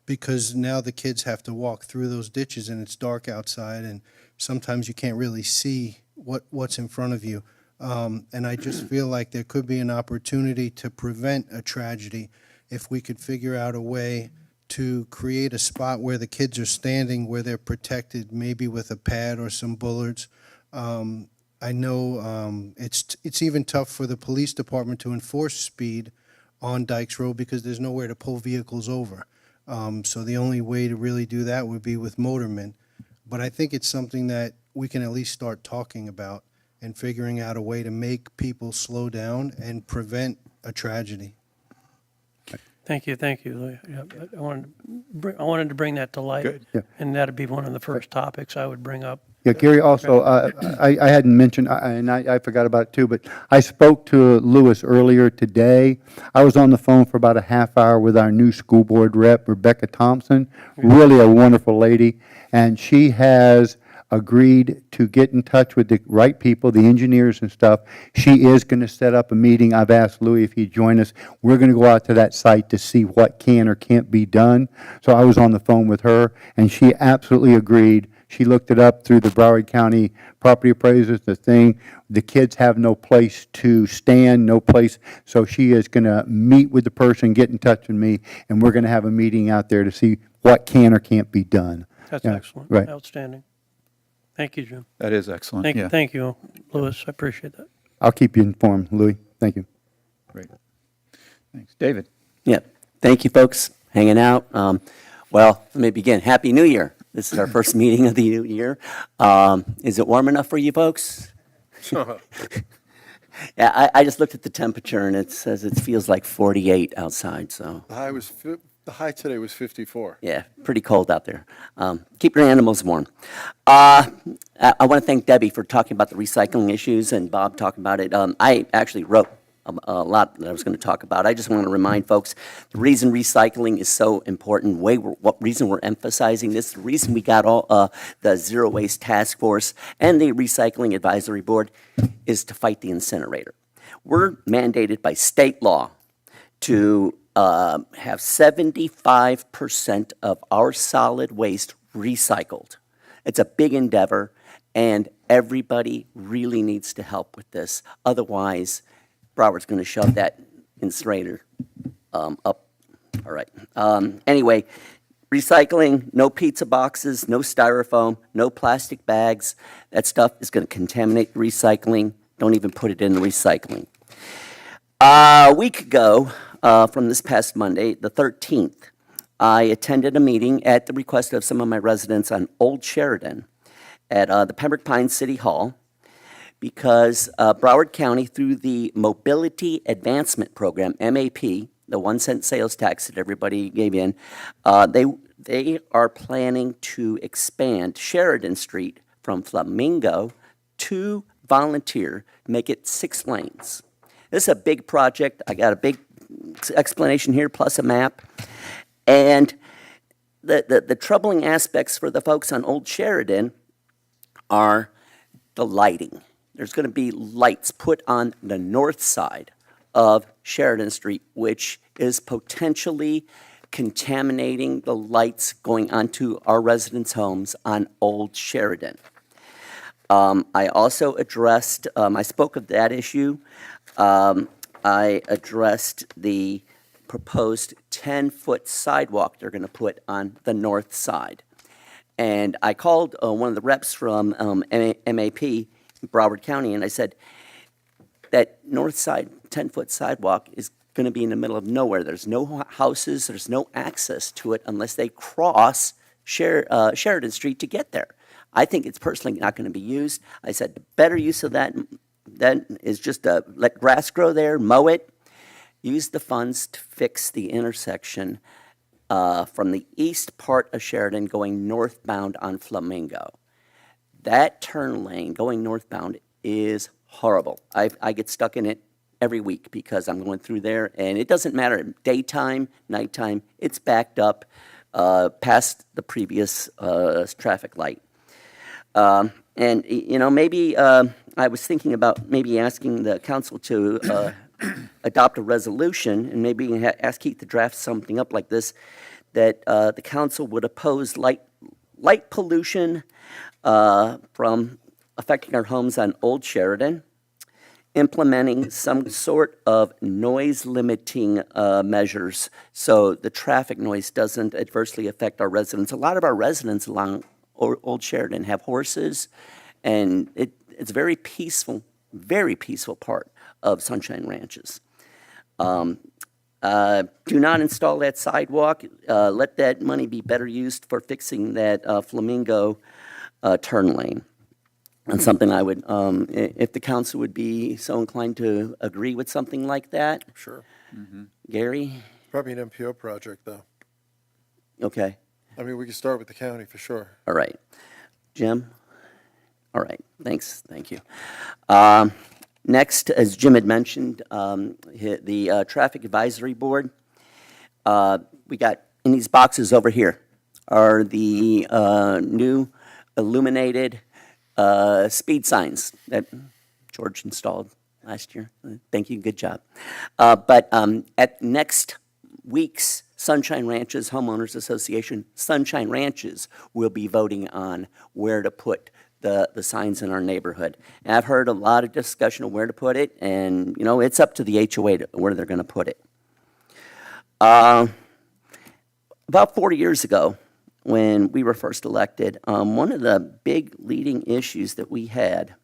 because now the kids have to walk through those ditches and it's dark outside and sometimes you can't really see what's in front of you. And I just feel like there could be an opportunity to prevent a tragedy if we could figure out a way to create a spot where the kids are standing, where they're protected, maybe with a pad or some bullards. I know it's even tough for the police department to enforce speed on Dykes Road because there's nowhere to pull vehicles over. So the only way to really do that would be with motormen. But I think it's something that we can at least start talking about and figuring out a way to make people slow down and prevent a tragedy. Thank you. Yeah, I wanted to bring that to light. Good. Yeah. And that'd be one of the first topics I would bring up. Yeah, Gary, also, I hadn't mentioned, and I forgot about it too, but I spoke to Lewis earlier today. I was on the phone for about a half hour with our new school board rep, Rebecca Thompson, really a wonderful lady, and she has agreed to get in touch with the right people, the engineers and stuff. She is going to set up a meeting. I've asked Louis if he'd join us. We're going to go out to that site to see what can or can't be done. So I was on the phone with her, and she absolutely agreed. She looked it up through the Broward County property appraisers, the thing. The kids have no place to stand, no place. So she is going to meet with the person, get in touch with me, and we're going to have a meeting out there to see what can or can't be done. That's Yeah, excellent. right. Outstanding. Thank you, Jim. That is excellent. Yeah. Thank you, Louis. I appreciate that. I'll keep you informed, Louis. Thank you. Great. Thanks. David? Yeah, thank you, folks, hanging out. Well, let me begin. Happy New Year. This is our first meeting of the new year. Is it warm enough for you folks? Yeah, I just looked at the temperature, and it says it feels like 48 outside, so. The high today was 54. Yeah, pretty cold out there. Keep your animals warm. I want to thank Debbie for talking about the recycling issues and Bob talking about it. I actually wrote a lot that I was going to talk about. I just want to remind folks the reason recycling is so important, what reason we're emphasizing this, the reason we got all the Zero Waste Task Force and the Recycling Advisory Board is to fight the incinerator. We're mandated by state law to have 75% of our solid waste recycled. It's a big endeavor, and everybody really needs to help with this. Otherwise, Broward's going to shove that incinerator up. All right. Anyway, recycling, no pizza boxes, no styrofoam, no plastic bags. That stuff is going to contaminate the recycling. Don't even put it in the recycling. A week ago, from this past Monday, the 13th, I attended a meeting at the request of some of my residents on Old Sheridan at the Pembroke Pines City Hall because Broward County, through the Mobility Advancement Program, MAP, the 1 cent sales tax that everybody gave in, they are planning to expand Sheridan Street from Flamingo to Volunteer, make it 6 lanes. This is a big project. I got a big explanation here plus a map. And the troubling aspects for the folks on Old Sheridan are the lighting. There's going to be lights put on the north side of Sheridan Street, which is potentially contaminating the lights going onto our residents' homes on Old Sheridan. I also addressed, I spoke of that issue. I addressed the proposed 10-foot sidewalk they're going to put on the north side. And I called one of the reps from MAP, Broward County, and I said, that north side 10-foot sidewalk is going to be in the middle of nowhere. There's no houses, there's no access to it unless they cross Sheridan Street to get there. I think it's personally not going to be used. I said the better use of that is just to let grass grow there, mow it, use the funds to fix the intersection from the east part of Sheridan going northbound on Flamingo. That turn lane going northbound is horrible. I get stuck in it every week because I'm going through there, and it doesn't matter daytime, nighttime, it's backed up past the previous traffic light. And, you know, maybe I was thinking about maybe asking the council to adopt a resolution, and maybe ask Keith to draft something up like this, that the council would oppose light pollution from affecting our homes on Old Sheridan, implementing some sort of noise limiting measures so the traffic noise doesn't adversely affect our residents. A lot of our residents along Old Sheridan have horses, and it's a very peaceful part of Sunshine Ranches. Do not install that sidewalk. Let that money be better used for fixing that Flamingo turn lane. And something I would, if the council would be so inclined to agree with something like that. Sure. Gary? Probably an MPO project, though. Okay. I mean, we can start with the county for sure. All right. Jim? All right. Thanks. Thank you. Next, as Jim had mentioned, the Traffic Advisory Board, we got in these boxes over here are the new illuminated speed signs that George installed last year. Thank you, good job. But at next week's Sunshine Ranches Homeowners Association, Sunshine Ranches will be voting on where to put the signs in our neighborhood. And I've heard a lot of discussion of where to put it, and you know, it's up to the HOA where they're going to put it. About 40 years ago, when we were first elected, one of the big leading issues that we had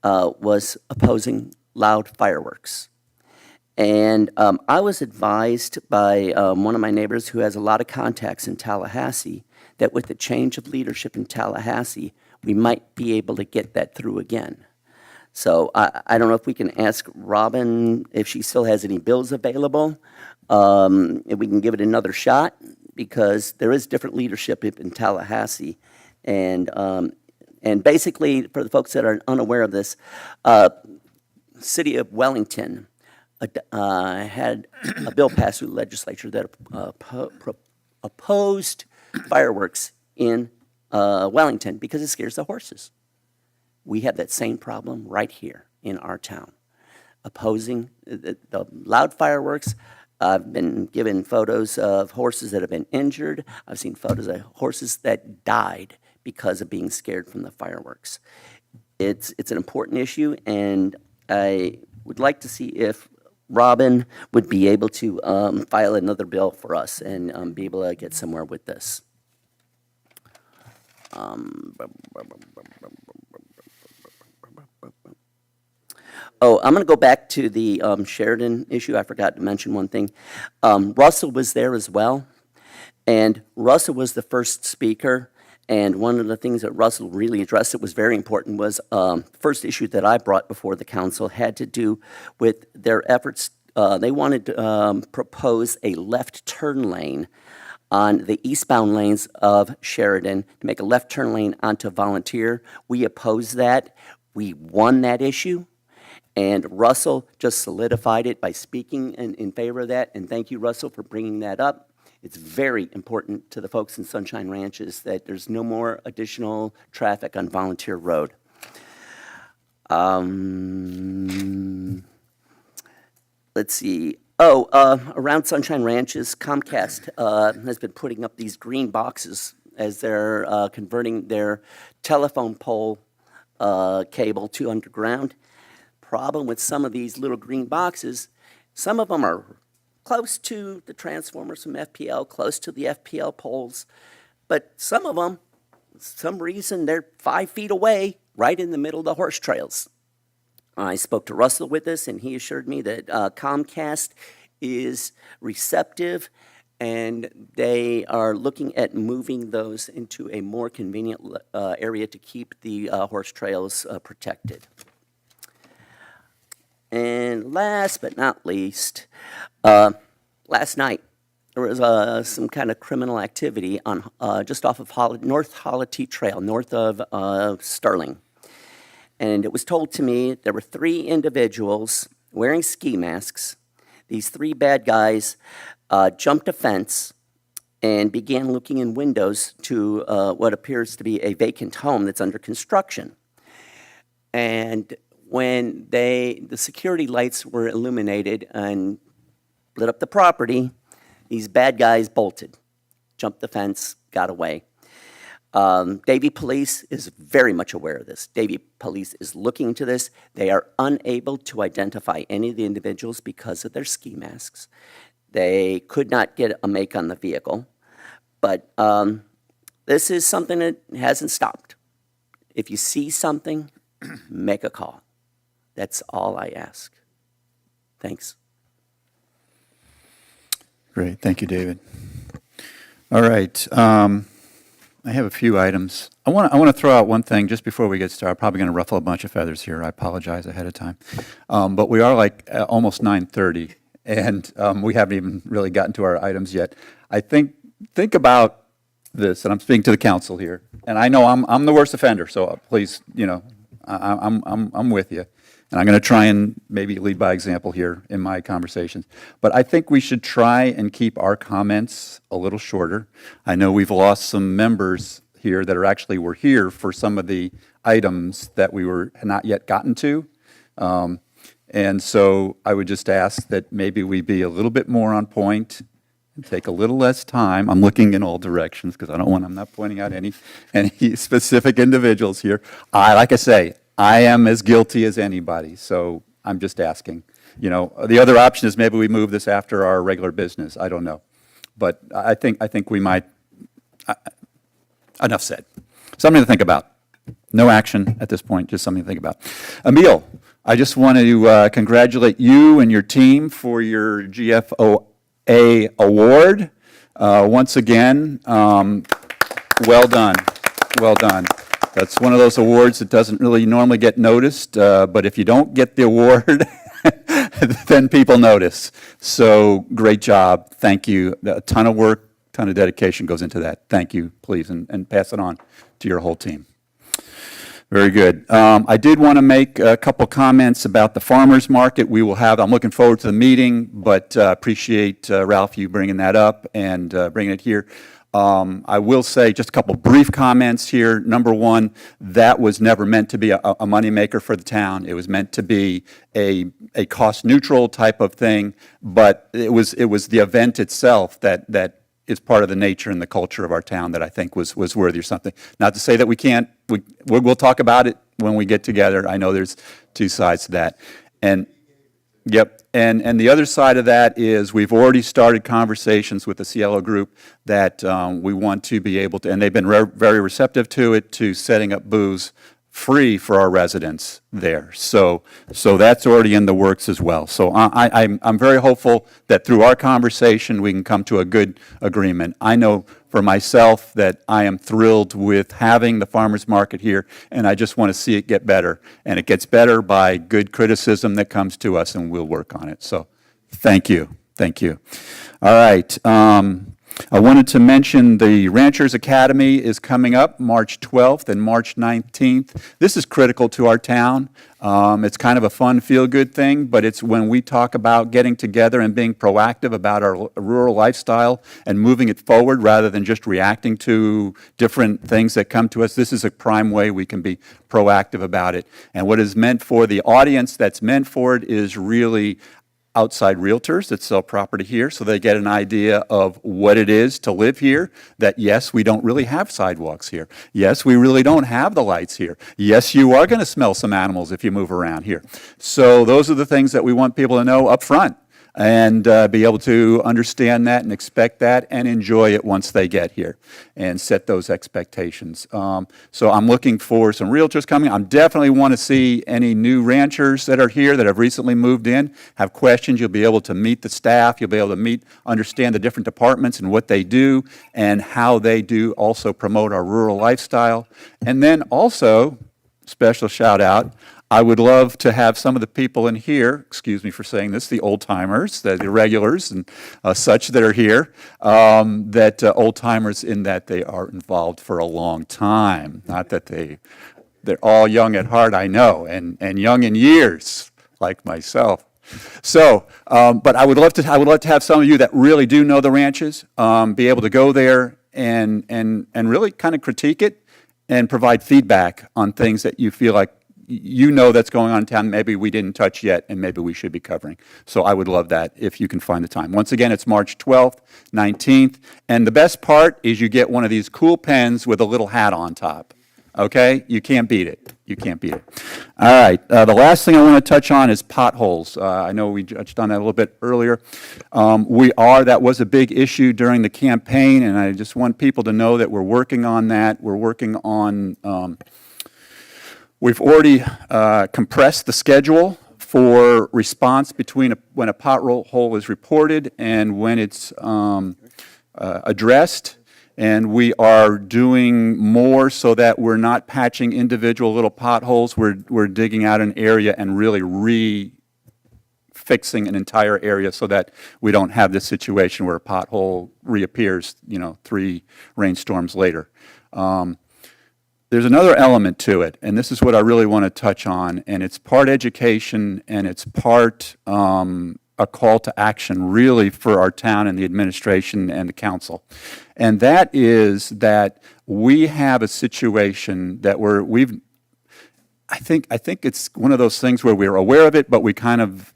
was opposing loud fireworks. And I was advised by one of my neighbors who has a lot of contacts in Tallahassee that with the change of leadership in Tallahassee, we might be able to get that through again. So I don't know if we can ask Robin if she still has any bills available, if we can give it another shot, because there is different leadership in Tallahassee. And basically, for the folks that are unaware of this, City of Wellington had a bill passed through the legislature that opposed fireworks in Wellington because it scares the horses. We have that same problem right here in our town, opposing the loud fireworks. I've been given photos of horses that have been injured. I've seen photos of horses that died because of being scared from the fireworks. It's an important issue, and I would like to see if Robin would be able to file another bill for us and be able to get somewhere with this. Oh, I'm going to go back to the Sheridan issue. I forgot to mention one thing. Russell was there as well, and Russell was the first speaker. And one of the things that Russell really addressed that was very important was first issue that I brought before the council had to do with their efforts. They wanted to propose a left turn lane on the eastbound lanes of Sheridan to make a left turn lane onto Volunteer. We opposed that. We won that issue. And Russell just solidified it by speaking in favor of that. And thank you, Russell, for bringing that up. It's very important to the folks in Sunshine Ranches that there's no more additional traffic on Volunteer Road. Let's see. Around Sunshine Ranches, Comcast has been putting up these green boxes as they're converting their telephone pole cable to underground. Problem with some of these little green boxes, some of them are close to the transformers from FPL, close to the FPL poles, but some of them, some reason, they're 5 feet away, right in the middle of the horse trails. I spoke to Russell with this, and he assured me that Comcast is receptive, and they are looking at moving those into a more convenient area to keep the horse trails protected. And last but not least, last night there was some kind of criminal activity on just off of North Holity Trail, north of Sterling. And it was told to me there were 3 individuals wearing ski masks. These 3 bad guys jumped a fence and began looking in windows to what appears to be a vacant home that's under construction. And when the security lights were illuminated and lit up the property, these bad guys bolted, jumped the fence, got away. Davie Police is very much aware of this. Davie Police is looking into this. They are unable to identify any of the individuals because of their ski masks. They could not get a make on the vehicle. But this is something that hasn't stopped. If you see something, make a call. That's all I ask. Thanks. Great, thank you, David. All right, I have a few items. I want to throw out one thing just before we get started. I'm probably going to ruffle a bunch of feathers here. I apologize ahead of time. But we are like almost 9:30, and we haven't even really gotten to our items yet. I think about this, and I'm speaking to the council here. And I know I'm the worst offender, so please, I'm with you. And I'm going to try and maybe lead by example here in my conversations. But I think we should try and keep our comments a little shorter. I know we've lost some members here that were here for some of the items that we were not yet gotten to. And so I would just ask that maybe we be a little bit more on point and take a little less time. I'm looking in all directions because I'm not pointing out any specific individuals here. Like I say, I am as guilty as anybody, so I'm just asking. The other option is maybe we move this after our regular business. I don't know. But I think we might, enough said. Something to think about. No action at this point, just something to think about. Emil, I just want to congratulate you and your team for your GFOA award. Once again, well done. Well done. That's one of those awards that doesn't really normally get noticed, but if you don't get the award, then people notice. So great job. Thank you. A ton of work, ton of dedication goes into that. Thank you, please, and pass it on to your whole team. Very good. I did want to make a couple comments about the farmers market. I'm looking forward to the meeting, but appreciate, Ralph, you bringing that up and bringing it here. I will say just a couple brief comments here. Number one, that was never meant to be a moneymaker for the town. It was meant to be a cost-neutral type of thing, but it was the event itself that is part of the nature and the culture of our town that I think was worthy of something. Not to say that we can't, we'll talk about it when we get together. I know there's two sides to that. And, yep, and the other side of that is we've already started conversations with the Cielo group that we want to be able to, and they've been very receptive to it, to setting up booths free for our residents there. So that's already in the works as well. So I'm very hopeful that through our conversation we can come to a good agreement. I know for myself that I am thrilled with having the farmers market here, and I just want to see it get better. And it gets better by good criticism that comes to us, and we'll work on it. So thank you. Thank you. All right. I wanted to mention the Ranchers Academy is coming up March 12th and March 19th. This is critical to our town. It's kind of a fun, feel-good thing, but it's when we talk about getting together and being proactive about our rural lifestyle and moving it forward rather than just reacting to different things that come to us. This is a prime way we can be proactive about it. And what is meant for the audience that's meant for it is really outside realtors that sell property here, so they get an idea of what it is to live here, that yes, we don't really have sidewalks here. Yes, we really don't have the lights here. Yes, you are going to smell some animals if you move around here. So those are the things that we want people to know up front and be able to understand that and expect that and enjoy it once they get here and set those expectations. So I'm looking for some realtors coming. I definitely want to see any new ranchers that are here that have recently moved in, have questions. You'll be able to meet the staff. You'll be able to understand the different departments and what they do and how they do also promote our rural lifestyle. And then also, special shout out, I would love to have some of the people in here, excuse me for saying this, the old-timers, the regulars and such that are here, old-timers in that they are involved for a long time. Not that they're all young at heart, I know, and young in years, like myself. So, but I would love to have some of you that really do know the ranches, be able to go there and really kind of critique it and provide feedback on things that you feel like you know that's going on in town, maybe we didn't touch yet, and maybe we should be covering. So I would love that if you can find the time. Once again, it's March 12th, 19th, and the best part is you get one of these cool pens with a little hat on top. Okay? You can't beat it. You can't beat it. All right. The last thing I want to touch on is potholes. I know we touched on that a little bit earlier. That was a big issue during the campaign, and I just want people to know that we're working on that. We're working on we've already compressed the schedule for response between when a pothole is reported and when it's addressed. And we are doing more so that we're not patching individual little potholes. We're digging out an area and really fixing an entire area so that we don't have this situation where a pothole reappears, 3 rainstorms later. There's another element to it, and this is what I really want to touch on, and it's part education and it's part a call to action really for our town and the administration and the council. And that is that we have a situation that I think it's one of those things where we're aware of it, but we kind of,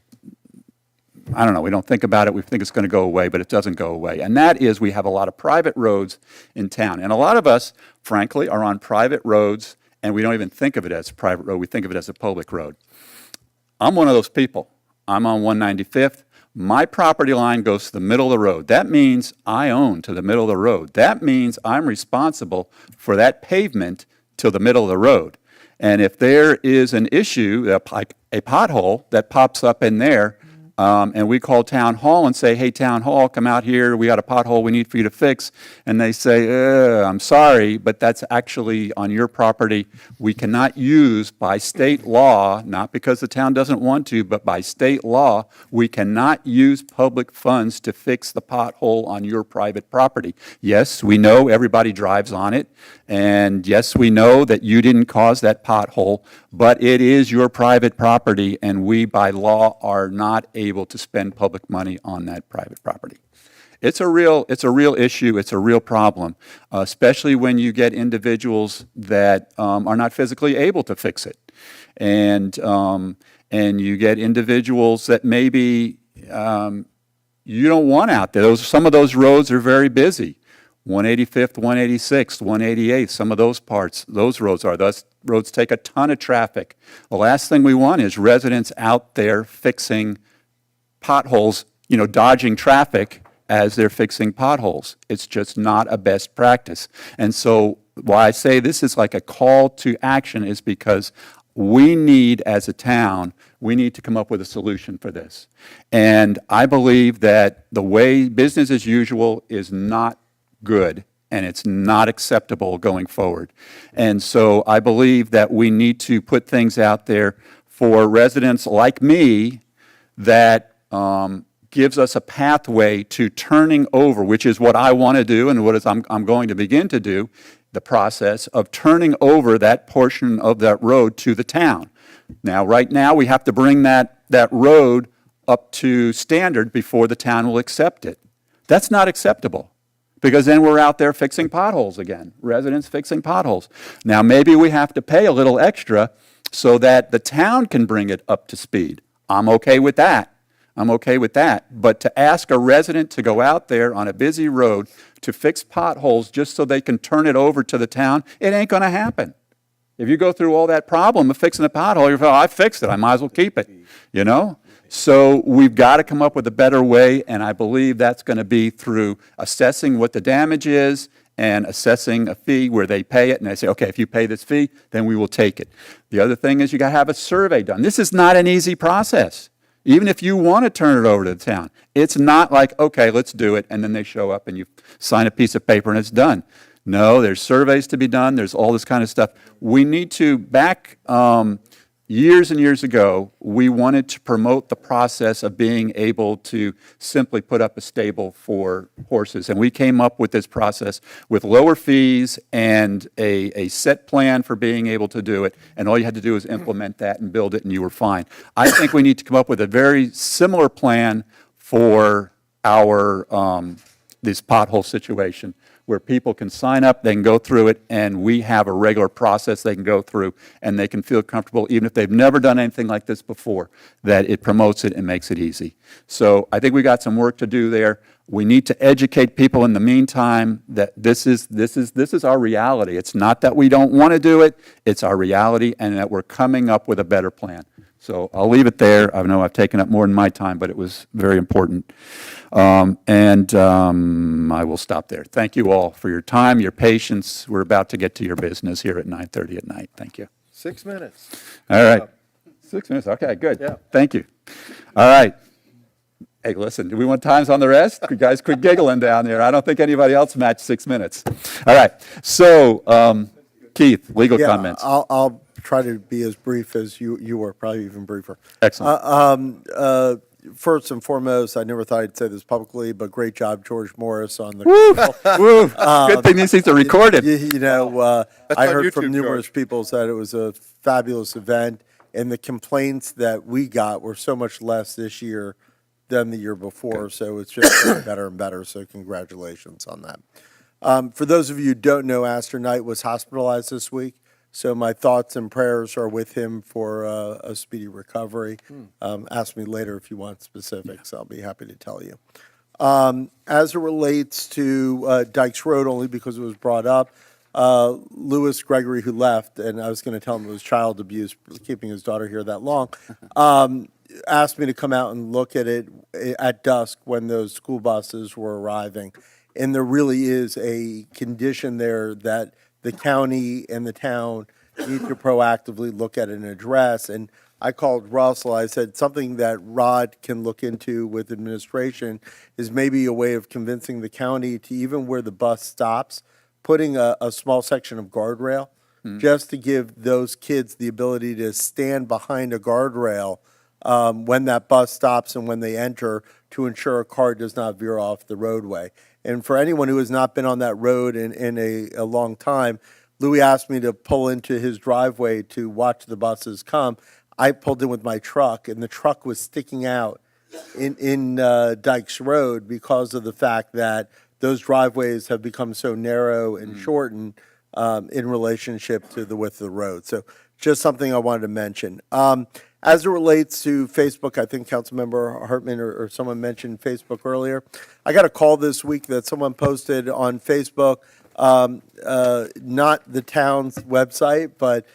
I don't know, we don't think about it. We think it's going to go away, but it doesn't go away. And that is we have a lot of private roads in town. And a lot of us, frankly, are on private roads, and we don't even think of it as a private road. We think of it as a public road. I'm one of those people. I'm on 195th. My property line goes to the middle of the road. That means I own to the middle of the road. That means I'm responsible for that pavement to the middle of the road. And if there is an issue, like a pothole that pops up in there, and we call town hall and say, hey, town hall, come out here. We got a pothole we need for you to fix. And they say, I'm sorry, but that's actually on your property. We cannot use by state law, not because the town doesn't want to, but by state law, we cannot use public funds to fix the pothole on your private property. Yes, we know everybody drives on it. And yes, we know that you didn't cause that pothole, but it is your private property, and we, by law, are not able to spend public money on that private property. It's a real issue. It's a real problem, especially when you get individuals that are not physically able to fix it. And you get individuals that maybe you don't want out there. Some of those roads are very busy. 185th, 186th, 188th, some of those parts, those roads take a ton of traffic. The last thing we want is residents out there fixing potholes, dodging traffic as they're fixing potholes. It's just not a best practice. And so why I say this is like a call to action is because we need, as a town, we need to come up with a solution for this. And I believe that the way business as usual is not good, and it's not acceptable going forward. And so I believe that we need to put things out there for residents like me that gives us a pathway to turning over, which is what I want to do and what I'm going to begin to do, the process of turning over that portion of that road to the town. Now, right now, we have to bring that road up to standard before the town will accept it. That's not acceptable, because then we're out there fixing potholes again, residents fixing potholes. Now, maybe we have to pay a little extra so that the town can bring it up to speed. I'm okay with that. But to ask a resident to go out there on a busy road to fix potholes just so they can turn it over to the town, it ain't going to happen. If you go through all that problem of fixing a pothole, you're I fixed it, I might as well keep it, So we've got to come up with a better way, and I believe that's going to be through assessing what the damage is and assessing a fee where they pay it, and they say, okay, if you pay this fee, then we will take it. The other thing is you got to have a survey done. This is not an easy process. Even if you want to turn it over to the town, it's not like, okay, let's do it, and then they show up and you sign a piece of paper and it's done. No, there's surveys to be done. There's all this kind of stuff. We need to, back years and years ago, we wanted to promote the process of being able to simply put up a stable for horses. And we came up with this process with lower fees and a set plan for being able to do it. And all you had to do was implement that and build it, and you were fine. I think we need to come up with a very similar plan for our this pothole situation, where people can sign up, they can go through it, and we have a regular process they can go through, and they can feel comfortable, even if they've never done anything like this before, that it promotes it and makes it easy. So I think we got some work to do there. We need to educate people in the meantime that this is our reality. It's not that we don't want to do it, it's our reality, and that we're coming up with a better plan. So I'll leave it there. I know I've taken up more than my time, but it was very important. I will stop there. Thank you all for your time, your patience. We're about to get to your business here at 9:30 at night. Thank you. 6 minutes. All right. 6 minutes. Okay, good. Yeah. Thank you. All right. Hey, listen, do we want times on the rest? You guys quit giggling down there. I don't think anybody else matched 6 minutes. All right. So, Keith, legal comments. I'll try to be as brief as you were, probably even briefer. Excellent. First and foremost, I never thought I'd say this publicly, but great job, George Morris, on the. Woo! Good thing these things are recorded. I heard YouTube, from numerous George. people that it was a fabulous event, and the complaints that we got were so much less this year than the year before. So it's just getting better and better. So congratulations on that. For those of you who don't know, Astor Knight was hospitalized this week. So my thoughts and prayers are with him for a speedy recovery. Ask me later if you want specifics. I'll be happy to tell you. As it relates to Dykes Road, only because it was brought up, Lewis Gregory, who left, and I was going to tell him it was child abuse, keeping his daughter here that long, asked me to come out and look at it at dusk when those school buses were arriving. And there really is a condition there that the county and the town need to proactively look at and address. And I called Russell. I said something that Rod can look into with administration is maybe a way of convincing the county to, even where the bus stops, putting a small section of guardrail just to give those kids the ability to stand behind a guardrail when that bus stops and when they enter, to ensure a car does not veer off the roadway. And for anyone who has not been on that road in a long time, Louis asked me to pull into his driveway to watch the buses come. I pulled in with my truck, and the truck was sticking out in Dykes Road because of the fact that those driveways have become so narrow and shortened in relationship to the width of the road. So just something I wanted to mention. As it relates to Facebook, I think Councilmember Hartman or someone mentioned Facebook earlier. I got a call this week that someone posted on Facebook, not the town's website, but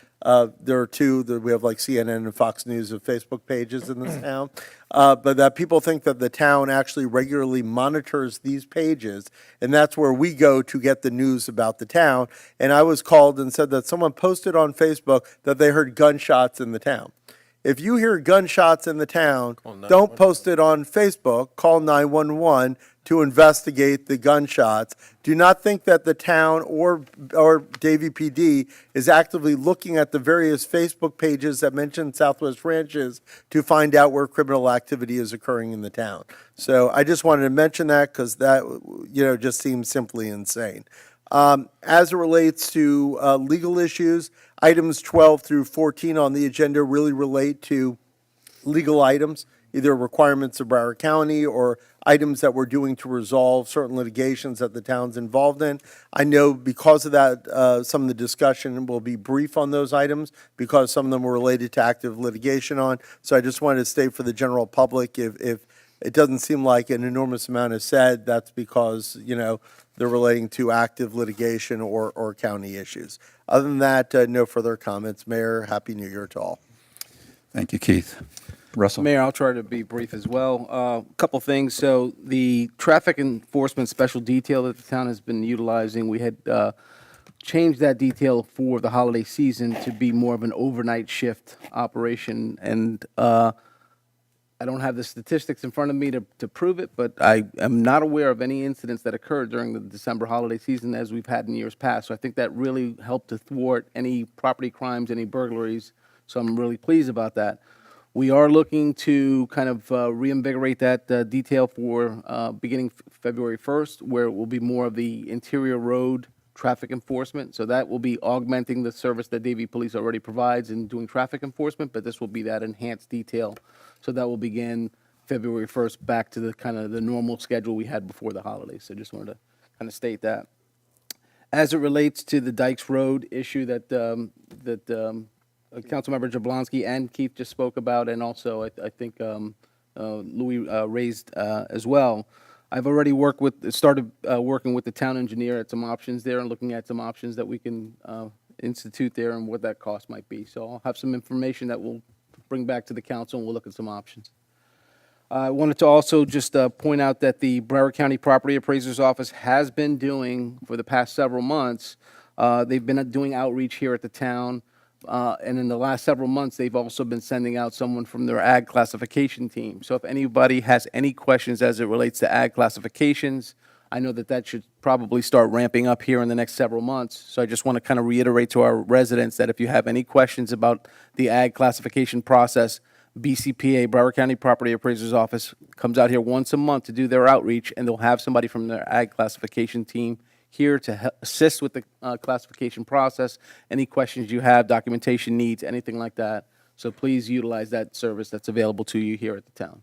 there are two, we have like CNN and Fox News of Facebook pages in this town, but that people think that the town actually regularly monitors these pages, and that's where we go to get the news about the town. And I was called and said that someone posted on Facebook that they heard gunshots in the town. If you hear gunshots in the town, don't post it on Facebook. Call 911 to investigate the gunshots. Do not think that the town or Davie PD is actively looking at the various Facebook pages that mention Southwest Ranches to find out where criminal activity is occurring in the town. So I just wanted to mention that because that, just seems simply insane. As it relates to legal issues, items 12 through 14 on the agenda really relate to legal items, either requirements of Broward County or items that we're doing to resolve certain litigations that the town's involved in. I know because of that, some of the discussion will be brief on those items because some of them were related to active litigation on. So I just wanted to state for the general public, if it doesn't seem like an enormous amount is said, that's because, they're relating to active litigation or county issues. Other than that, no further comments. Mayor, Happy New Year to all. Thank you, Keith. Russell? Mayor, I'll try to be brief as well. A couple things. So the traffic enforcement special detail that the town has been utilizing, we had changed that detail for the holiday season to be more of an overnight shift operation. And I don't have the statistics in front of me to prove it, but I am not aware of any incidents that occurred during the December holiday season as we've had in years past. So I think that really helped to thwart any property crimes, any burglaries. So I'm really pleased about that. We are looking to kind of reinvigorate that detail for beginning February 1st, where it will be more of the interior road traffic enforcement. So that will be augmenting the service that Davie Police already provides in doing traffic enforcement, but this will be that enhanced detail. So that will begin February 1st back to the kind of the normal schedule we had before the holidays. So just wanted to kind of state that. As it relates to the Dykes Road issue that Councilmember Jablonski and Keith just spoke about, and also I think Louis raised as well. I've already started working with the town engineer at some options there and looking at some options that we can institute there and what that cost might be. So I'll have some information that we'll bring back to the council and we'll look at some options. I wanted to also just point out that the Broward County Property Appraiser's Office has been doing, for the past several months, they've been doing outreach here at the town. And in the last several months, they've also been sending out someone from their ag classification team. So if anybody has any questions as it relates to ag classifications, I know that should probably start ramping up here in the next several months. So I just want to kind of reiterate to our residents that if you have any questions about the ag classification process, BCPA, Broward County Property Appraiser's Office, comes out here once a month to do their outreach, and they'll have somebody from their ag classification team here to assist with the classification process. Any questions you have, documentation needs, anything like that. So please utilize that service that's available to you here at the town.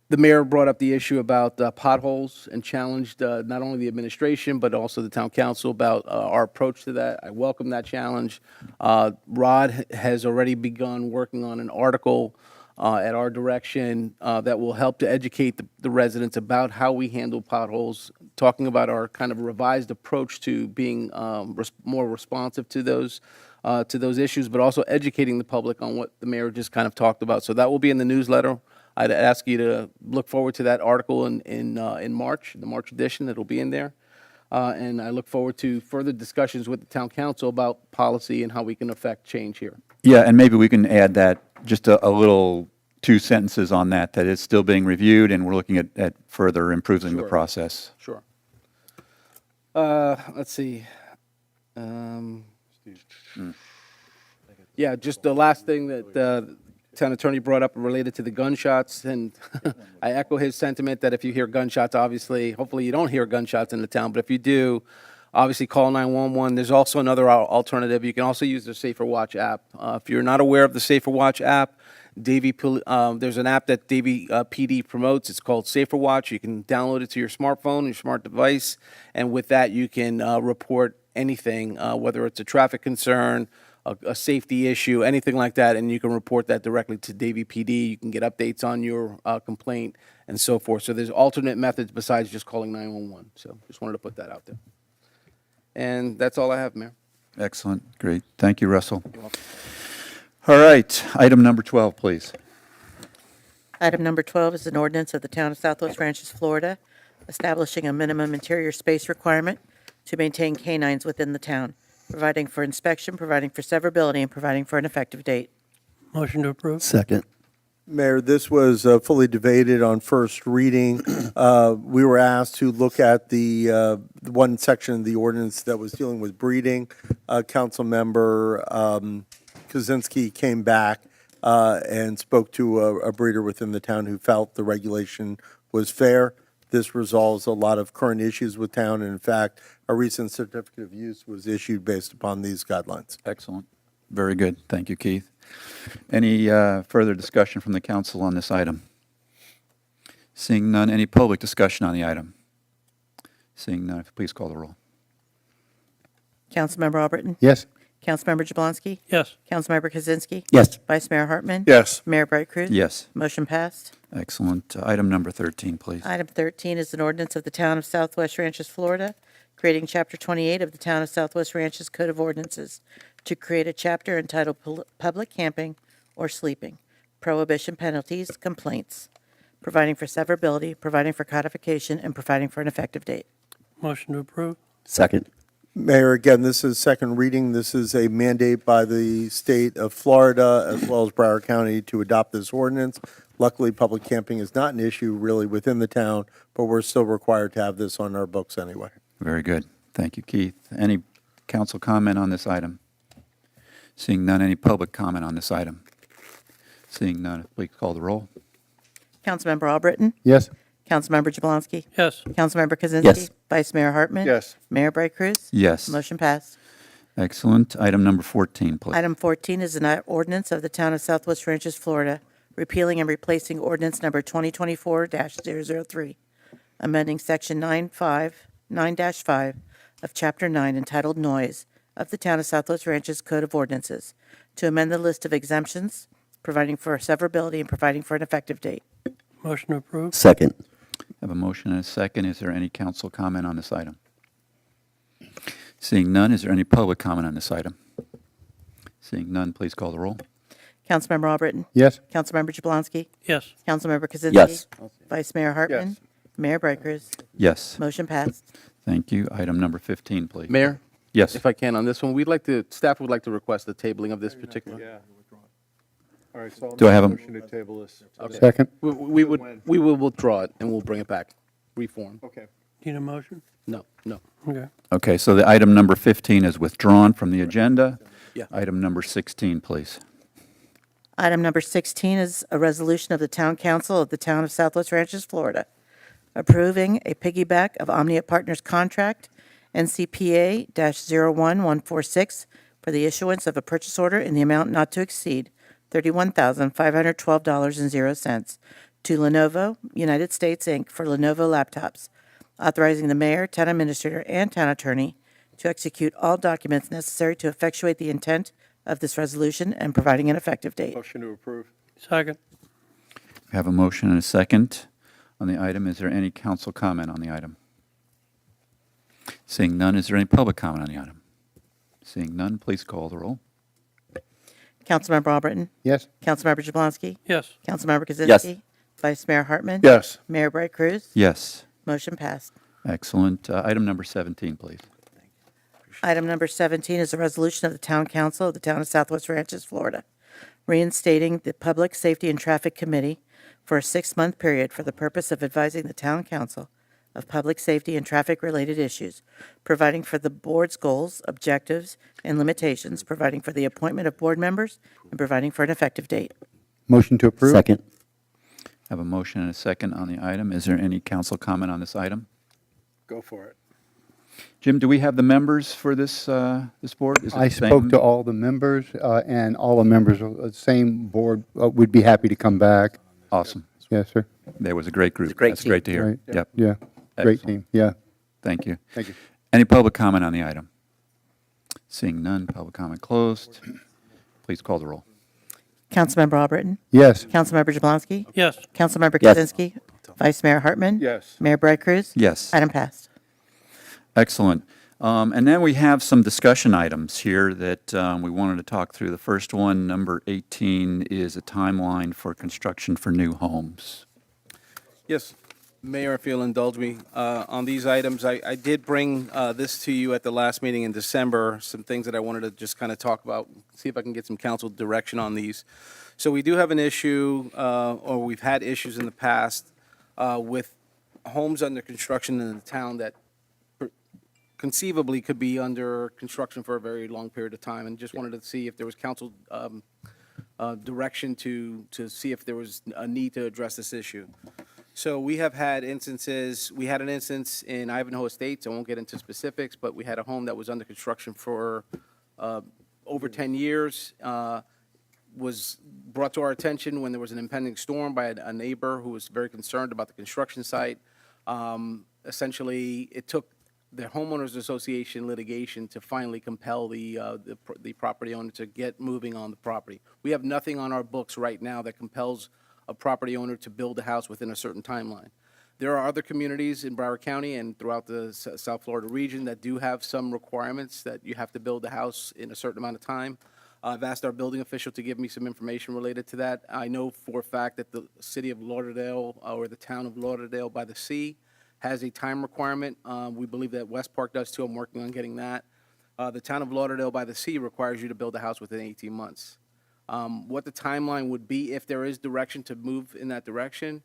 The mayor brought up the issue about potholes and challenged not only the administration, but also the town council about our approach to that. I welcome that challenge. Rod has already begun working on an article at our direction that will help to educate the residents about how we handle potholes, talking about our kind of revised approach to being more responsive to those issues, but also educating the public on what the mayor just kind of talked about. So that will be in the newsletter. I'd ask you to look forward to that article in March, the March edition. It'll be in there. And I look forward to further discussions with the town council about policy and how we can affect change here. Yeah, and maybe we can add that, just a little 2 sentences on that it's still being reviewed and we're looking at further improving the process. Sure. Let's see. Yeah, just the last thing that town attorney brought up related to the gunshots, and I echo his sentiment that if you hear gunshots, obviously, hopefully you don't hear gunshots in the town, but if you do, obviously call 911. There's also another alternative. You can also use the Safer Watch app. If you're not aware of the Safer Watch app, There's an app that Davie PD promotes. It's called Safer Watch. You can download it to your smartphone, your smart device, and with that, you can report anything, whether it's a traffic concern, a safety issue, anything like that, and you can report that directly to Davie PD. You can get updates on your complaint and so forth. So there's alternate methods besides just calling 911. So just wanted to put that out there. And that's all I have, Mayor. Excellent, great. Thank you, Russell. All right, item number 12, please. Item number 12 is an ordinance of the Town of Southwest Ranches, Florida, establishing a minimum interior space requirement to maintain canines within the town, providing for inspection, providing for severability, and providing for an effective date. Motion to approve? Second. Mayor, this was fully debated on first reading. We were asked to look at the one section of the ordinance that was dealing with breeding. Councilmember Kaczynski came back and spoke to a breeder within the town who felt the regulation was fair. This resolves a lot of current issues with town, and in fact, a recent certificate of use was issued based upon these guidelines. Excellent. Very good. Thank you, Keith. Any further discussion from the council on this item? Seeing none, any public discussion on the item? Seeing none, please call the roll. Councilmember Albritton? Yes. Councilmember Jablonski? Yes. Councilmember Kaczynski? Yes. Vice Mayor Hartman? Yes. Mayor Bright Cruz? Yes. Motion passed. Excellent. Item number 13, please. Item 13 is an ordinance of the Town of Southwest Ranches, Florida, creating Chapter 28 of the Town of Southwest Ranches Code of Ordinances to create a chapter entitled Public Camping or Sleeping, Prohibition Penalties, Complaints, providing for severability, providing for codification, and providing for an effective date. Motion to approve? Second. Mayor, again, this is second reading. This is a mandate by the state of Florida as well as Broward County to adopt this ordinance. Luckily, public camping is not an issue really within the town, but we're still required to have this on our books anyway. Very good. Thank you, Keith. Any council comment on this item? Seeing none, any public comment on this item? Seeing none, please call the roll. Councilmember Albritton? Yes. Councilmember Jablonski? Yes. Councilmember Kaczynski? Yes. Vice Mayor Hartman? Yes. Mayor Bright Cruz? Yes. Motion passed. Excellent. Item number 14, please. Item 14 is an ordinance of the Town of Southwest Ranches, Florida, repealing and replacing ordinance number 2024-003, amending Section 9-5 of Chapter 9 entitled Noise of the Town of Southwest Ranches Code of Ordinances to amend the list of exemptions, providing for severability and providing for an effective date. Motion to approve? Second. I have a motion and a second. Is there any council comment on this item? Seeing none, is there any public comment on this item? Seeing none, please call the roll. Councilmember Albritton? Yes. Councilmember Jablonski? Yes. Councilmember Kaczynski? Yes. Vice Mayor Hartman? Yes. Mayor Bright Cruz? Yes. Motion passed. Thank you. Item number 15, please. Mayor? Yes. If I can, on this one, staff would like to request the tabling of this particular. Yeah. All right, so I'll Do I have a- motion to table this. Second. We will withdraw it and we'll bring it back, reform. Okay. Need a motion? No. Okay. Okay, so the item number 15 is withdrawn from the agenda. Yeah. Item number 16, please. Item number 16 is a resolution of the Town Council of the Town of Southwest Ranches, Florida, approving a piggyback of Omnia Partners contract NCPA-01146 for the issuance of a purchase order in the amount not to exceed $31,512.00 to Lenovo United States, Inc. for Lenovo laptops, authorizing the mayor, town administrator, and town attorney to execute all documents necessary to effectuate the intent of this resolution and providing an effective date. Motion to approve. Second. We have a motion and a second on the item. Is there any council comment on the item? Seeing none, is there any public comment on the item? Seeing none, please call the roll. Councilmember Albritton? Yes. Councilmember Jablonski? Yes. Councilmember Kaczynski? Yes. Vice Mayor Hartman? Yes. Mayor Bright Cruz? Yes. Motion passed. Excellent. Item number 17, please. Item number 17 is a resolution of the Town Council of the Town of Southwest Ranches, Florida, reinstating the Public Safety and Traffic Committee for a 6-month period for the purpose of advising the Town Council of public safety and traffic-related issues, providing for the board's goals, objectives, and limitations, providing for the appointment of board members, and providing for an effective date. Motion to approve. Second. I have a motion and a second on the item. Is there any council comment on this item? Go for it. Jim, do we have the members for this, this board? Is it I the same? spoke to all the members, and all the members of the same board would be happy to come back. Awesome. Yes, sir. There was a great group. great That's team. great to hear. Right. Yep. Yeah, great Excellent. team, yeah. Thank you. Thank you. Any public comment on the item? Seeing none, public comment closed. Please call the roll. Councilmember Albritton? Yes. Councilmember Jablonski? Yes. Councilmember Yes. Kaczynski? Vice Mayor Hartman? Yes. Mayor Bright Cruz? Yes. Item passed. Excellent. And then we have some discussion items here that we wanted to talk through. The first one, number 18, is a timeline for construction for new homes. Yes, Mayor, if you'll indulge me, on these items, I did bring this to you at the last meeting in December, some things that I wanted to just kind of talk about, see if I can get some council direction on these. So we do have an issue, or we've had issues in the past with homes under construction in the town that conceivably could be under construction for a very long period of time, and just wanted to see if there was council direction to see if there was a need to address this issue. So we have had instances, we had an instance in Ivanhoe Estates, I won't get into specifics, but we had a home that was under construction for over 10 years, was brought to our attention when there was an impending storm by a neighbor who was very concerned about the construction site. Essentially, it took the homeowners association litigation to finally compel the property owner to get moving on the property. We have nothing on our books right now that compels a property owner to build a house within a certain timeline. There are other communities in Broward County and throughout the South Florida region that do have some requirements that you have to build a house in a certain amount of time. I've asked our building official to give me some information related to that. I know for a fact that the city of Lauderdale or the town of Lauderdale by the Sea has a time requirement. We believe that West Park does too. I'm working on getting that. The town of Lauderdale by the Sea requires you to build a house within 18 months. What the timeline would be if there is direction to move in that direction,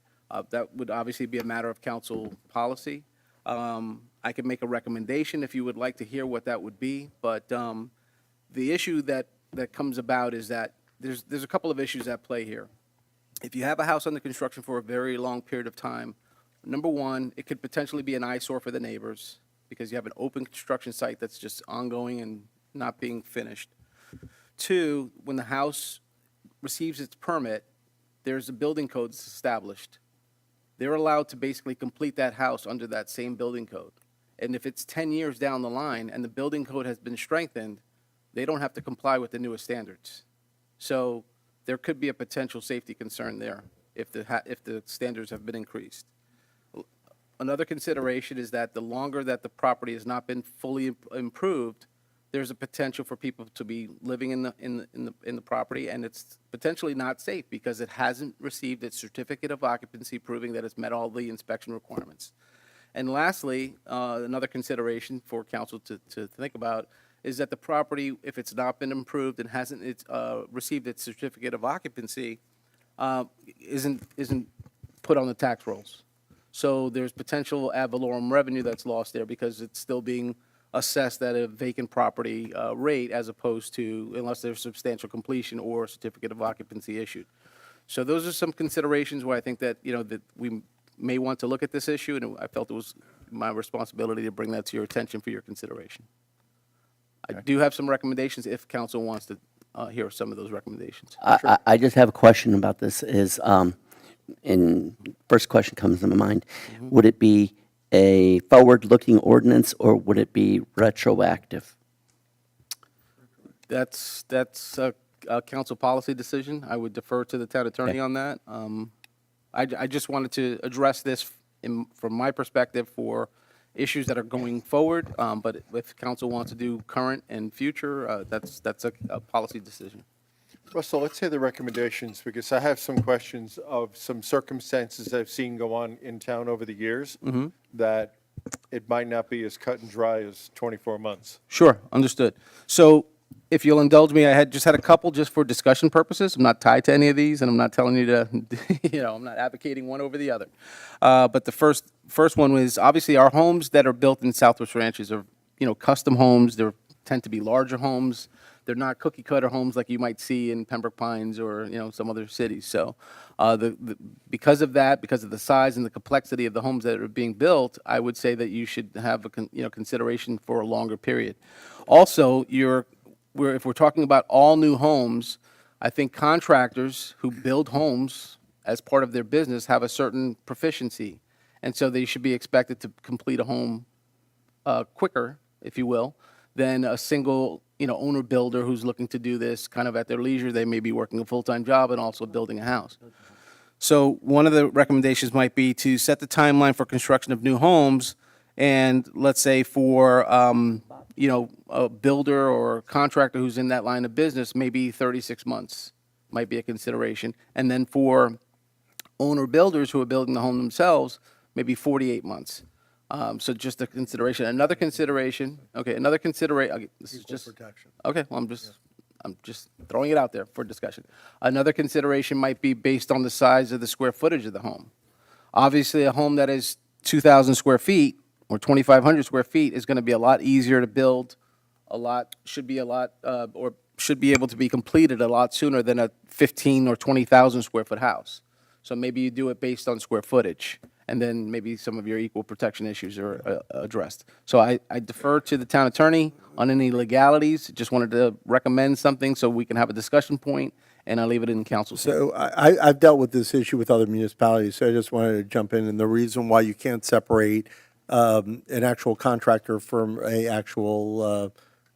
that would obviously be a matter of council policy. I could make a recommendation if you would like to hear what that would be, but the issue that comes about is that there's a couple of issues at play here. If you have a house under construction for a very long period of time, number one, it could potentially be an eyesore for the neighbors because you have an open construction site that's just ongoing and not being finished. Two, when the house receives its permit, there's a building code that's established. They're allowed to basically complete that house under that same building code. And if it's 10 years down the line and the building code has been strengthened, they don't have to comply with the newest standards. So there could be a potential safety concern there if the standards have been increased. Another consideration is that the longer that the property has not been fully improved, there's a potential for people to be living in the property, and it's potentially not safe because it hasn't received its certificate of occupancy proving that it's met all the inspection requirements. And lastly, another consideration for council to think about is that the property, if it's not been improved and hasn't received its certificate of occupancy, isn't put on the tax rolls. So there's potential ad valorem revenue that's lost there because it's still being assessed at a vacant property rate as opposed to, unless there's substantial completion or a certificate of occupancy issued. So those are some considerations where I think that, that we may want to look at this issue, and I felt it was my responsibility to bring that to your attention for your consideration. I do have some recommendations if council wants to hear some of those recommendations. I just have a question about this is, and first question comes to my mind, would it be a forward-looking ordinance or would it be retroactive? That's a council policy decision. I would defer to the town attorney on that. I just wanted to address this from my perspective for issues that are going forward, but if council wants to do current and future, that's a policy decision. Russell, let's hear the recommendations, because I have some questions of some circumstances I've seen go on in town over the years that it might not be as cut and dry as 24 months. Sure, understood. So if you'll indulge me, I had just had a couple just for discussion purposes. I'm not tied to any of these, and I'm not telling you to, I'm not advocating one over the other. But the first one was, obviously, our homes that are built in Southwest Ranches are, custom homes. They tend to be larger homes. They're not cookie cutter homes like you might see in Pembroke Pines or, some other cities. So because of that, because of the size and the complexity of the homes that are being built, I would say that you should have consideration for a longer period. Also, if we're talking about all new homes, I think contractors who build homes as part of their business have a certain proficiency. And so they should be expected to complete a home quicker, if you will, than a single, owner builder who's looking to do this kind of at their leisure. They may be working a full-time job and also building a house. So one of the recommendations might be to set the timeline for construction of new homes, and let's say for, a builder or contractor who's in that line of business, maybe 36 months might be a consideration. And then for owner builders who are building the home themselves, maybe 48 months. So just a consideration. Another consideration, this is just. protection. Okay, well, I'm just throwing it out there for discussion. Another consideration might be based on the size of the square footage of the home. Obviously, a home that is 2,000 square feet or 2,500 square feet is going to be a lot easier to build, should be able to be completed a lot sooner than a 15 or 20,000 square foot house. So maybe you do it based on square footage, and then maybe some of your equal protection issues are addressed. So I defer to the town attorney on any legalities. Just wanted to recommend something so we can have a discussion point, and I'll leave it in council's hands. So I've dealt with this issue with other municipalities, so I just wanted to jump in. And the reason why you can't separate an actual contractor from a actual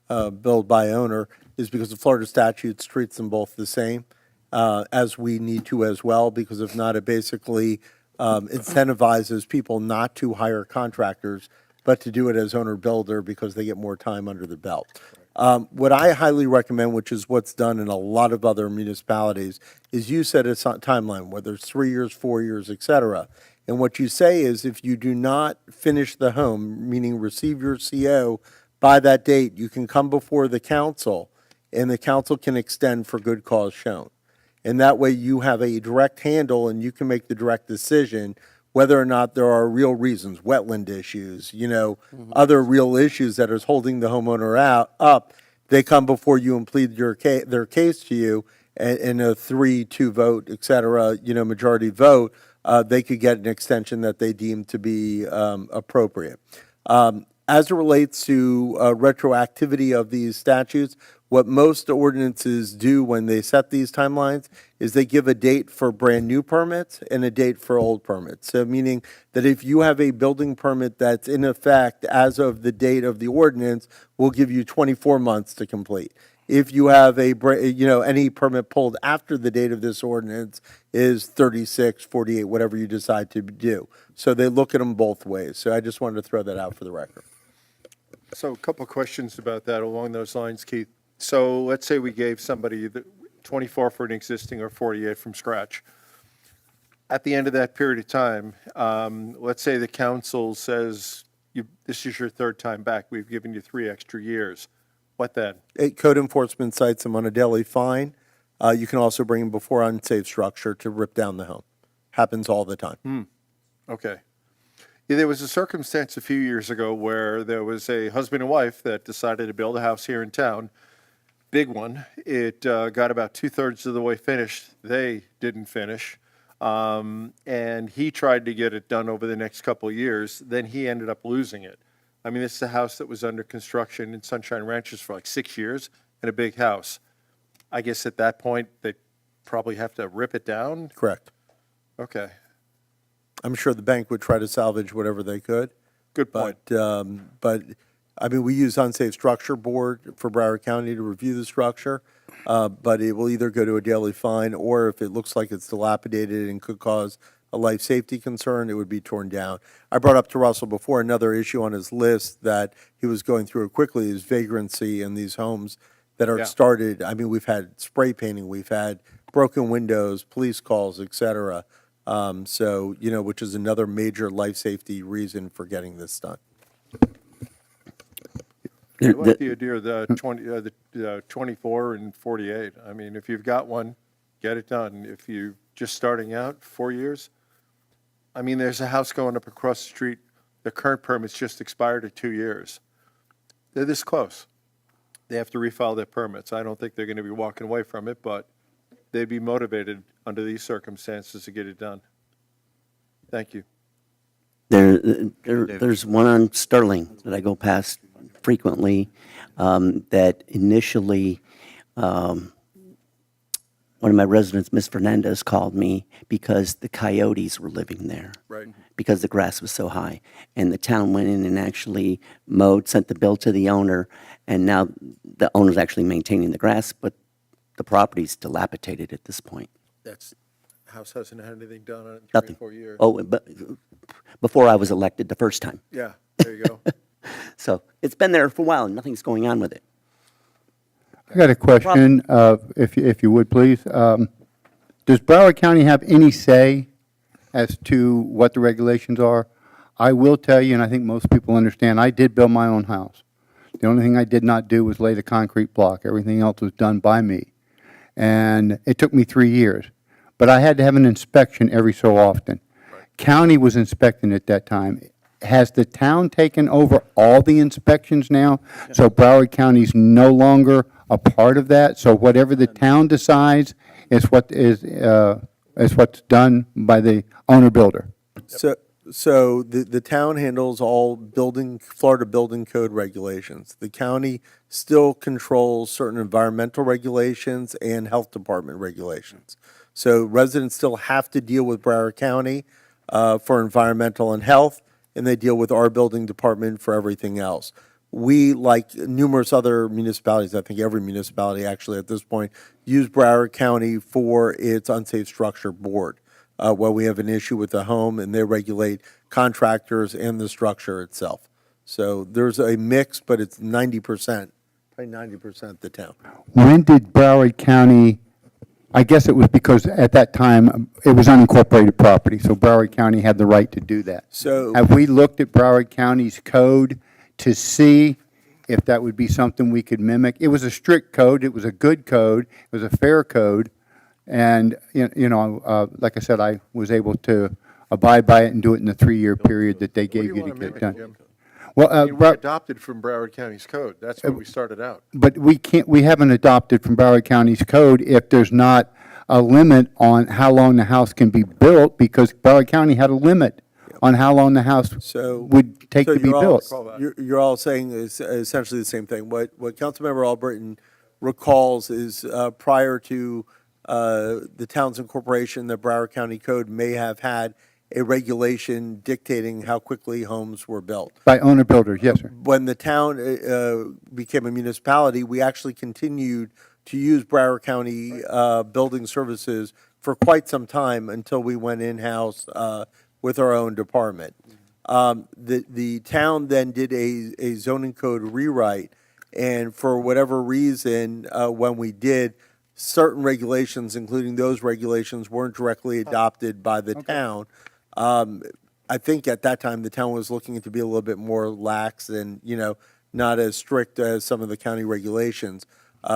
build by owner is because the Florida statutes treats them both the same, as we need to as well, because if not, it basically incentivizes people not to hire contractors, but to do it as owner builder because they get more time under the belt. What I highly recommend, which is what's done in a lot of other municipalities, is you set a timeline, whether it's 3 years, 4 years, et cetera. And what you say is if you do not finish the home, meaning receive your CO by that date, you can come before the council, and the council can extend for good cause shown. And that way you have a direct handle and you can make the direct decision whether or not there are real reasons, wetland issues, other real issues that is holding the homeowner up. They come before you and plead their case to you, and in a 3-2 vote, et cetera, majority vote, they could get an extension that they deem to be appropriate. As it relates to retroactivity of these statutes, what most ordinances do when they set these timelines is they give a date for brand-new permits and a date for old permits. So meaning that if you have a building permit that's in effect as of the date of the ordinance, we'll give you 24 months to complete. If you have any permit pulled after the date of this ordinance is 36, 48, whatever you decide to do. So they look at them both ways. So I just wanted to throw that out for the record. So a couple of questions about that along those lines, Keith. So let's say we gave somebody the 24 for an existing or 48 from scratch. At the end of that period of time, let's say the council says, this is your third time back, we've given you 3 extra years. What then? Code enforcement cites them on a daily fine. You can also bring them before unsafe structure to rip down the home. Happens all the time. Okay. Yeah, there was a circumstance a few years ago where there was a husband and wife that decided to build a house here in town. Big one. It got about 2/3 of the way finished. They didn't finish. And he tried to get it done over the next couple of years. Then he ended up losing it. I mean, this is a house that was under construction in Sunshine Ranches for like 6 years and a big house. I guess at that point, they probably have to rip it down? Correct. Okay. I'm sure the bank would try to salvage whatever they could. Good point. But I mean, we use unsafe structure board for Broward County to review the structure, but it will either go to a daily fine, or if it looks like it's dilapidated and could cause a life safety concern, it would be torn down. I brought up to Russell before another issue on his list that he was going through it quickly is vagrancy in these homes that are started. I mean, we've had spray painting, we've had broken windows, police calls, et cetera. So, which is another major life safety reason for getting this done. I like the idea of the 24 and 48. I mean, if you've got one, get it done. If you're just starting out, 4 years. I mean, there's a house going up across the street. The current permit's just expired at 2 years. They're this close. they have to refile their permits. I don't think they're going to be walking away from it, but they'd be motivated under these circumstances to get it done. Thank you. There's one on Sterling that I go past frequently, that initially, one of my residents, Miss Fernandez, called me because the coyotes were living there. Right. Because the grass was so high. And the town went in and actually mowed, sent the bill to the owner, and now the owner's actually maintaining the grass, but the property's dilapidated at this point. House hasn't had anything done on it in Nothing. 3 or 4 years. Oh, but before I was elected the first time. Yeah, there you go. So it's been there for a while, and nothing's going on with it. I got a question, if you would, please. Does Broward County have any say as to what the regulations are? I will tell you, and I think most people understand, I did build my own house. The only thing I did not do was lay the concrete block. Everything else was done by me. And it took me 3 years. But I had to have an inspection every so often. County was inspecting at that time. Has the town taken over all the inspections now? So Broward County's no longer a part of that? So whatever the town decides is what's done by the owner-builder? So the town handles all Florida building code regulations. The county still controls certain environmental regulations and health department regulations. So residents still have to deal with Broward County for environmental and health, and they deal with our building department for everything else. We, like numerous other municipalities, I think every municipality actually at this point, use Broward County for its unsafe structure board. Where we have an issue with the home, and they regulate contractors and the structure itself. So there's a mix, but it's 90%, probably 90% the town. When did Broward County, I guess it was because at that time, it was unincorporated property, so Broward County had the right to do that. So Have we looked at Broward County's code to see if that would be something we could mimic? It was a strict code, it was a good code, it was a fair code, and, like I said, I was able to abide by it and do it in the 3-year period that they gave you to get it done. Well, We adopted from Broward County's code. That's where we started out. But we haven't adopted from Broward County's code if there's not a limit on how long the house can be built, because Broward County had a limit on how long the house would take to be built. You're all saying is essentially the same thing. What Councilmember Albritton recalls is prior to the town's incorporation, the Broward County Code may have had a regulation dictating how quickly homes were built. By owner-builders, yes, sir. When the town became a municipality, we actually continued to use Broward County building services for quite some time until we went in-house with our own department. The town then did a zoning code rewrite, and for whatever reason, when we did, certain regulations, including those regulations, weren't directly adopted by the town. I think at that time, the town was looking to be a little bit more lax and, not as strict as some of the county regulations.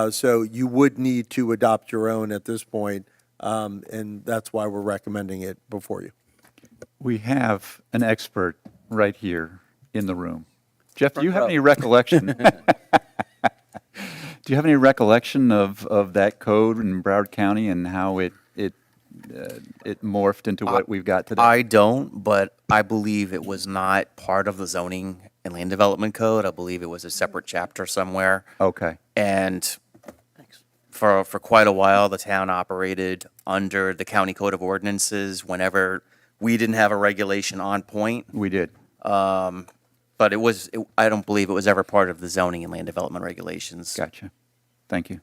So you would need to adopt your own at this point, and that's why we're recommending it before you. We have an expert right here in the room. Jeff, do you have any recollection? Do you have any recollection of that code in Broward County and how it morphed into what we've got today? I don't, but I believe it was not part of the zoning and land development code. I believe it was a separate chapter somewhere. Okay. And for quite a while, the town operated under the county code of ordinances whenever we didn't have a regulation on point. We did. But I don't believe it was ever part of the zoning and land development regulations. Gotcha. Thank you.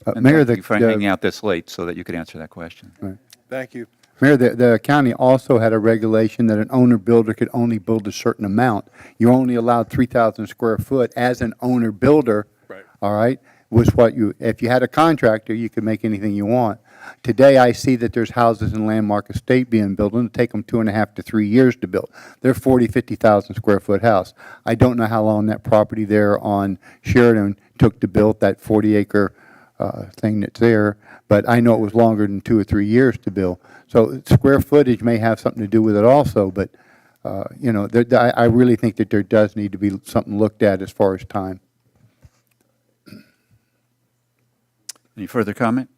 Mayor, Mayor, thank you for hanging out this late so that you could answer that question. Right. Thank you. Mayor, the county also had a regulation that an owner-builder could only build a certain amount. You're only allowed 3,000 square foot as an owner-builder. Right. All right? If you had a contractor, you could make anything you want. Today, I see that there's houses in Landmark Estate being built, and it'll take them 2.5 to 3 years to build. They're 50,000 square foot house. I don't know how long that property there on Sheridan took to build, that 40-acre thing that's there, but I know it was longer than 2 or 3 years to build. So square footage may have something to do with it also, but, I really think that there does need to be something looked at as far as time. Any further comment?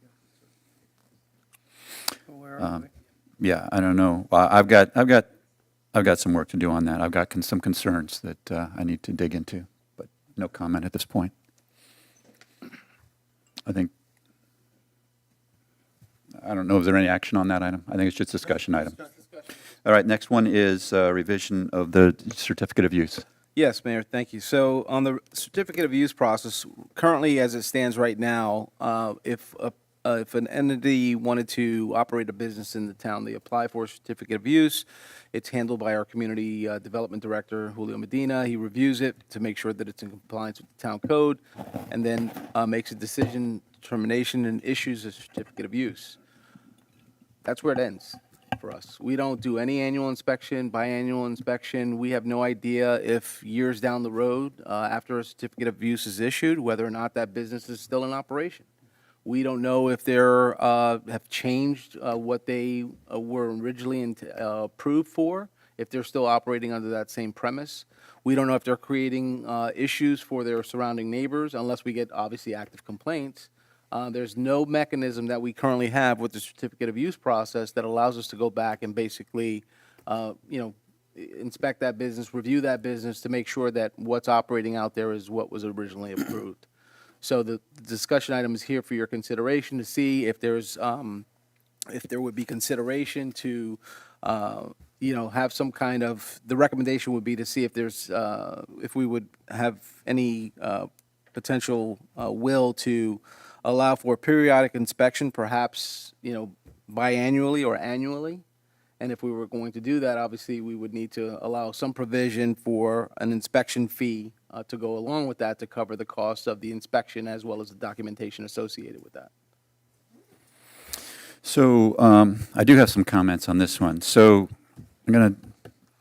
Yeah, I don't know. I've got some work to do on that. I've got some concerns that I need to dig into, but no comment at this point. I don't know, is there any action on that item? I think it's just discussion item. All right, next one is revision of the certificate of use. Yes, Mayor, thank you. So on the certificate of use process, currently as it stands right now, if an entity wanted to operate a business in the town, they apply for a certificate of use. It's handled by our community development director, Julio Medina. He reviews it to make sure that it's in compliance with the town code, and then makes a decision, determination, and issues a certificate of use. That's where it ends for us. We don't do any annual inspection, biannual inspection. We have no idea if years down the road, after a certificate of use is issued, whether or not that business is still in operation. We don't know if they're have changed what they were originally approved for, if they're still operating under that same premise. We don't know if they're creating issues for their surrounding neighbors, unless we get obviously active complaints. There's no mechanism that we currently have with the certificate of use process that allows us to go back and basically, inspect that business, review that business to make sure that what's operating out there is what was originally approved. So the discussion item is here for your consideration to see if there's, if there would be consideration to, have some kind of, the recommendation would be to see if there's, if we would have any potential will to allow for periodic inspection, perhaps, biannually or annually. And if we were going to do that, obviously, we would need to allow some provision for an inspection fee to go along with that to cover the cost of the inspection as well as the documentation associated with that. So I do have some comments on this one. So I'm going to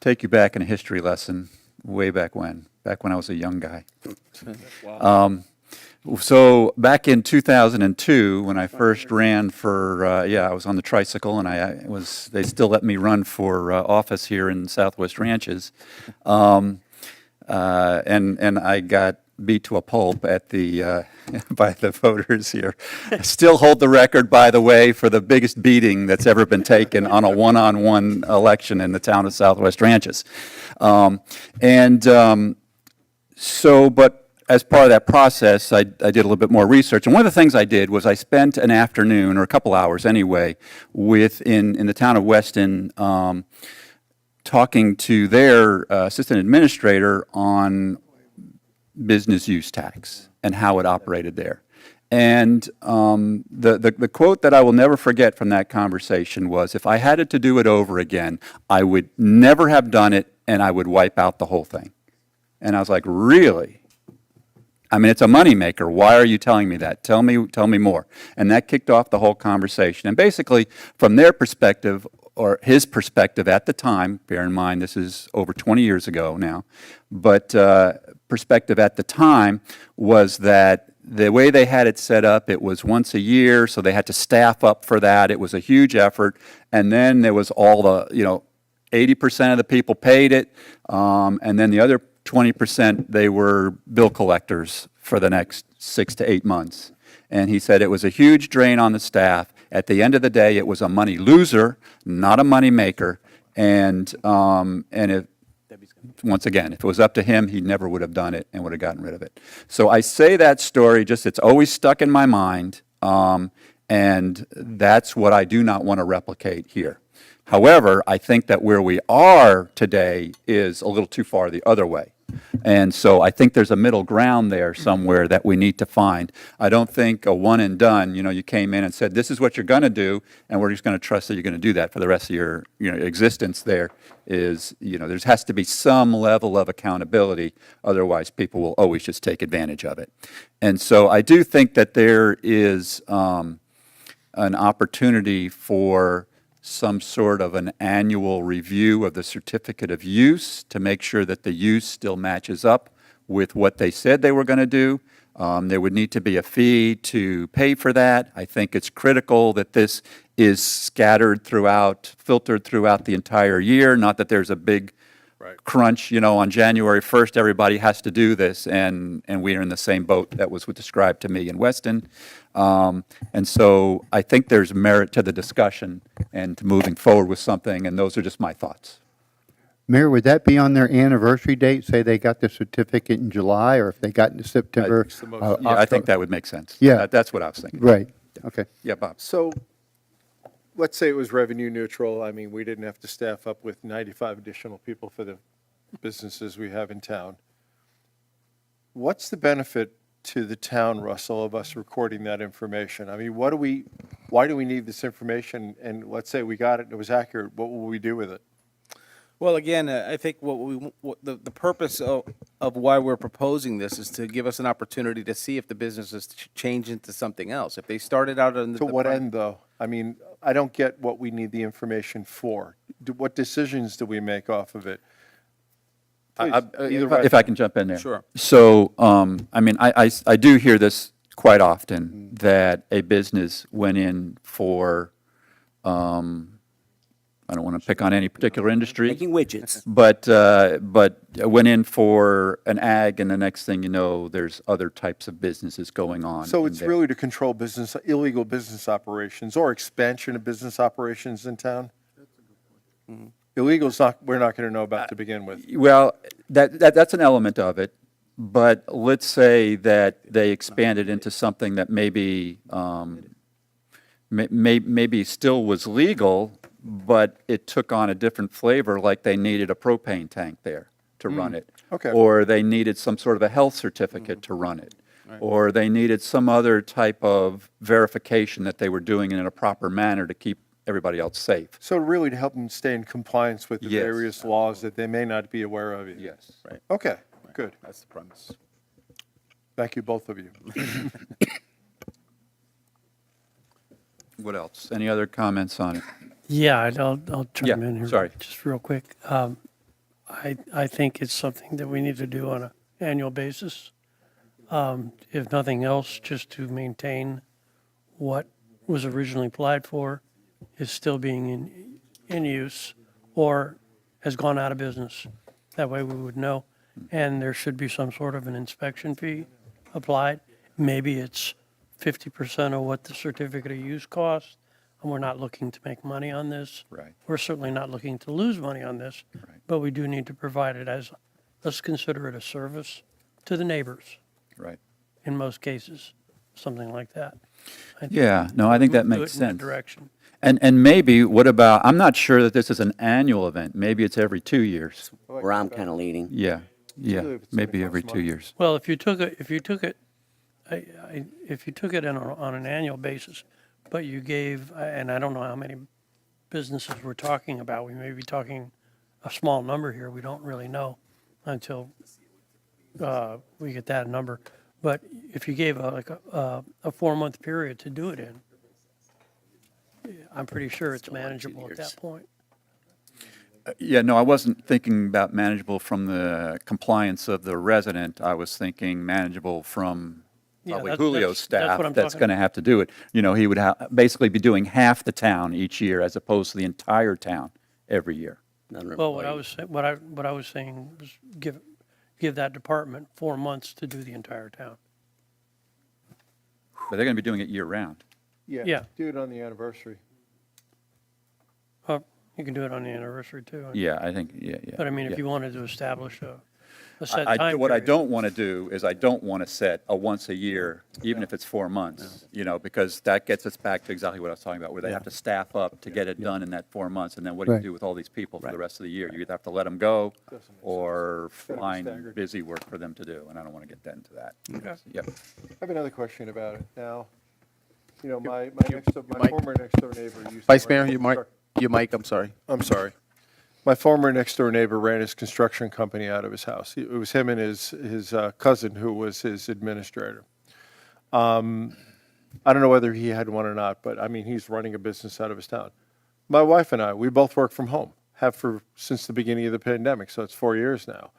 take you back in a history lesson way back when I was a young guy. So back in 2002, when I first ran for, I was on the tricycle, and they still let me run for office here in Southwest Ranches. And I got beat to a pulp at the, by the voters here. I still hold the record, by the way, for the biggest beating that's ever been taken on a one-on-one election in the town of Southwest Ranches. But as part of that process, I did a little bit more research. And one of the things I did was I spent an afternoon, or a couple hours anyway, in the town of Weston, talking to their assistant administrator on business use tax and how it operated there. And the quote that I will never forget from that conversation was, if I had it to do it over again, I would never have done it, and I would wipe out the whole thing. And I was like, really? I mean, it's a moneymaker. Why are you telling me that? Tell me more. And that kicked off the whole conversation. And basically, from their perspective, or his perspective at the time, bear in mind this is over 20 years ago now, but perspective at the time was that the way they had it set up, it was once a year, so they had to staff up for that. It was a huge effort. And then there was all the, 80% of the people paid it, and then the other 20%, they were bill collectors for the next 6 to 8 months. And he said it was a huge drain on the staff. At the end of the day, it was a money loser, not a money maker. And once again, if it was up to him, he never would have done it and would have gotten rid of it. So I say that story, it's always stuck in my mind, and that's what I do not want to replicate here. However, I think that where we are today is a little too far the other way. And so I think there's a middle ground there somewhere that we need to find. I don't think a one and done, you came in and said, this is what you're going to do, and we're just going to trust that you're going to do that for the rest of your existence there is, there has to be some level of accountability. Otherwise, people will always just take advantage of it. And so I do think that there is an opportunity for some sort of an annual review of the certificate of use to make sure that the use still matches up with what they said they were going to do. There would need to be a fee to pay for that. I think it's critical that this is filtered throughout the entire year, not that there's a big crunch, on January 1st, everybody has to do this, and we're in the same boat that was described to me in Weston. And so I think there's merit to the discussion and to moving forward with something, and those are just my thoughts. Mayor, would that be on their anniversary date? Say they got the certificate in July, or if they got in September? Yeah, I think that would make sense. Yeah. That's what I was thinking. Right, okay. Yeah, Bob. So, let's say it was revenue neutral. I mean, we didn't have to staff up with 95 additional people for the businesses we have in town. What's the benefit to the town, Russell, of us recording that information? I mean, why do we need this information? And let's say we got it and it was accurate, what will we do with it? Well, again, I think the purpose of why we're proposing this is to give us an opportunity to see if the businesses change into something else. If they started out on the. To what end, though? I mean, I don't get what we need the information for. What decisions do we make off of it? If I can jump in there. Sure. So, I mean, I do hear this quite often, that a business went in for, I don't want to pick on any particular industry. Making widgets. But went in for an ag, and the next thing you know, there's other types of businesses going on. So in it's there. really to control illegal business operations or expansion of business operations in town? Illegal's we're not going to know about to begin with. Well, that's an element of it, but let's say that they expanded into something that maybe, maybe still was legal, but it took on a different flavor, like they needed a propane tank there to run it. Okay. Or they needed some sort of a health certificate to run it. Or they needed some other type of verification that they were doing it in a proper manner to keep everybody else safe. So really to help them stay in compliance with the Yes. various laws that they may not be aware of yet? Yes. Right. Okay, good. That's the premise. Thank you, both of you. What else? Any other comments on it? Yeah, I'll chime in here. sorry. Just real quick. I think it's something that we need to do on an annual basis. If nothing else, just to maintain what was originally applied for is still being in use or has gone out of business. That way we would know. And there should be some sort of an inspection fee applied. Maybe it's 50% of what the certificate of use costs. And we're not looking to make money on this. Right. We're certainly not looking to lose money on this. Right. But we do need to provide it as, let's consider it a service to the neighbors Right. in most cases, something like that. Yeah, no, I think that Do it makes in that sense. direction. And maybe, what about, I'm not sure that this is an annual event. Maybe it's every 2 years. Where I'm kind of leaning. Yeah, maybe every 2 years. Well, if you took it on an annual basis, but you gave, and I don't know how many businesses we're talking about. We may be talking a small number here. We don't really know until we get that number. But if you gave a 4-month period to do it in, I'm pretty sure it's manageable at that point. Yeah, no, I wasn't thinking about manageable from the compliance of the resident. I was thinking manageable from Yeah, probably that's- Julio's that's staff what I'm that's talking going to have to do it. He would basically be doing half the town each year as opposed to the entire town every year. Well, what I was saying was give that department 4 months to do the entire town. But they're going to be doing it year-round. Yeah. Do it on the anniversary. You can do it on the anniversary too. Yeah, I think, yeah. But I mean, yeah. if you wanted to establish a set time What I period. don't want to do is I don't want to set a once a year, even if it's 4 months, because that gets us back to exactly what I was talking about, where they have to staff up to get it done in that 4 months. And then what do you Right. do with all these people for the rest of the year? You either have to let them go or find busy work for them to do, and I don't want to get into that. Okay. Yep. I have another question about it now. My former next door neighbor used to. Vice run Mayor, your mic, I'm sorry. I'm sorry. My former next door neighbor ran his construction company out of his house. It was him and his cousin who was his administrator. I don't know whether he had one or not, but I mean, he's running a business out of his town. My wife and I, we both work from home, have since the beginning of the pandemic, so it's 4 years now.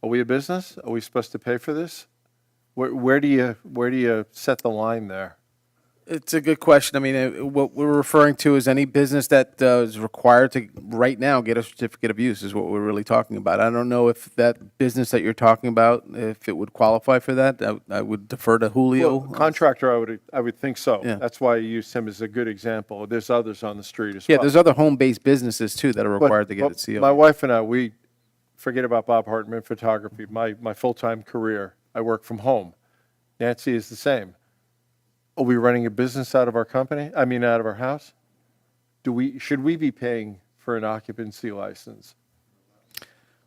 Are we a business? Are we supposed to pay for this? Where do you set the line there? It's a good question. I mean, what we're referring to is any business that is required to, right now, get a certificate of use is what we're really talking about. I don't know if that business that you're talking about, if it would qualify for that. I would defer to Julio. Well, contractor, I would think so. Yeah. That's why I used him as a good example. There's others on the street as Yeah, well. there's other home-based businesses, too, that are But- required to get but it CO. My wife and I, we forget about Bob Hartman photography. My full-time career, I work from home. Nancy is the same. Are we running a business out of our company? I mean, out of our house? Should we be paying for an occupancy license?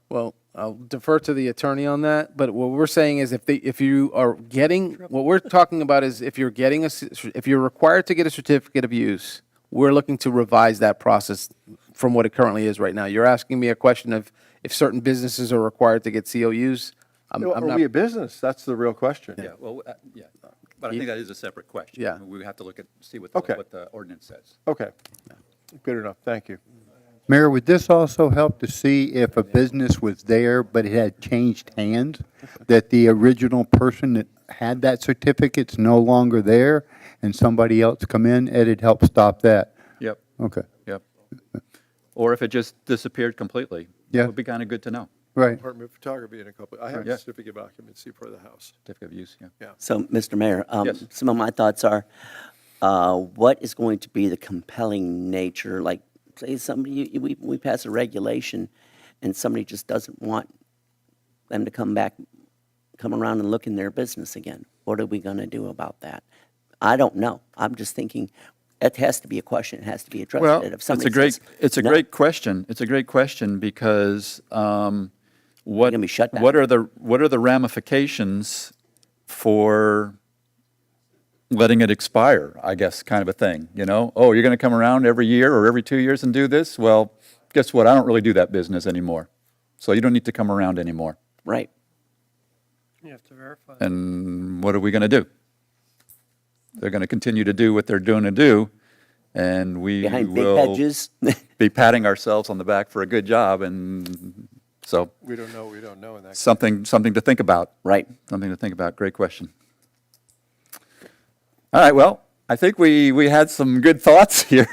Well, I'll defer to the attorney on that, but what we're saying is if you are getting, what we're talking about is if you're getting if you're required to get a certificate of use, we're looking to revise that process from what it currently is right now. You're asking me a question of if certain businesses are required to get COUs. I'm Are not. we a business? That's the real question. Yeah, well, yeah, but I think that is a separate question. Yeah. We have to look at, see what Okay. what the ordinance says. Okay. Good enough. Thank you. Mayor, would this also help to see if a business was there, but it had changed hands? That the original person that had that certificate's no longer there, and somebody else come in? It'd help stop that. Yep, Okay, yep. Or if it just disappeared completely. Yeah. It would be kind of good to know. right. Department of Photography in a couple, I have Yeah. a certificate of occupancy for the house. Certificate of use, yeah. Yeah. So, Mr. Mayor, Yes. some of my thoughts are, what is going to be the compelling nature? Like, say somebody, we pass a regulation and somebody just doesn't want them to come around and look in their business again. What are we going to do about that? I don't know. I'm just thinking, it has to be a question. It has to be addressed. Well, If it's somebody a great, says, it's a "No," great question. It's a great question because what, gonna be shut down. what are the ramifications for letting it expire, I guess, kind of a thing, you know? Oh, you're going to come around every year or every 2 years and do this? Well, guess what? I don't really do that business anymore. So you don't need to come around anymore. right. You have to verify. And what are we going to do? They're going to continue to do what they're doing to do, and we Behind big will hedges. be patting ourselves on the back for a good job, and so We don't know in that. something to think about. Right. Something to think about. Great question. All right, well, I think we had some good thoughts here.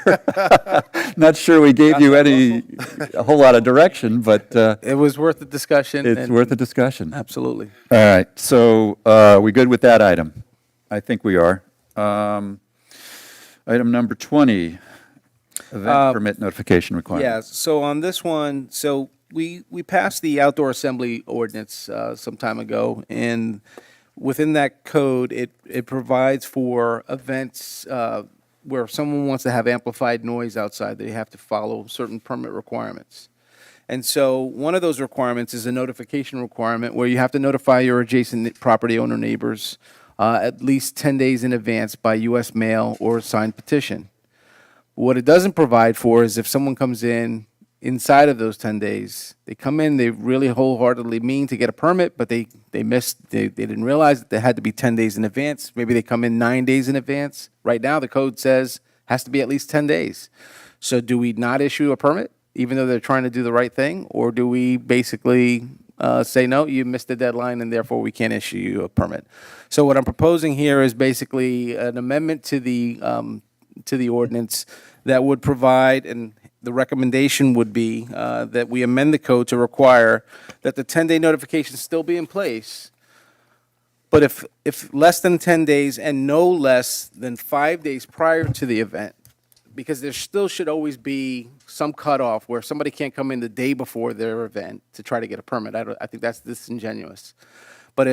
Not sure we gave you a whole lot of direction, but It was worth the discussion. it's and- worth a discussion. Absolutely. All right, so we good with that item? I think we are. Item number 20, event permit notification requirement. Yeah, so on this one, so we passed the outdoor assembly ordinance some time ago, and within that code, it provides for events where someone wants to have amplified noise outside, they have to follow certain permit requirements. And so one of those requirements is a notification requirement where you have to notify your adjacent property owner neighbors at least 10 days in advance by U.S. mail or signed petition. What it doesn't provide for is if someone comes in inside of those 10 days, they come in, they really wholeheartedly mean to get a permit, but they didn't realize that they had to be 10 days in advance. Maybe they come in 9 days in advance. Right now, the code says has to be at least 10 days. So do we not issue a permit, even though they're trying to do the right thing? Or do we basically say, no, you missed the deadline and therefore we can't issue you a permit? So what I'm proposing here is basically an amendment to the ordinance that would provide, and the recommendation would be that we amend the code to require that the 10-day notification still be in place, but if less than 10 days and no less than 5 days prior to the event, because there still should always be some cutoff where somebody can't come in the day before their event to try to get a permit. I think that's disingenuous. But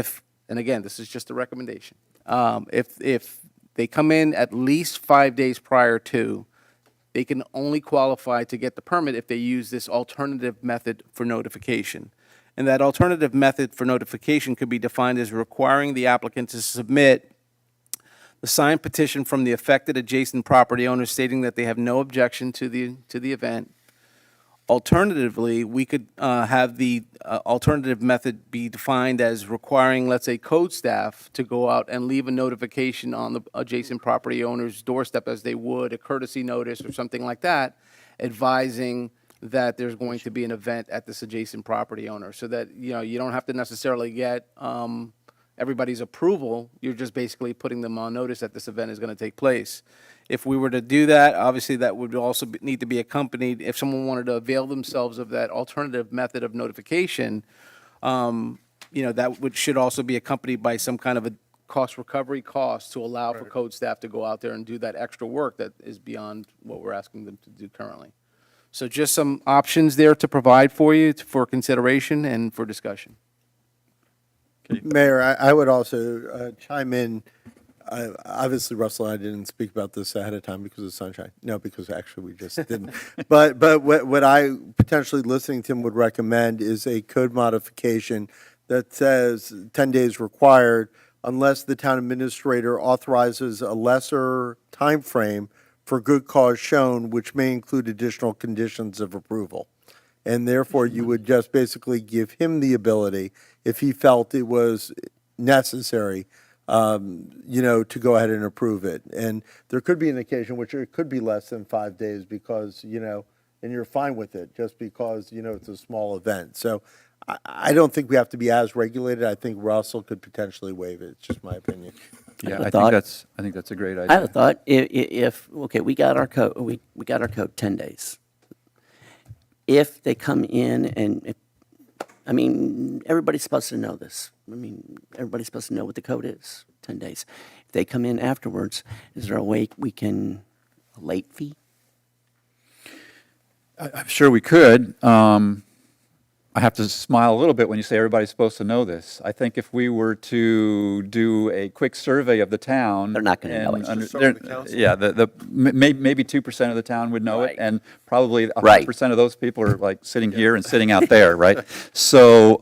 and again, this is just a recommendation, if they come in at least 5 days prior to, they can only qualify to get the permit if they use this alternative method for notification. And that alternative method for notification could be defined as requiring the applicant to submit the signed petition from the affected adjacent property owner stating that they have no objection to the event. Alternatively, we could have the alternative method be defined as requiring, let's say, code staff to go out and leave a notification on the adjacent property owner's doorstep as they would a courtesy notice or something like that, advising that there's going to be an event at this adjacent property owner, so that, you know, you don't have to necessarily get everybody's approval. You're just basically putting them on notice that this event is going to take place. If we were to do that, obviously that would also need to be accompanied, if someone wanted to avail themselves of that alternative method of notification, that should also be accompanied by some kind of a cost recovery cost to allow for code staff to go out there and do that extra work that is beyond what we're asking them to do currently. So just some options there to provide for you for consideration and for discussion. Mayor, I would also chime in. Obviously, Russell and I didn't speak about this ahead of time because of sunshine. No, because actually we just didn't. But what I potentially, listening to him, would recommend is a code modification that says 10 days required unless the town administrator authorizes a lesser time frame for good cause shown, which may include additional conditions of approval. And therefore, you would just basically give him the ability, if he felt it was necessary, to go ahead and approve it. And there could be an occasion which it could be less than 5 days because, and you're fine with it just because, it's a small event. So I don't think we have to be as regulated. I think Russell could potentially waive it. It's just my opinion. Yeah, have a I thought. think that's a great idea. I have a thought. If okay, we got our code. We got our code 10 days. If they come in and, everybody's supposed to know this. Everybody's supposed to know what the code is. 10 days. If they come in afterwards, is there a way we can late fee? I'm sure we could. I have to smile a little bit when you say everybody's supposed to know this. I think if we were to do a quick survey of the town. They're not gonna know it. Just over the council. Yeah, maybe 2% of the town would know Right. it, and probably Right. 100% of those people are like sitting here and sitting out there, right? So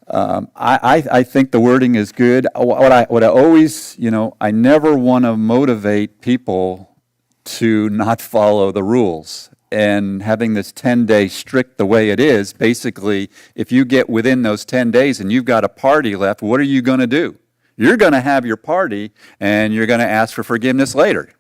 I think the wording is good. What I always, I never want to motivate people to not follow the rules. And having this 10-day strict the way it is, basically, if you get within those 10 days and you've got a party left, what are you going to do? You're going to have your party, and you're going to ask for forgiveness later,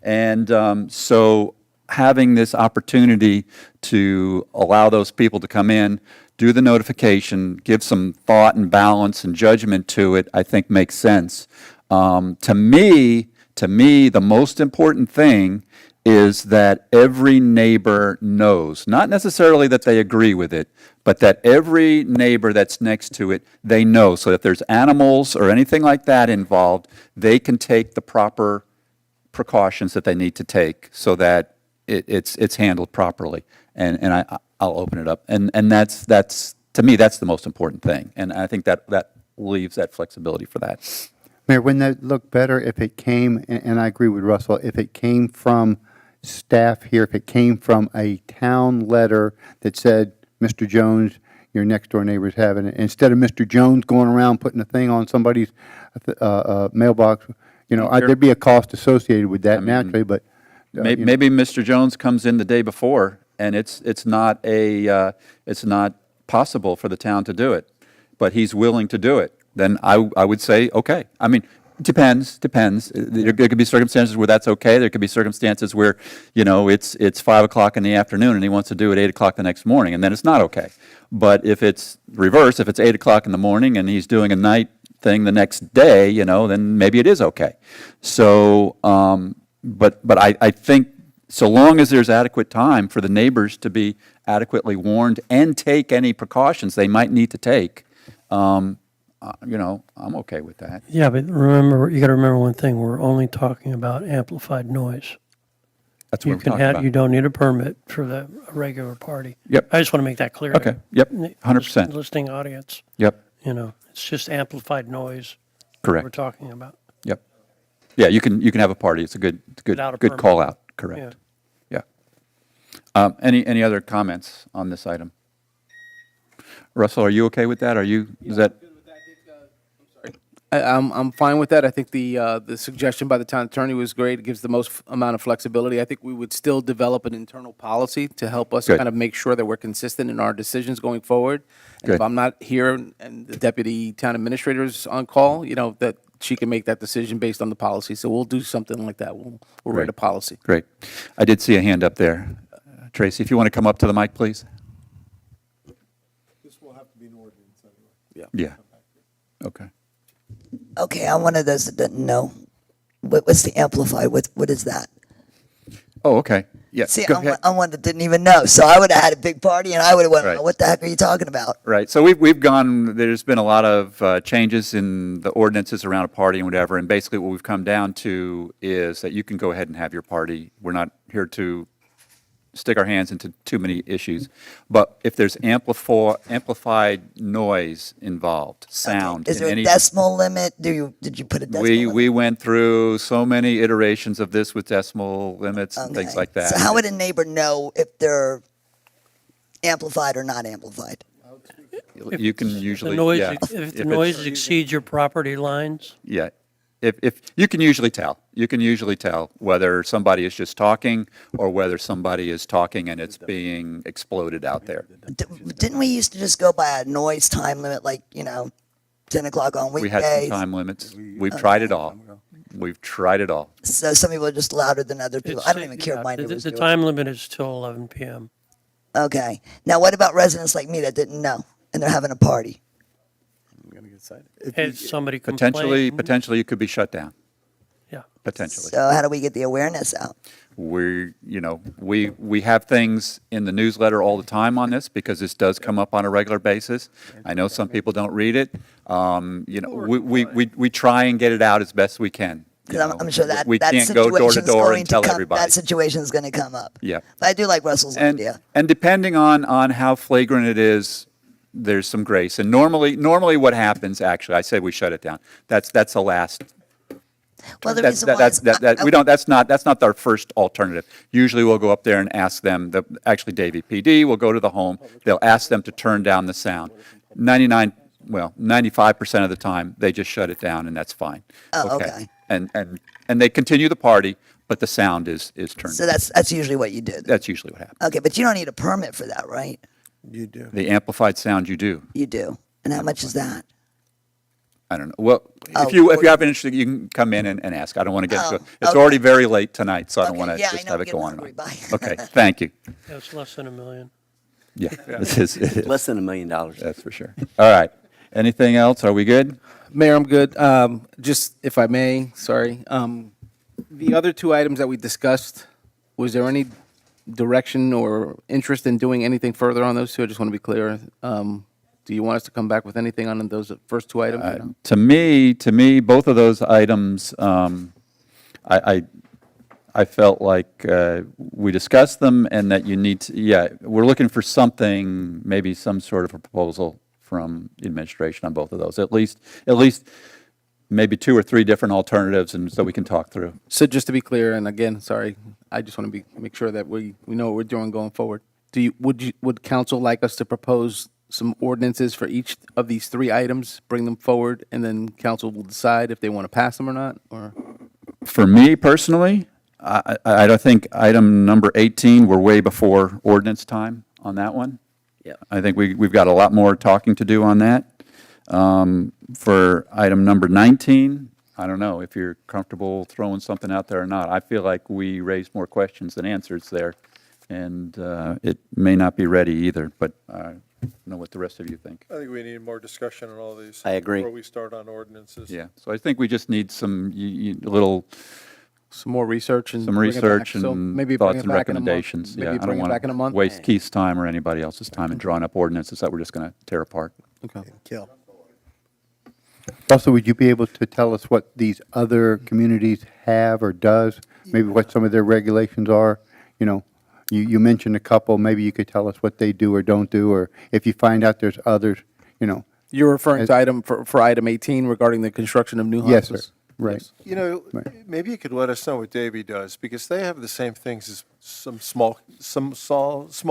And so having this opportunity to allow those people to come in, do the notification, give some thought and balance and judgment to it, I think makes sense. To me, the most important thing is that every neighbor knows, not necessarily that they agree with it, but that every neighbor that's next to it, they know. So if there's animals or anything like that involved, they can take the proper precautions that they need to take so that it's handled properly. And I'll open it up. And that's to me, that's the most important thing. And I think that leaves that flexibility for that. Mayor, wouldn't that look better if it came, and I agree with Russell, if it came from staff here, if it came from a town letter that said, Mr. Jones, your next door neighbor's having it, instead of Mr. Jones going around putting a thing on somebody's mailbox, there'd be a cost associated with that naturally, but. Maybe Mr. Jones comes in the day before, and it's not possible for the town to do it, but he's willing to do it. Then I would say, okay. Depends. There could be circumstances where that's okay. There could be circumstances where, it's 5 o'clock in the afternoon and he wants to do it 8 o'clock the next morning, and then it's not okay. But if it's reverse, if it's 8 o'clock in the morning and he's doing a night thing the next day, then maybe it is okay. So, but I think so long as there's adequate time for the neighbors to be adequately warned and take any precautions they might need to take, I'm okay with that. Yeah, but remember, you got to remember one thing. We're only talking about amplified noise. That's what we're talking about. You don't need a permit for a regular party. Yep. I just want to make that clear. Okay. Yep. 100%. Listening audience. Yep. It's just amplified noise. Correct. We're talking about. Yep. Yeah, you can have a party. It's a good Without a good permit. call out. Correct. Yeah. Any other comments on this item? Russell, are you okay with that? Is that? I'm fine with that. I think the suggestion by the town attorney was great. It gives the most amount of flexibility. I think we would still develop an internal policy to help us Good. kind of make sure that we're consistent in our decisions going forward. And Good. if I'm not here and the deputy town administrator is on call, that she can make that decision based on the policy. So we'll do something like that. We'll write a policy. Great. I did see a hand up there. Tracy, if you want to come up to the mic, please. This will have to be an ordinance anyway. Yeah. Okay. Okay, I'm one of those that didn't know. What's the amplified? What is that? Oh, okay. Yeah, See, go ahead. I'm one that didn't even know. So I would have had a big party and I would have went, Right. what the heck are you talking about? Right. So we've gone, there's been a lot of changes in the ordinances around a party and whatever, and basically what we've come down to is that you can go ahead and have your party. We're not here to stick our hands into too many issues. But if there's amplified noise involved, sound Is in there any... a decimal limit? Did you put a decimal limit? We went through so many iterations of this with decimal limits and things Okay. like that. So how would a neighbor know if they're amplified or not amplified? You can usually, The noise, yeah. if the it's- noise exceeds your property lines, Yeah. If you can usually tell. You can usually tell whether somebody is just talking or whether somebody is talking and it's being exploded out there. Didn't we used to just go by a noise time limit, like, 10 o'clock on We weekdays? had some time limits. We've tried it all. We've tried it all. So some people are just louder than other people. I don't even care if my the neighbors the do it. time limit is till 11 PM. Okay. Now, what about residents like me that didn't know and they're having a party? Had somebody complain. Potentially you could be shut down. Yeah. Potentially. So how do we get the awareness out? We have things in the newsletter all the time on this because this does come up on a regular basis. I know some people don't read it. We try and get it out as best we can. Because I'm sure that We that can't go door to situation's door going and tell come, everybody. That situation's going to come up. Yeah. But I do like Russell's idea. And depending on how flagrant it is, there's some grace. And normally what happens, actually, I say we shut it down. That's the last. Well, the reason why is- That's not our first alternative. Usually we'll go up there and ask them, actually Davie PD will go to the home, they'll ask them to turn down the sound. 95% of the time, they just shut it down and that's fine. Oh, okay. And they continue the party, but the sound is turned So down. that's usually what you do. That's usually what happens. Okay, but you don't need a permit for that, right? You do. The amplified sound you do. You do. And how much is that? I don't know. Well, Oh, if you have an interest, you can come in and ask. I don't want to get into it. It's okay. already very late tonight, so I don't want to Yeah, I just know, have I'm it go getting on and hungry. on. Bye. Okay, thank you. Yeah, it's less than $1 million. Yeah, it is. Less than $1 million. That's for sure. All right. Anything else? Are we good? Mayor, I'm good. Just if I may, sorry. The other two items that we discussed, was there any direction or interest in doing anything further on those two? I just want to be clear. Do you want us to come back with anything on those first two items? or no? To me, both of those items, I felt like we discussed them and that you need to, we're looking for something, maybe some sort of a proposal from the administration on both of those. At least maybe 2 or 3 different alternatives and so we can talk through. So just to be clear, and again, sorry, I just want to make sure that we know what we're doing going forward. Would council like us to propose some ordinances for each of these 3 items, bring them forward, and then council will decide if they want to pass them or not? Or For me personally, I don't think item number 18, we're way before ordinance time on that one. Yep. I think we've got a lot more talking to do on that. For item number 19, I don't know if you're comfortable throwing something out there or not. I feel like we raised more questions than answers there, and it may not be ready either, but I don't know what the rest of you think. I think we need more discussion on all these. I agree. Before we start on ordinances. Yeah, so I think we just need some little some more research and some bring it back. research So and maybe bring thoughts it and back in a month. recommendations. Maybe Yeah, I bring don't it back in a want month. to waste Keith's time or anybody else's time in drawing up ordinances that we're just going to tear apart. Okay. Kill. Russell, would you be able to tell us what these other communities have or does? Maybe what some of their regulations are? You mentioned a couple, maybe you could tell us what they do or don't do, or if you find out there's others, You're referring to item 18 regarding the construction of new Yes, houses? sir. Right. Maybe you could let us know what Davie does, because they have the same things as some small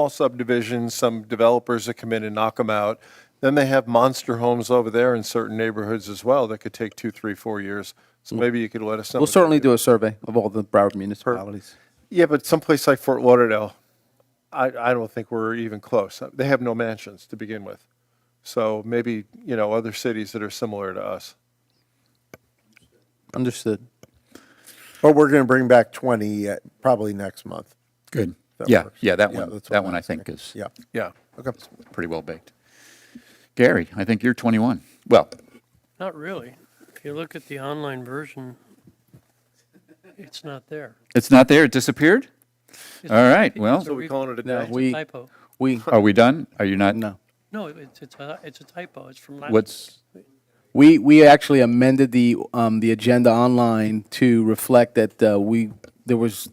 subdivisions, some developers that come in and knock them out. Then they have monster homes over there in certain neighborhoods as well that could take 2, 3, 4 years. So maybe you could let us know. We'll certainly do a survey of all the Broward municipalities. Yeah, but someplace like Fort Lauderdale, I don't think we're even close. They have no mansions to begin with. So maybe, other cities that are similar to us. Understood. But we're going to bring back 20 probably next month. Good. That Yeah, works. yeah, that Yeah, one, that's that what one I I'm think saying. is Yeah. Okay. pretty well baked. Gary, I think you're 21. Well, Not really. If you look at the online version, it's not there. It's not there, it disappeared? It's All a- right, well, it's a re- calling it a No, day? we, typo. are we done? Are you not? no. No, it's a typo. It's from last. What's, We actually amended the agenda online to reflect that there was,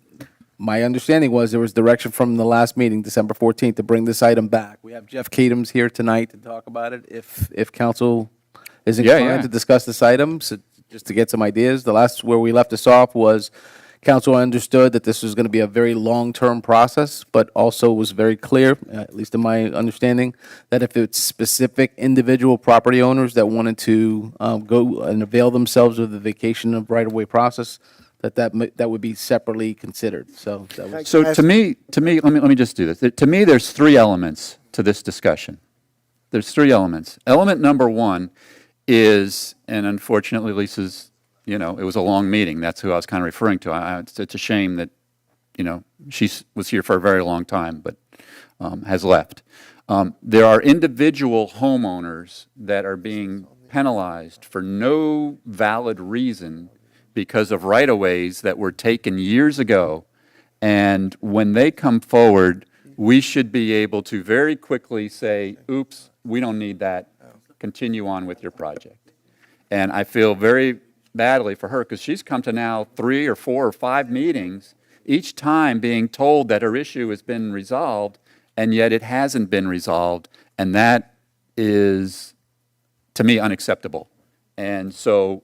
my understanding was there was direction from the last meeting, December 14th, to bring this item back. We have Jeff Keatums here tonight to talk about it. If council is Yeah, inclined yeah. to discuss this item, so just to get some ideas. The last where we left us off was council understood that this was going to be a very long-term process, but also was very clear, at least in my understanding, that if it's specific individual property owners that wanted to go and avail themselves of the vacation of right-of-way process, that would be separately considered. So that was. so to me, let me just do this. To me, there's three elements to this discussion. There's three elements. Element number one is, and unfortunately Lisa's, it was a long meeting. That's who I was kind of referring to. It's a shame that, she was here for a very long time, but has left. There are individual homeowners that are being penalized for no valid reason because of right-of-ways that were taken years ago. And when they come forward, we should be able to very quickly say, oops, we don't need that. Continue on with your project. And I feel very badly for her because she's come to now 3 or 4 or 5 meetings, each time being told that her issue has been resolved, and yet it hasn't been resolved. And that is, to me, unacceptable. And so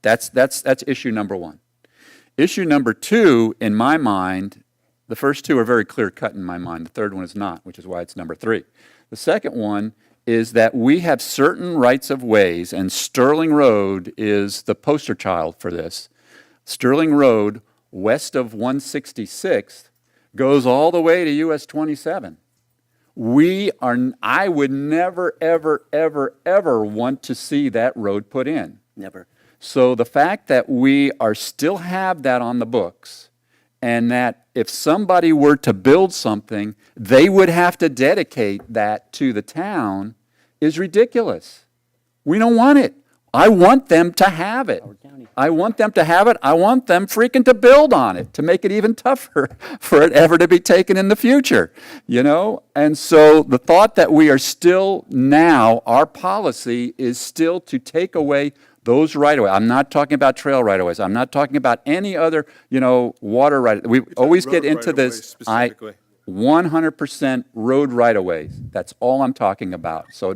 that's issue number one. Issue number two, in my mind, the first two are very clear-cut in my mind. The third one is not, which is why it's number 3. The second one is that we have certain rights of ways, and Sterling Road is the poster child for this. Sterling Road, west of 166th, goes all the way to US 27. I would never, ever, ever, ever want to see that road put in. Never. So the fact that we still have that on the books, and that if somebody were to build something, they would have to dedicate that to the town, is ridiculous. We don't want it. I want them to have it. I want them to have it. I want them freaking to build on it to make it even tougher for it ever to be taken in the future, And so the thought that we are still now, our policy is still to take away those right-of-ways. I'm not talking about trail right-of-ways. I'm not talking about any other, water right. We always get into this. Specifically. 100% road right-of-ways. That's all I'm talking about. So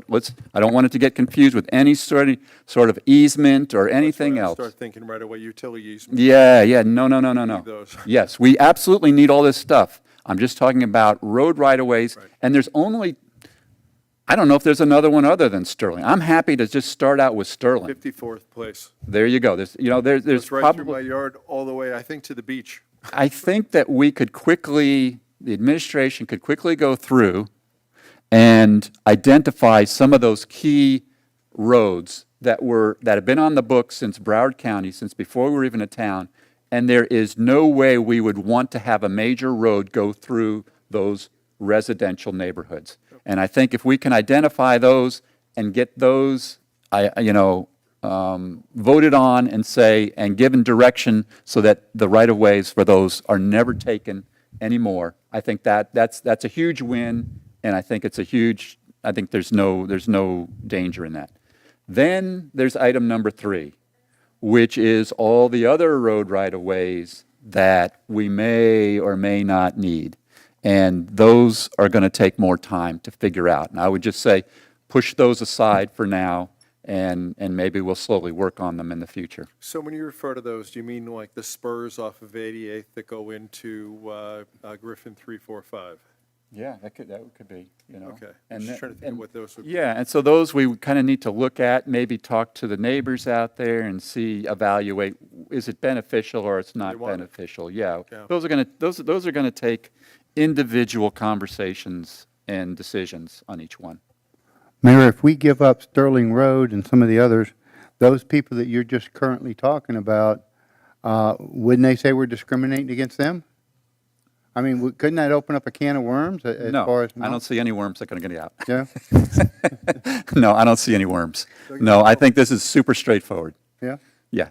I don't want it to get confused with any sort of easement or anything else. Start thinking right away, utility easement. Yeah, no. Need those. Yes, we absolutely need all this stuff. I'm just talking about road right-of-ways, and there's only, I don't know if there's another one other than Sterling. I'm happy to just start out with Sterling. 54th place. There you go. There's It's right through my probably, yard all the way, I think, to the beach. I think that we could quickly, the administration could quickly go through and identify some of those key roads that have been on the books since Broward County, since before we were even a town, and there is no way we would want to have a major road go through those residential neighborhoods. And I think if we can identify those and get those, voted on and given direction so that the right-of-ways for those are never taken anymore, I think that's a huge win, and I think there's no danger in that. Then there's item number 3, which is all the other road right-of-ways that we may or may not need. And those are going to take more time to figure out. And I would just say, push those aside for now, and maybe we'll slowly work on them in the future. So when you refer to those, do you mean like the spurs off of 88th that go into Griffin 345? Yeah, that could be, Okay. I'm just trying to think of what those would be. Yeah, and so those we kind of need to look at, maybe talk to the neighbors out there and evaluate, is it beneficial or it's not beneficial? Yeah, Yeah. those are going to take individual conversations and decisions on each one. Mayor, if we give up Sterling Road and some of the others, those people that you're just currently talking about, wouldn't they say we're discriminating against them? I mean, couldn't that open up a can of worms as No, far as? I don't see any worms that are going to get out. Yeah, No, I don't see any worms. No, I think this is super straightforward. yeah. Yeah.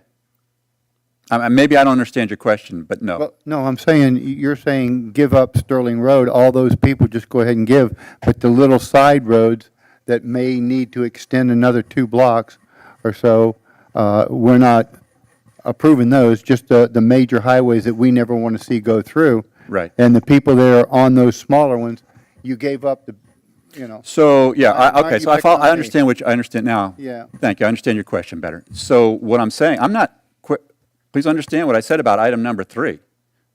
Maybe I don't understand your question, but no. Well, no, I'm saying, you're saying give up Sterling Road, all those people just go ahead and give, but the little side roads that may need to extend another 2 blocks or so, we're not approving those, just the major highways that we never want to see go through. Right. And the people that are on those smaller ones, you gave up the, So, yeah, Why okay, you so I pick follow, on I me? understand I understand now. Yeah. Thank you, I understand your question better. So what I'm saying, please understand what I said about item number 3.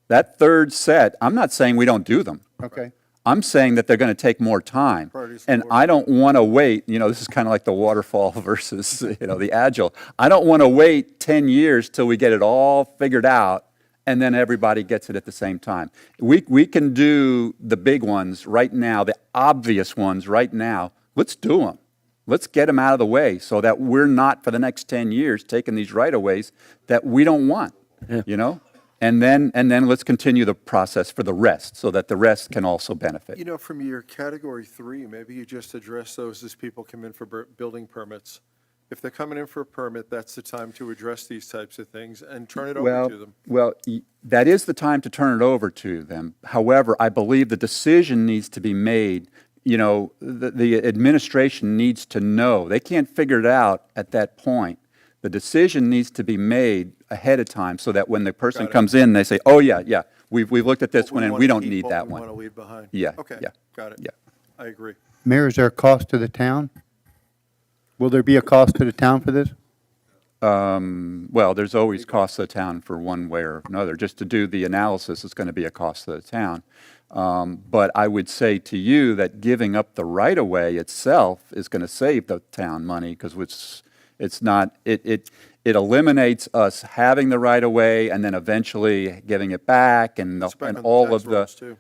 That third set, I'm not saying we don't do them. Okay. I'm saying that they're going to take more time. Priorities And order. I don't want to wait, this is kind of like the waterfall versus, the agile. I don't want to wait 10 years till we get it all figured out and then everybody gets it at the same time. We can do the big ones right now, the obvious ones right now. Let's do them. Let's get them out of the way so that we're not for the next 10 years taking these right-of-ways that we don't want, And then let's continue the process for the rest so that the rest can also benefit. From your category 3, maybe you just address those as people come in for building permits. If they're coming in for a permit, that's the time to address these types of things and turn it over to them. Well, that is the time to turn it over to them. However, I believe the decision needs to be made. The administration needs to know. They can't figure it out at that point. The decision needs to be made ahead of time so that when the person comes in, they say, oh, yeah, we've looked at this one and we don't need that one. What we want to leave behind. Yeah, Okay, yeah, got it. yeah. I agree. Mayor, is there a cost to the town? Will there be a cost to the town for this? Well, there's always costs to the town for one way or another. Just to do the analysis is going to be a cost to the town. But I would say to you that giving up the right-of-way itself is going to save the town money because it's not, it eliminates us having the right-of-way and then eventually giving it back and It's back on the all tax of the, rolls, too.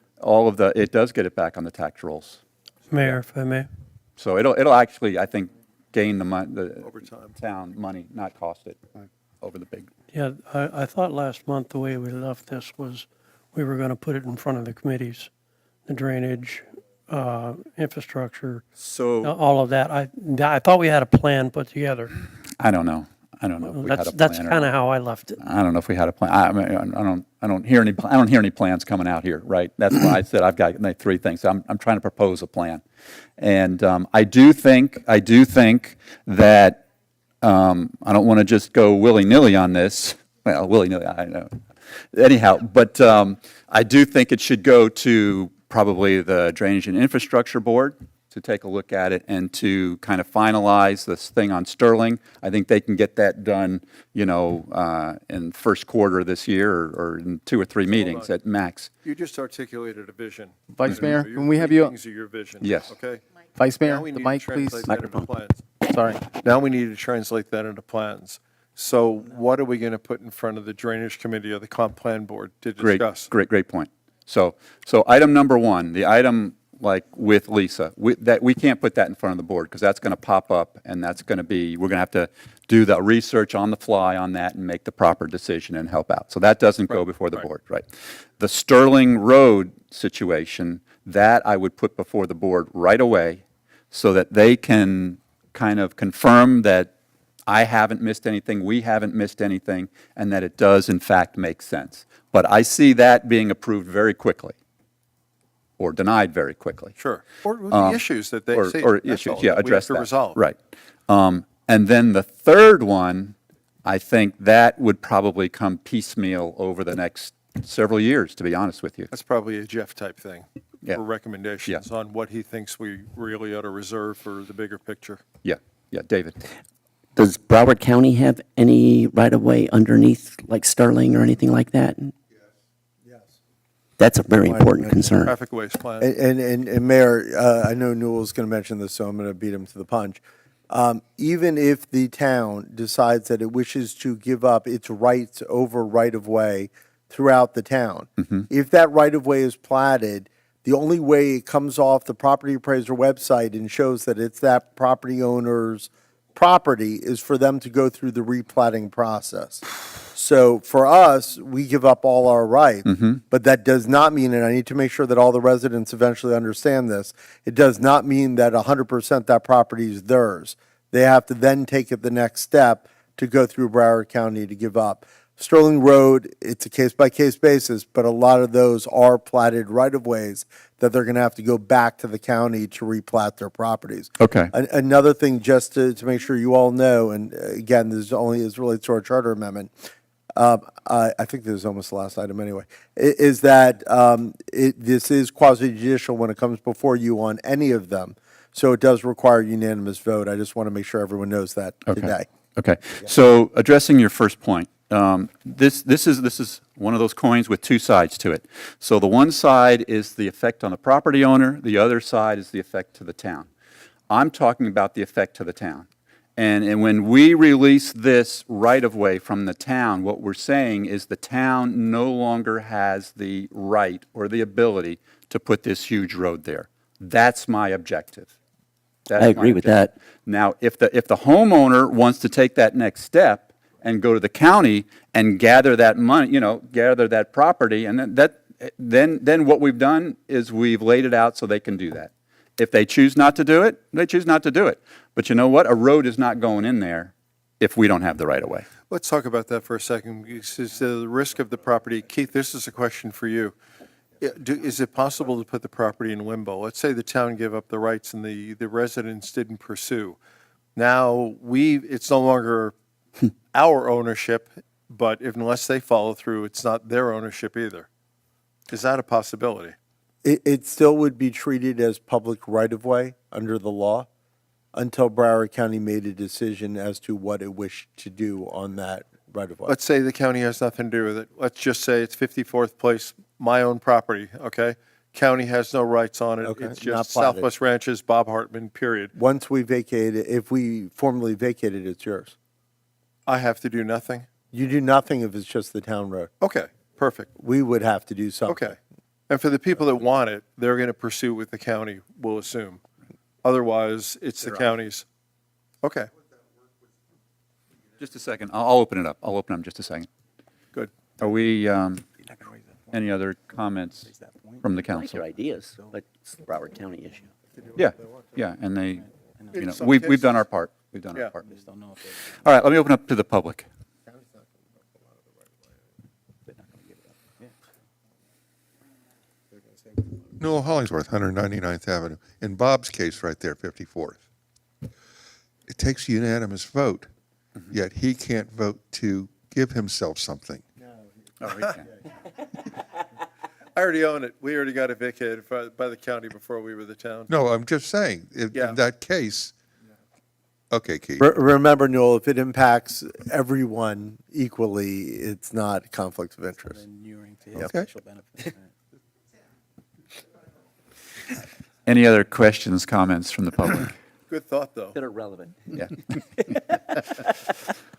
it does get it back on the tax rolls. Mayor, if I may. So it'll actually, I think, gain the Over time. town money, not cost it over the big. Yeah, I thought last month the way we left this was we were going to put it in front of the committees, the drainage, infrastructure, So all of that. I thought we had a plan put together. I don't know. I don't know if we had a plan. That's or kind not. of how I left it. I don't know if we had a plan. I don't hear any plans coming out here, right? That's why I said I've got 3 things. I'm trying to propose a plan. And I do think that I don't want to just go willy-nilly on this. Well, willy-nilly, I know. Anyhow, but I do think it should go to probably the Drainage and Infrastructure Board to take a look at it and to kind of finalize this thing on Sterling. I think they can get that done, in first quarter of this year or in 2 or 3 meetings at max. You just articulated a vision. Vice Mayor, Your can we have 3 you- things are your vision. Yes. Okay? Vice Mayor, Now we the need to mic, please. translate that into plans. Sorry. Now we need to translate that into plans. So what are we going to put in front of the Drainage Committee or the Comp Plan Board to discuss? Great point. So item number 1, the item like with Lisa, we can't put that in front of the board because that's going to pop up and that's going to be, we're going to have to do the research on the fly on that and make the proper decision and help out. So that doesn't go before the board, right? The Sterling Road situation, that I would put before the board right away so that they can kind of confirm that I haven't missed anything, we haven't missed anything, and that it does in fact make sense. But I see that being approved very quickly or denied very quickly. Sure. Or the issues that they see. Or That's issues, all yeah, that we address have to that. resolve. Right. And then the third one, I think that would probably come piecemeal over the next several years, to be honest with you. That's probably a Jeff-type thing. Yeah. For recommendations on what he thinks we really ought to reserve for the bigger picture. Yeah, David. Does Broward County have any right-of-way underneath, like Sterling or anything like that? Yes. That's a very important concern. Traffic waste plan. And Mayor, I know Newell's going to mention this, so I'm going to beat him to the punch. Even if the town decides that it wishes to give up its rights over right-of-way throughout the town, if that right-of-way is platted, the only way it comes off the property appraiser website and shows that it's that property owner's property is for them to go through the replatting process. So for us, we give up all our rights, Mm-hmm. but that does not mean, and I need to make sure that all the residents eventually understand this, it does not mean that 100% that property is theirs. They have to then take it the next step to go through Broward County to give up. Sterling Road, it's a case-by-case basis, but a lot of those are platted right-of-ways that they're going to have to go back to the county to replat their properties. Okay. Another thing, just to make sure you all know, and again, this is only as relates to our charter amendment, I think this is almost the last item anyway, is that this is quasi-judicial when it comes before you on any of them, so it does require unanimous vote. I just want to make sure everyone knows that today. Okay. So addressing your first point, this is one of those coins with two sides to it. So the one side is the effect on the property owner, the other side is the effect to the town. I'm talking about the effect to the town. And when we release this right-of-way from the town, what we're saying is the town no longer has the right or the ability to put this huge road there. That's my objective. That's I my agree with objective. that. Now, if the homeowner wants to take that next step and go to the county and gather that money, gather that property, and then what we've done is we've laid it out so they can do that. If they choose not to do it, they choose not to do it. But you know what? A road is not going in there if we don't have the right of way. Let's talk about that for a second. Is the risk of the property, Keith, this is a question for you. Is it possible to put the property in limbo? Let's say the town gave up the rights and the residents didn't pursue. Now, it's no longer our ownership, but unless they follow through, it's not their ownership either. Is that a possibility? It still would be treated as public right-of-way under the law until Broward County made a decision as to what it wished to do on that right-of-way. Let's say the county has nothing to do with it. Let's just say it's 54th Place, my own property, okay? County has no rights on it. Okay, It's not just platted. Southwest Ranches, Bob Hartman, period. Once we vacate it, if we formally vacate it, it's yours. I have to do nothing? You do nothing if it's just the town road. Okay, perfect. We would have to do something. Okay. And for the people that want it, they're going to pursue with the county, we'll assume. Otherwise, it's the county's. Okay, Just a second. I'll open it up. I'll open up in just a second. good. Are we, any other comments from the I like council? your ideas, but it's the Broward County issue. Yeah, and they, In some we've done cases- our part. We've done Yeah. our part. All right, let me open up to the public. Noel Hollingsworth, 199th Avenue. In Bob's case right there, 54th. It takes a unanimous vote, yet he can't vote to give himself something. I already own it. We already got it vacated by the county before we were the town. No, I'm just saying, Yeah. in that case, okay, Keith. Remember, Noel, if it impacts everyone equally, it's not a conflict of interest. Okay. Any other questions, comments from the public? Good thought, though. That are relevant. Yeah.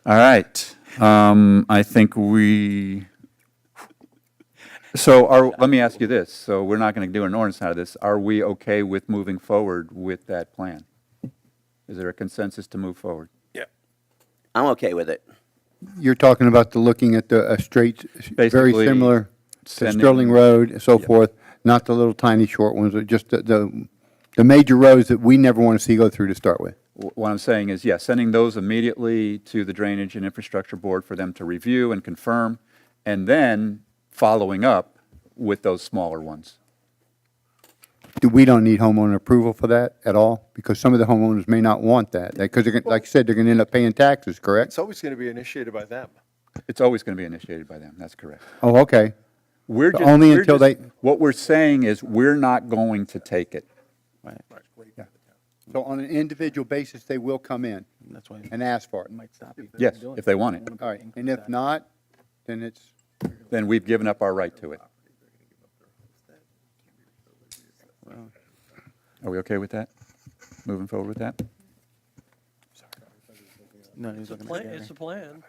All right. I think let me ask you this. So we're not going to do an ordinance out of this. Are we okay with moving forward with that plan? Is there a consensus to move forward? I'm okay with it. You're talking about looking at a straight, very Basically, similar to sending- Sterling Road and so forth, not the little tiny short ones, but just the major roads that we never want to see go through to start with. What I'm saying is, yes, sending those immediately to the Drainage and Infrastructure Board for them to review and confirm, and then following up with those smaller ones. We don't need homeowner approval for that at all? Because some of the homeowners may not want that, because like I said, they're going to end up paying taxes, correct? It's always going to be initiated by them. It's always going to be initiated by them, that's correct. Oh, okay. We're So just, only we're until just- they- What we're saying is, we're not going to take it. So on an individual basis, they will come in and ask for it? Yes, if they want it. All right, and if not, then it's, Then we've given up our right to it. Are we okay with that? Moving forward with that? It's a plan.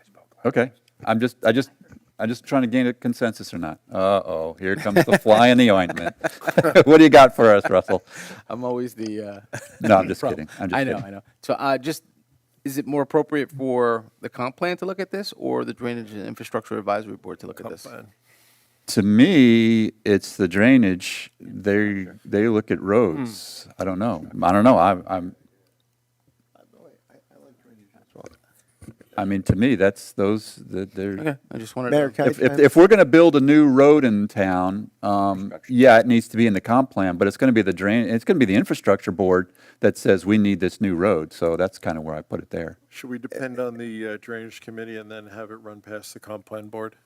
Okay. I'm just trying to gain a consensus or not. Uh-oh, here comes the fly in the ointment. What do you got for us, Russell? I'm always the. No, I'm just problem. kidding. I'm just I know, kidding. I know. So just Is it more appropriate for the comp plan to look at this or the Drainage and Infrastructure Advisory Board to look at this? To me, it's the drainage. They look at roads. I don't know. I mean, to me, that's those, they're. Okay, I just wanted Mayor, to. can I- If we're going to build a new road in town, yeah, it needs to be in the comp plan, but it's going to be it's going to be the infrastructure board that says we need this new road. So that's kind of where I put it there. Should we depend on the drainage committee and then have it run past the comp plan board?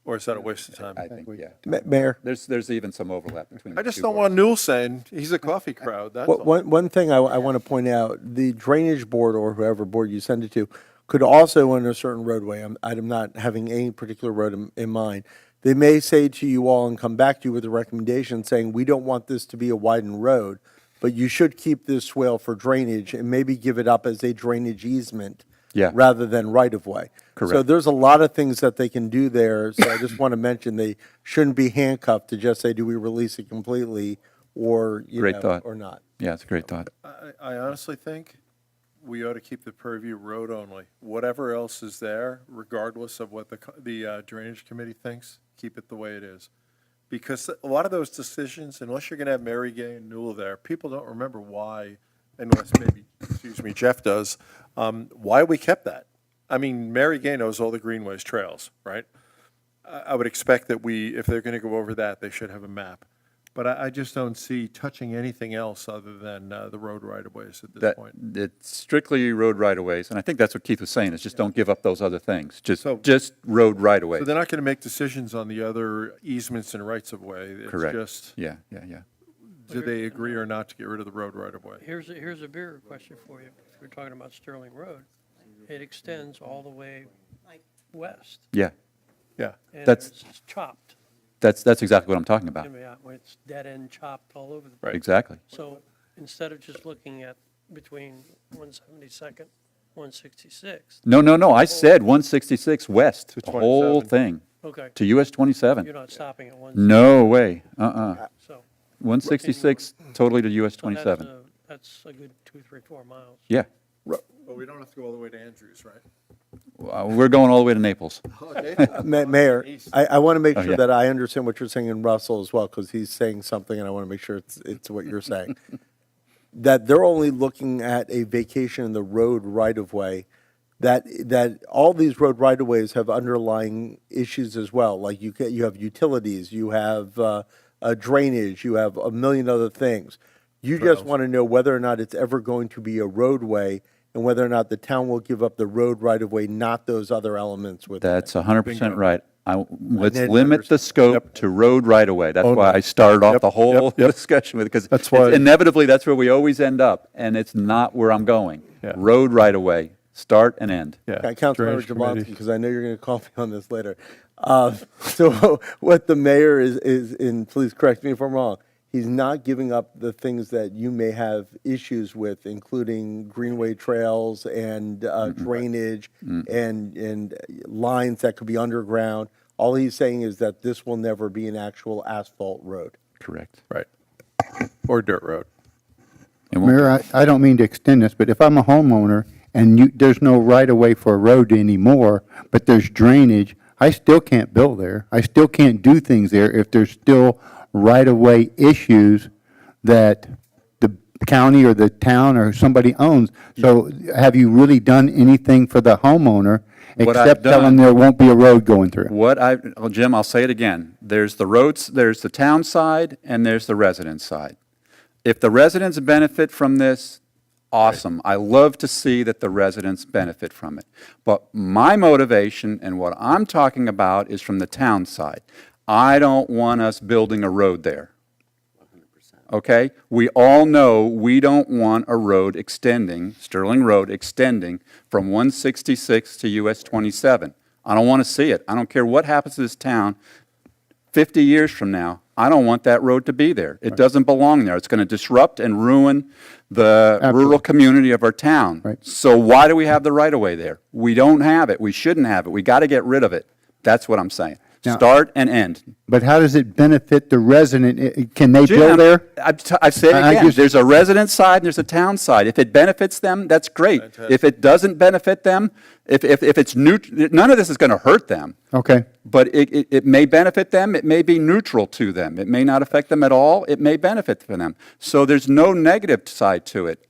Or is that a waste of time? I think, yeah. Mayor? There's even some overlap between the I just two don't boards. want Newell saying, he's a coffee crowd, that's all. One thing I want to point out, the drainage board or whoever board you send it to could also, on a certain roadway, I'm not having any particular road in mind, they may say to you all and come back to you with a recommendation saying, we don't want this to be a widened road, but you should keep this swale for drainage and maybe give it up as a drainage easement. Yeah. Rather than right-of-way. So Correct. there's a lot of things that they can do there, so I just want to mention they shouldn't be handcuffed to just say, do we release it completely or, Great thought. or not. Yeah, it's a great thought. I honestly think we ought to keep the purview road only. Whatever else is there, regardless of what the drainage committee thinks, keep it the way it is. Because a lot of those decisions, unless you're going to have Mary Gay and Newell there, people don't remember why, unless maybe, Jeff does, why we kept that. I mean, Mary Gay knows all the greenways, trails, right? I would expect that if they're going to go over that, they should have a map. But I just don't see touching anything else other than the road right-of-ways at this point. It's strictly road right-of-ways, and I think that's what Keith was saying, is just don't give up those other things. Just road So right-of-ways. they're not going to make decisions on the other easements and rights-of-way. It's Correct. just, Yeah. do they agree or not to get rid of the road right-of-way? Here's a bigger question for you. If we're talking about Sterling Road, it extends all the way west. Yeah. Yeah. And That's- it's chopped. That's exactly what I'm talking about. It's dead end chopped all over the place. Right. Exactly. So instead of just looking at between 172nd, 166. No, I said 166 west, the whole 27. thing. Okay. To US 27. You're not stopping at 1. No way, So. 166 totally to US So 27. That's a good 2, 3, 4 miles. Yeah. But we don't have to go all the way to Andrews, right? We're going all the way to Naples. Mayor, I want to make Oh, sure yeah. that I understand what you're saying in Russell as well, because he's saying something, and I want to make sure it's what you're saying. That they're only looking at a vacation in the road right-of-way, that all these road right-of-ways have underlying issues as well, like you have utilities, you have drainage, you have a million other things. You just want to know whether or not it's ever going to be a roadway, and whether or not the town will give up the road right-of-way, not those other elements with it. That's 100% right. Let's didn't limit the scope to road right-of-way. That's why I started off the whole discussion with it, because That's why- inevitably, that's where we always end up, and it's not where I'm going. Yeah. Road right-of-way, start and end. Yeah. Councilmember Drainage Jablonski, committee. because I know you're going to call me on this later. So what the mayor is, and please correct me if I'm wrong, he's not giving up the things that you may have issues with, including greenway trails and drainage and lines that could be underground. All he's saying is that this will never be an actual asphalt road. Correct. Right. Or dirt road. Mayor, I don't mean to extend this, but if I'm a homeowner and there's no right-of-way for a road anymore, but there's drainage, I still can't build there. I still can't do things there if there's still right-of-way issues that the county or the town or somebody owns. So have you really done anything for the homeowner What I've except tell them done- there won't be a road going through? Well, Jim, I'll say it again. There's the roads, there's the town side, and there's the resident side. If the residents benefit from this, awesome. I love to see that the residents benefit from it. But my motivation and what I'm talking about is from the town side. I don't want us building a road there. Okay? We all know we don't want a road extending, Sterling Road extending from 166 to US 27. I don't want to see it. I don't care what happens to this town 50 years from now. I don't want that road to be there. It doesn't belong there. It's going to disrupt and ruin the rural community of our town. Right. So why do we have the right-of-way there? We don't have it. We shouldn't have it. We got to get rid of it. That's what I'm saying. start and end. But how does it benefit the resident? Can they Jim, build there? I say it I again, just- there's a resident side and there's a town side. If it benefits them, that's great. If it doesn't benefit them, if it's none of this is going to hurt them. Okay. But it may benefit them, it may be neutral to them. It may not affect them at all, it may benefit for them. So there's no negative side to it.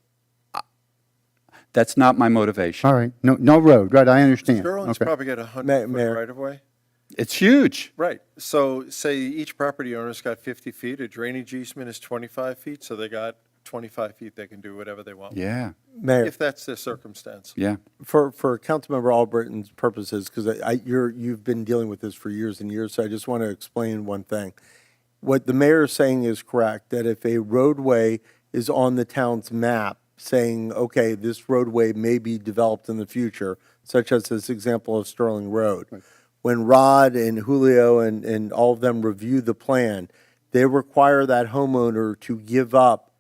That's not my motivation. All right. No road, right, I understand. Sterling's Okay. probably got a 100-foot right-of-way. It's huge. Right. So say each property owner's got 50 feet, a drainage easement is 25 feet, so they got 25 feet, they can do whatever they want. Yeah. Mayor. If that's their circumstance. Yeah. For Councilmember Albritton's purposes, because you've been dealing with this for years and years, so I just want to explain one thing. What the mayor is saying is correct, that if a roadway is on the town's map saying, okay, this roadway may be developed in the future, such as this example of Sterling Road, when Rod and Julio and all of them review the plan, they require that homeowner to give up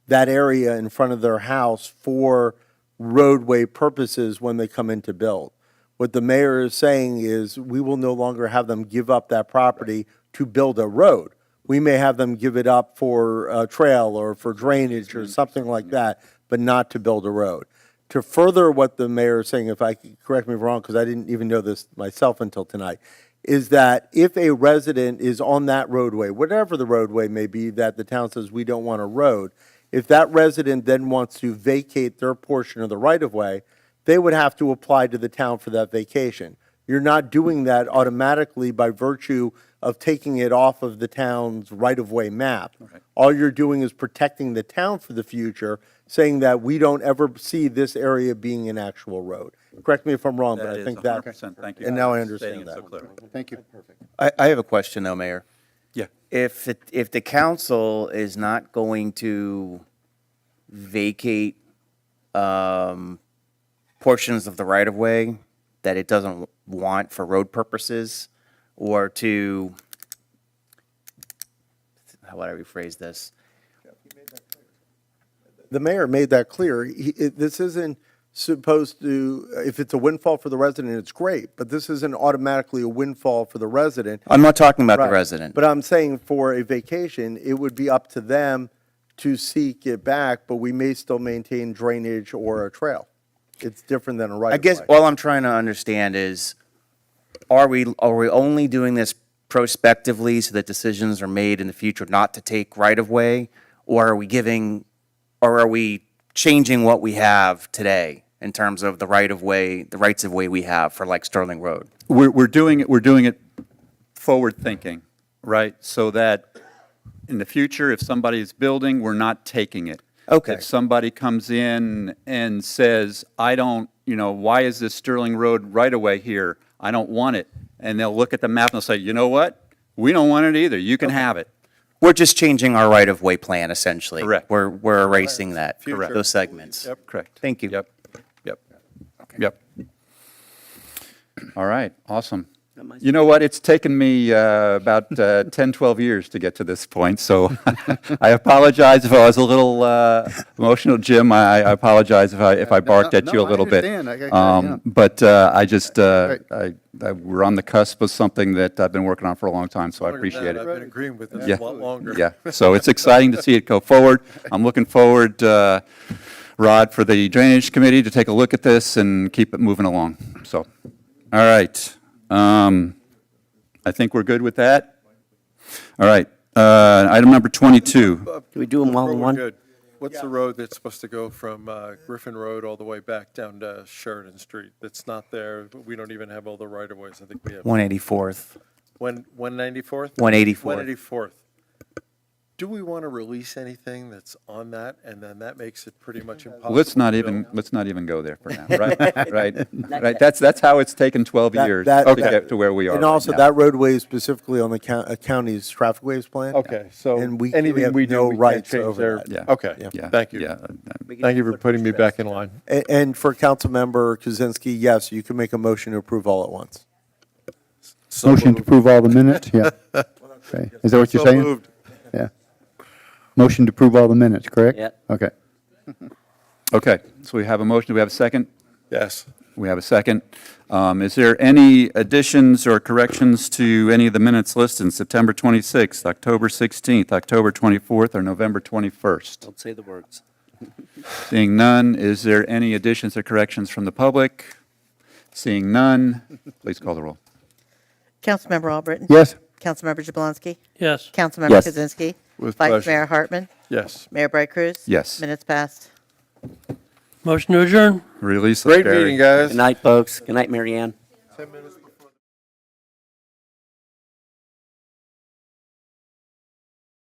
that area in front of their house for roadway purposes when they come in to build. What the mayor is saying is we will no longer have them give up that property to build a road. We may have them give it up for a trail or for drainage or something like that, but not to build a road. To further what the mayor is saying, if I could correct me if I'm wrong, because I didn't even know this myself until tonight, is that if a resident is on that roadway, whatever the roadway may be that the town says we don't want a road, if that resident then wants to vacate their portion of the right-of-way, they would have to apply to the town for that vacation. You're not doing that automatically by virtue of taking it off of the town's right-of-way map. All you're doing is protecting the town for the future, saying that we don't ever see this area being an actual road. Correct me if I'm wrong, but I think that. 100%. Thank you. And now I Stating understand it so that. clearly. Thank you. I have a question though, Mayor. Yeah. If the council is not going to vacate portions of the right-of-way that it doesn't want for road purposes, or to, how would I rephrase this? The mayor made that clear. This isn't supposed to, if it's a windfall for the resident, it's great, but this isn't automatically a windfall for the resident. I'm not talking about the Right. resident. But I'm saying for a vacation, it would be up to them to seek it back, but we may still maintain drainage or a trail. It's different than a right-of-way. I guess all I'm trying to understand is, are we only doing this prospectively so that decisions are made in the future not to take right-of-way? Or are we changing what we have today in terms of the right-of-way, the rights-of-way we have for like Sterling Road? We're doing it forward thinking, right? So that in the future, if somebody is building, we're not taking it. Okay. If somebody comes in and says, I don't, why is this Sterling Road right away here? I don't want it. And they'll look at the map and they'll say, you know what? We don't want it either. You can have it. We're just changing our right-of-way plan, essentially. Correct. We're erasing that, Correct. those segments. Yep, correct. Thank you. Yep. Yep. All right, awesome. You know what? It's taken me about 10, 12 years to get to this point, so I apologize if I was a little emotional, Jim. I apologize if I barked at you a little bit. But I just, we're on the cusp of something that I've been working on for a long time, so I appreciate I've it. been agreeing with this Yeah. a lot longer. Yeah, so it's exciting to see it go forward. I'm looking forward, Rod, for the Drainage Committee to take a look at this and keep it moving along. So, all right. I think we're good with that. All right. Item number 22. Do we do them all in Before we're one? good, what's the road that's supposed to go from Griffin Road all the way back down to Sheridan Street? That's not there. We don't even have all the right-of-ways. I think we have. 184th. 194th? 184th. 184th. Do we want to release anything that's on that, and then that makes it pretty much impossible? Let's not to even build? go there for now, right? Right. That's how it's taken 12 years to get to where we are And right also, now. that roadway is specifically on the county's traffic ways plan. Okay, so And we anything have we do, no we can't rights change over their. that. Yeah. Okay, Yeah. thank you. Yeah. Thank you for putting me back in line. And for Councilmember Kozinski, yes, you can make a motion to approve all at once. So Motion to moved. approve all the minutes, yeah. Okay, is that what you're So saying? moved. Yeah. Motion to approve all the minutes, correct? Yeah. Okay. Okay, so we have a motion. Do we have a second? Yes. We have a second. Is there any additions or corrections to any of the minutes listed in September 26th, October 16th, October 24th, or November 21st? Don't say the words. Seeing none, is there any additions or corrections from the public? Seeing none, please call the roll. Councilmember Albritton? Yes. Councilmember Jablonski? Yes. Councilmember Yes. Kaczynski? With Vice pleasure. Mayor Hartman? Yes. Mayor Bright Cruz? Yes. Minutes passed. Motion to adjourn? Release the Great ferry. meeting, guys. Good night, folks. Good night, Mary Ann. 10 minutes.